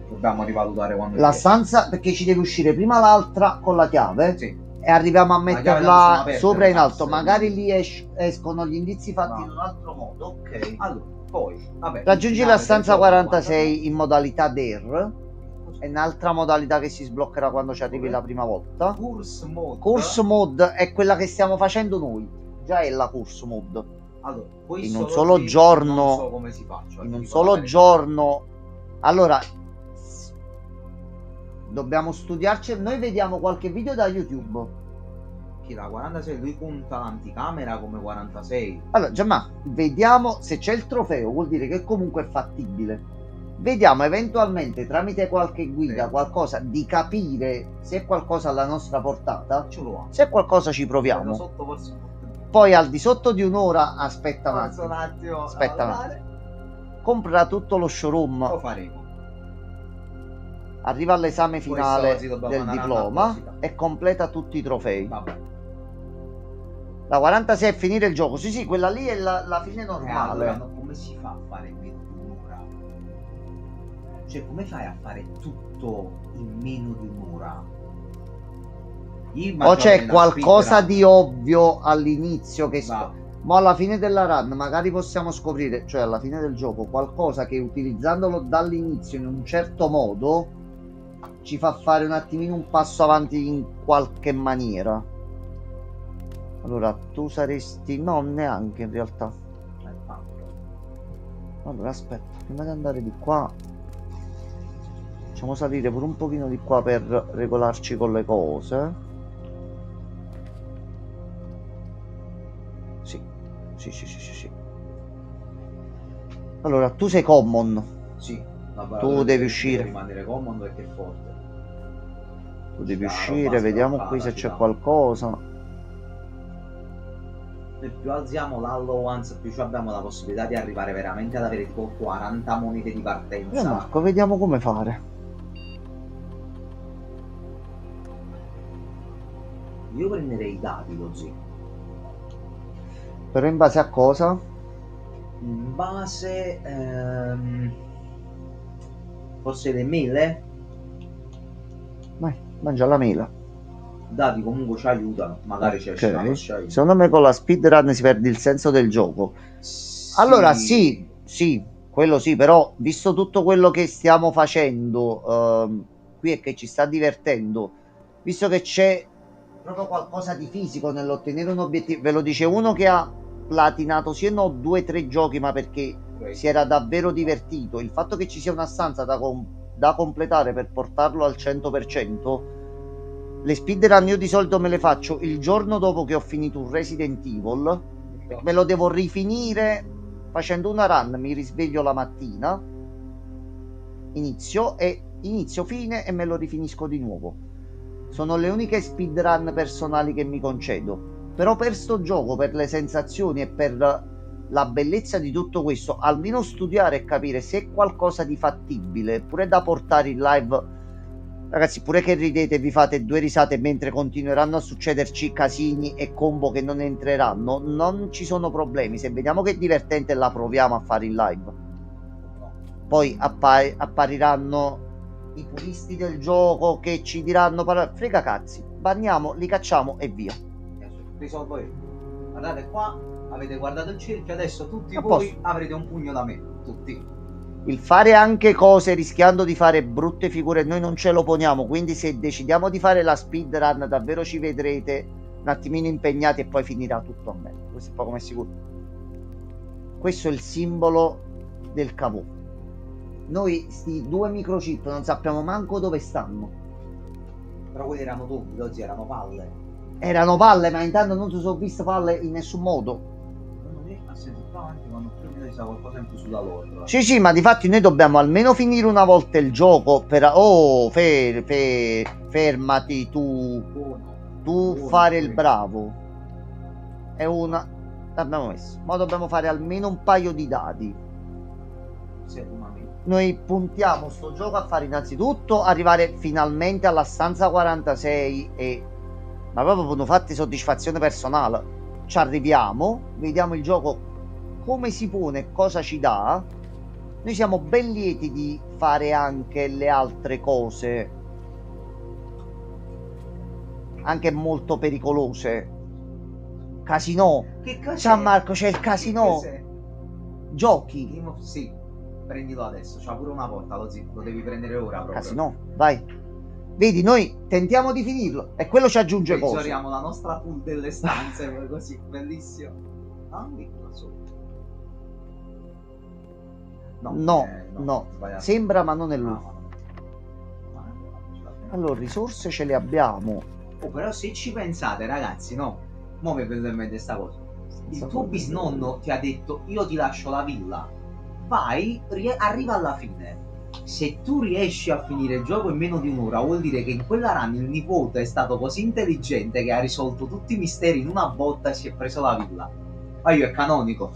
Dobbiamo rivalutare quando La stanza, perché ci deve uscire prima l'altra con la chiave. Sì. E arriviamo a chiave metterla aperte, sopra in alto. forse. Magari lì escono gli indizi fatti No. in un altro modo. Ok. Allora, poi, vabbè, Raggiungi il la finale stanza del gioco, 46 in modalità DAIR. È un'altra modalità che si sbloccherà quando ci arrivi la prima volta. Course mode. Course mode è quella che stiamo facendo noi. Già è la course mode. Allora, in un solo giorno, non so come si faccia, in un dico solo la verità. giorno. Allora, dobbiamo studiarci. Noi vediamo qualche video da YouTube. Che da 46 lui conta l'anticamera come 46. Allora, Gianma, vediamo se c'è il trofeo, vuol dire che comunque è fattibile. Vediamo eventualmente tramite qualche guida, Sì. qualcosa, di capire se è qualcosa alla nostra portata. Ce lo Se è qualcosa ci proviamo. Sotto forse Poi al di sotto di un'ora, aspetta un un attimo. Aspetta un allora, compra tutto lo showroom, lo faremo. arriva all'esame Questo finale oggi dobbiamo del andare diploma apposita. e completa tutti i trofei. Vabbè. La 46 è finire il gioco. Sì, quella lì è la fine normale. Allora, come si fa a fare meno di un'ora? Cioè, come fai a fare tutto in meno di un'ora? O c'è qualcosa di ovvio all'inizio che Va. ma alla fine della run magari possiamo scoprire, cioè alla fine del gioco, qualcosa che utilizzandolo dall'inizio in un certo modo ci fa fare un attimino un passo avanti in qualche maniera. Allora, tu saresti... no, neanche in realtà. Allora, aspetta, prima di andare di qua facciamo salire pure un pochino di qua per regolarci con le cose. Sì. Allora, tu sei common. Sì. Tu devi uscire. Rimanere common perché è forte. Tu devi Chiaro, uscire, basta vediamo fare, qui se ci c'è dà. qualcosa. E più alziamo l'allowance, più abbiamo la possibilità di arrivare veramente ad avere tipo 40 monete di partenza. Marco, vediamo come fare. Io prenderei i dati così. Però in base a cosa? In base... forse le mele? Vai, mangia la mela. Dati comunque ci aiutano. Magari c'è Ok. ci aiuta. Secondo me con la speedrun si perde il senso del gioco. Allora sì, quello sì, però visto tutto quello che stiamo facendo qui e che ci sta divertendo, visto che c'è proprio qualcosa di fisico nell'ottenere un obiettivo, ve lo dice uno che ha platinato sia no 2-3 giochi, ma perché si era davvero divertito. Il fatto che ci sia una stanza da completare per portarlo al 100%. Le speedrun io di solito me le faccio il giorno dopo che ho finito un Resident Evil. Me lo devo rifinire facendo una run, mi risveglio la mattina, inizio fine e me lo rifinisco di nuovo. Sono le uniche speedrun personali che mi concedo. Però per sto gioco, per le sensazioni e per la bellezza di tutto questo, almeno studiare e capire se è qualcosa di fattibile, pure da portare in live. Ragazzi, pure che ridete, vi fate due risate mentre continueranno a succederci casini e combo che non entreranno, non ci sono problemi. Se vediamo che è divertente la proviamo a fare in live. Poi appariranno i puristi del gioco che ci diranno frega cazzi, banniamo, li cacciamo e via. Risolvo io. Guardate qua, avete guardato il cerchio, adesso tutti A voi posto. avrete un pugno da me, tutti. Il fare anche cose rischiando di fare brutte figure noi non ce lo poniamo, quindi se decidiamo di fare la speedrun davvero ci vedrete un attimino impegnati e poi finirà tutto a me. Questo è poco ma è sicuro. Questo è il simbolo del cavò. Noi sti 2 microchip non sappiamo manco dove stanno. Però quelli erano tutti, oggi erano palle. Erano palle, ma intanto non si sono viste palle in nessun modo. Qualcosa in più sulla loro. Sì, ma di fatti noi dobbiamo almeno finire una volta il gioco per... Oh, fermati tu. Tu fare il bravo. È una... L'abbiamo messo. Ma dobbiamo fare almeno un paio di dadi. Noi puntiamo sto gioco a fare innanzitutto arrivare finalmente alla stanza 46 e... Ma proprio per fatti soddisfazione personale. Ci arriviamo, vediamo il gioco come si pone, cosa ci dà. Noi siamo ben lieti di fare anche le altre cose, anche molto pericolose. Casino. Che cos'è? Gianmarco, c'è il casino. Giochi. Sì, prendilo adesso. C'ha pure una porta, lo devi prendere ora proprio. Casino, vai. Vedi, noi tentiamo di finirlo e quello ci aggiunge cose. Peggioriamo la nostra pool delle stanze, così, bellissimo. Ah, sotto. No, sembra ma non è lui. Allora, risorse ce le abbiamo. Oh, però se ci pensate, ragazzi, no, mo mi è venuta in mente sta cosa. Il tuo bisnonno ti ha detto io ti lascio la villa, vai, arriva alla fine. Se tu riesci a finire il gioco in meno di un'ora, vuol dire che in quella run il nipote è stato così intelligente che ha risolto tutti i misteri in una botta e si è preso la villa. Ma io è canonico.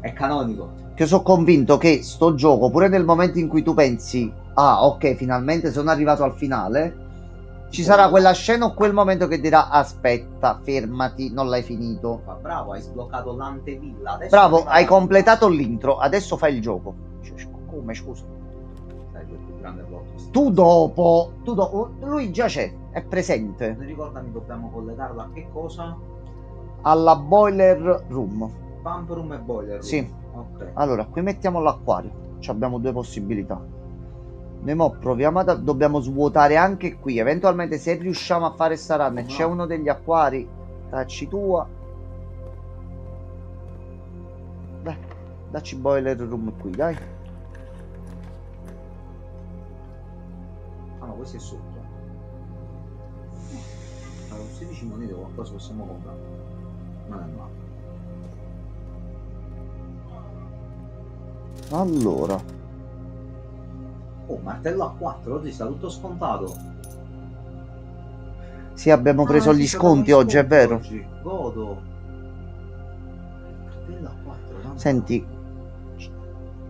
È canonico. Che sono convinto che sto gioco, pure nel momento in cui tu pensi ah ok, finalmente sono arrivato al finale, ci sarà quella scena o quel momento che dirà aspetta, fermati, non l'hai finito. Ma bravo, hai sbloccato l'antevilla. Adesso bravo, hai completato l'intro, adesso fai il gioco. Come, scusa? Tu dopo, lui già c'è, è presente. Ricordami, dobbiamo collegarlo a che cosa? Alla boiler room. Pump room e boiler room. Sì. Okay. Allora, qui mettiamo l'acquario. Ci abbiamo 2 possibilità. Noi mo proviamo dobbiamo svuotare anche qui. Eventualmente se riusciamo a fare sta run e c'è uno degli acquari, dacci tua. Dai, dacci boiler room qui, dai. Ah, ma questo è sotto. Ma con 16 monete qualcosa possiamo comprare. Non è male. Allora, oh, martello a 4, oggi sta tutto scontato. Sì, abbiamo preso gli sconti oggi, è vero. Oggi. Godo. Martello a 4. Tanto. Senti,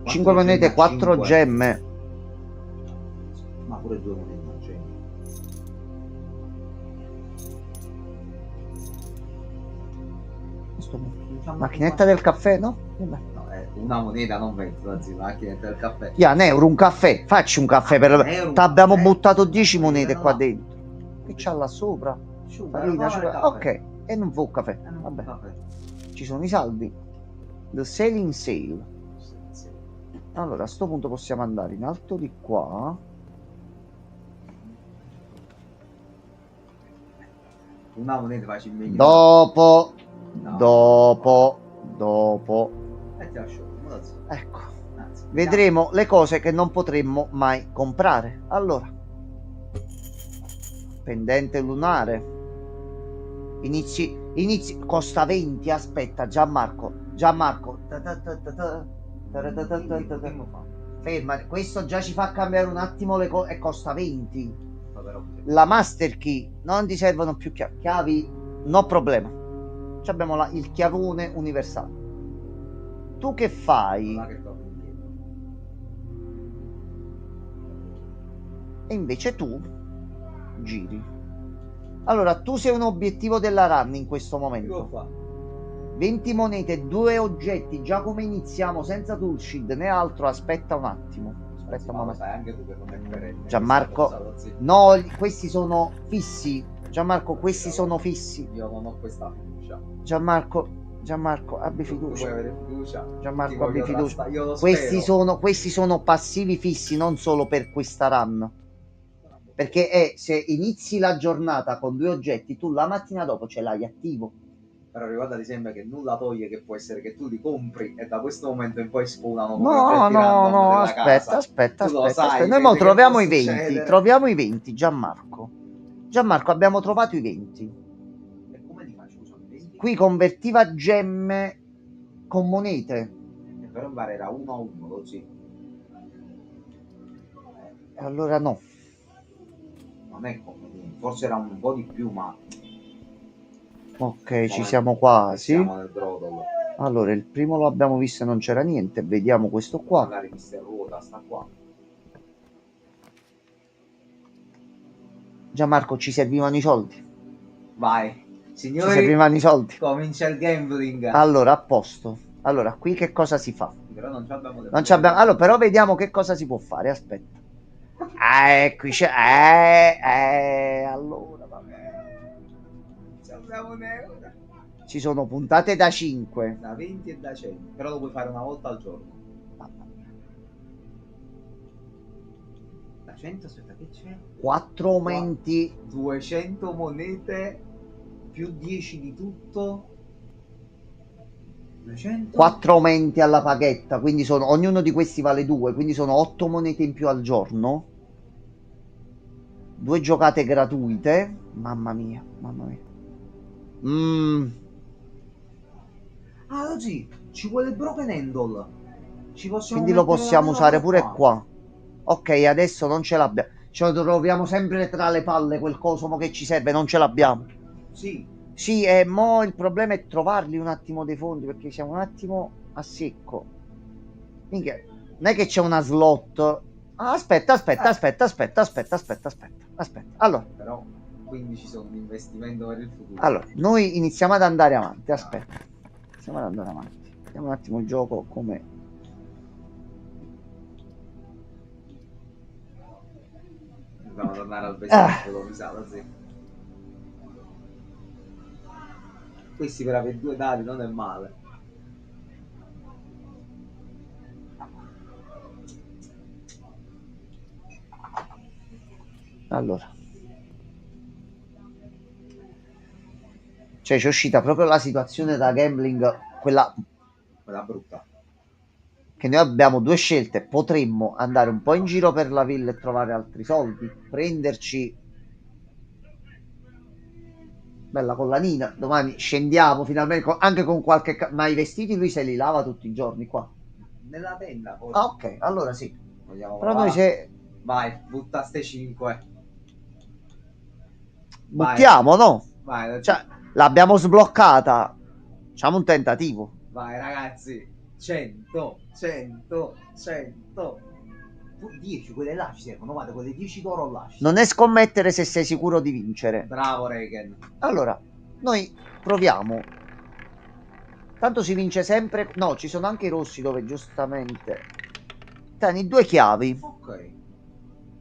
5 monete, 4 5. Gemme. Ma pure 2 monete, gemme. Macchinetta del caffè, no? Vabbè. Una moneta non 20, anzi, macchinetta del caffè. Un euro, un caffè. Facci un caffè per... T'abbiamo buttato 10 monete qua dentro. Che c'ha là sopra? Farina, ok, e non fa un caffè. Vabbè. Ci sono i saldi. The Sailing Sale. Allora, a sto punto possiamo andare in alto di qua. Una moneta facilmente. Dopo. Ecco, vedremo le cose che non potremmo mai comprare. Allora, pendente lunare. Inizi, costa 20. Aspetta, Gianmarco. Ferma, questo già ci fa cambiare un attimo le cose e costa 20. La master key, non ti servono più chiavi, no problema. Abbiamo il chiavone universale. Tu che fai? E invece tu giri. Allora, tu sei un obiettivo della run in questo momento. 20 monete, 2 oggetti. Già come iniziamo senza toolshed né altro. Aspetta un attimo. Aspetta un momento. Gianmarco, no, questi sono fissi. Gianmarco, questi sono fissi. Io non ho questa fiducia. Gianmarco, abbi fiducia. Gianmarco, abbi fiducia. Questi sono passivi fissi, non solo per questa run. Perché è, se inizi la giornata con 2 oggetti, tu la mattina dopo ce l'hai attivo. Però ricordati sempre che nulla toglie che può essere che tu li compri e da questo momento in poi spawnano come No, oggetti no, random no, nella aspetta, casa. aspetta, Tu lo aspetta, aspetta. sai Noi mo che può troviamo i 20, succedere. troviamo i 20, Gianmarco. Gianmarco, abbiamo trovato i 20. E come li faccio? Scusa, 20? Qui convertiva gemme con monete. E però mi pare era 1-1, così. E allora no. Non è come forse era un po' di più, ma Ok, ci siamo quasi. siamo nel Brodol. Allora, il primo lo abbiamo visto e non c'era niente. Vediamo questo qua. Magari Mister Ruota sta qua. Gianmarco, ci servivano i soldi. Vai, Ci signori, servivano i soldi. comincia il gambling. Allora, a posto. Allora, qui che cosa si fa? Però non abbiamo le Non ci abbiamo... Allora, però vediamo che cosa si può fare. Aspetta. Qui c'è... allora, vabbè. Abbiamo un euro. Ci sono puntate da 5. Da 20 e da 100. Però lo puoi fare una volta al giorno. Mamma mia. Da 100, aspetta, che c'è? 4 aumenti. 200 monete più 10 di tutto. 200. 4 aumenti alla paghetta, quindi sono, ognuno di questi vale 2, quindi sono 8 monete in più al giorno. 2 giocate gratuite. Mamma mia, mamma mia. Ah, oggi ci vuole il Broken Handle. Ci possiamo Quindi lo mettere possiamo la usare roba pure qua. Ok, adesso non ce l'abbiamo. Ce lo troviamo sempre tra le palle quel coso mo che ci serve, non ce l'abbiamo. Sì. Sì, e mo il problema è trovarli un attimo dei fondi perché siamo un attimo a secco. Minchia, non è che c'è una slot. Ah, aspetta. Allora, Però quindi ci sono un investimento per il futuro. allora, noi iniziamo ad andare avanti. Aspetta, iniziamo ad andare avanti. Vediamo un attimo il gioco come. Dobbiamo tornare al baseball, mi sa, sì. Questi per avere 2 dadi non è male. Allora, cioè c'è uscita proprio la situazione da gambling, quella Brutta. che noi abbiamo 2 scelte. Potremmo andare un po' in giro per la villa e trovare altri soldi, prenderci bella collanina, domani scendiamo finalmente anche con qualche ma i vestiti lui se li lava tutti i giorni qua. Nella tenda poi. Ah, ok, allora sì. Vogliamo Però provare? noi se Vai, butta ste 5. buttiamo, no? Vai, Cioè, l'abbiamo sbloccata. Facciamo un tentativo. vai ragazzi. 100, 10, quelle là ci servono, guarda, quelle 10 d'oro là. Non è scommettere se sei sicuro di vincere. Bravo Regan. Allora, noi proviamo. Tanto si vince sempre. No, ci sono anche i rossi dove giustamente. Tieni 2 chiavi. Ok.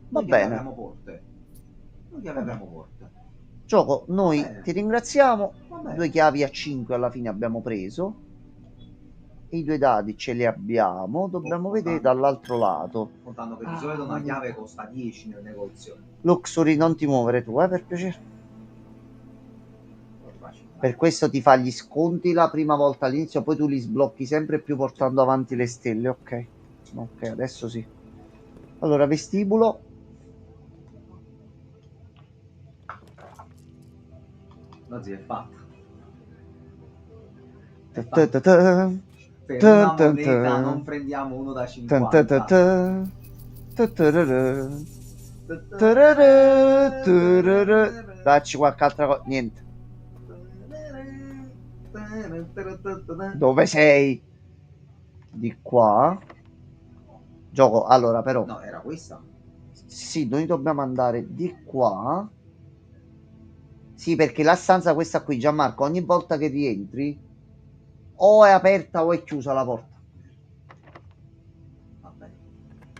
Va bene. Abbiamo porte. Noi abbiamo porte. Gioco, noi ti ringraziamo. Va bene. 2 chiavi a 5 alla fine abbiamo preso. I 2 dadi ce li abbiamo. Dobbiamo vedere dall'altro lato. Contando che di solito una chiave costa 10 nel negozio. Luxury, non ti muovere tu, per piacere. Per questo ti fa gli sconti la prima volta all'inizio, poi tu li sblocchi sempre più portando avanti le stelle. Ok. Ok, adesso sì. Allora, vestibolo. No, sì, è fatta. Per Tan una tan moneta tan. non prendiamo uno da Tan 50. tan tan. Tatarara. Tarara, tarara. Dacci qualche altra cosa. Niente. Dove sei? Di qua. Gioco. Allora, però. No, era questa. Sì, noi dobbiamo andare di qua. Sì, perché la stanza questa qui, Gianmarco, ogni volta che rientri o è aperta o è chiusa la porta. Vabbè.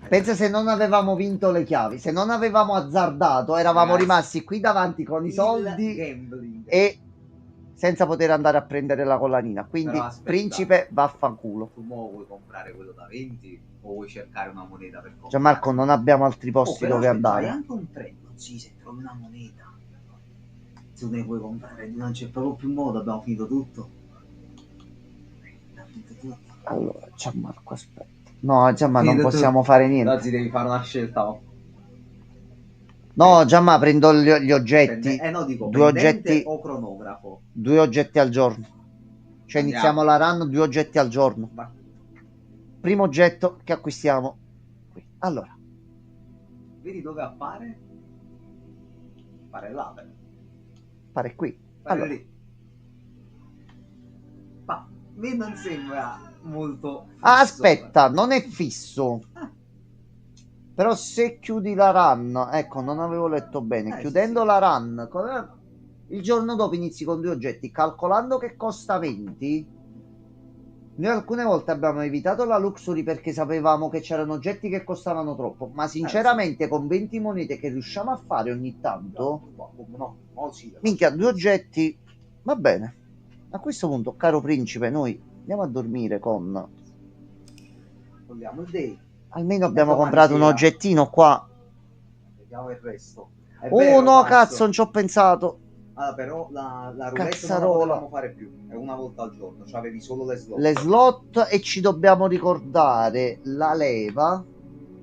Pensa se non avevamo vinto le chiavi, se non avevamo azzardato, eravamo Ragazzi, rimasti qui davanti con i soldi gambling. e senza poter andare a prendere la collanina. Quindi, Però aspetta, principe, vaffanculo. Tu mo vuoi comprare quello da 20 o vuoi cercare una moneta per comprare? Gianmarco, non abbiamo altri posti però dove aspetta, andare. hai anche un treno. sì, se trovi una moneta, tu ne puoi comprare, non c'è proprio più modo, abbiamo finito tutto. Abbiamo finito tutto. Allora, Gianmarco, aspetta. No, Gianmarco, non Finito possiamo tutto. fare niente. Anzi, devi fare una scelta. Oh. No, Gianmarco, prendo gli oggetti. No, dico, Due pendente oggetti, o cronografo? 2 oggetti al giorno. Cioè, Andiamo. iniziamo la run 2 oggetti al giorno. Va. Primo oggetto che acquistiamo qui. Allora, Vedi dove appare? Appare là, però. pare qui. Appare Allora, lì. Ma a me non sembra molto fisso. aspetta, non è fisso. Però se chiudi la run, ecco, non avevo letto bene. Chiudendo sì. la run, il giorno dopo inizi con 2 oggetti, calcolando che costa 20. Noi alcune volte abbiamo evitato la Luxury perché sapevamo che c'erano oggetti che costavano troppo, ma sinceramente con 20 monete che riusciamo a fare ogni tanto, minchia, 2 oggetti, va bene. A questo punto, caro principe, noi andiamo a dormire con... Togliamo il day. Almeno abbiamo comprato un oggettino qua. Vediamo il resto. Oh no, cazzo, non ci ho pensato. Ah, però la roulette Cazzarola. non la potevamo fare più, è una volta al giorno, cioè avevi solo le slot. Le slot e ci dobbiamo ricordare la leva,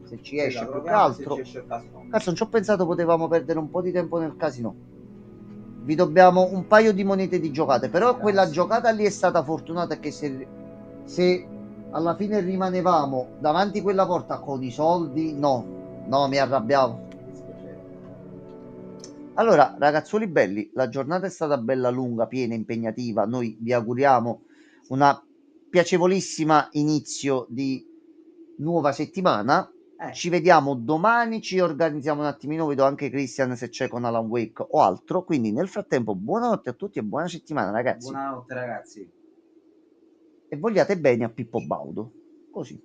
se ci esce più che altro. Cazzo, non ci ho pensato, potevamo perdere un po' di tempo nel casino. Vi dobbiamo un paio di monete di giocate, però grazie. Quella giocata lì è stata fortunata che se alla fine rimanevamo davanti a quella porta con i soldi, no, mi arrabbiavo. Allora, ragazzuoli belli, la giornata è stata bella lunga, piena, impegnativa. Noi vi auguriamo una piacevolissima inizio di nuova settimana. Ci vediamo domani, ci organizziamo un attimino, vedo anche Christian se c'è con Alan Wake o altro. Quindi nel frattempo buonanotte a tutti e buona settimana, ragazzi. Buonanotte ragazzi. E vogliate bene a Pippo Baudo. Così.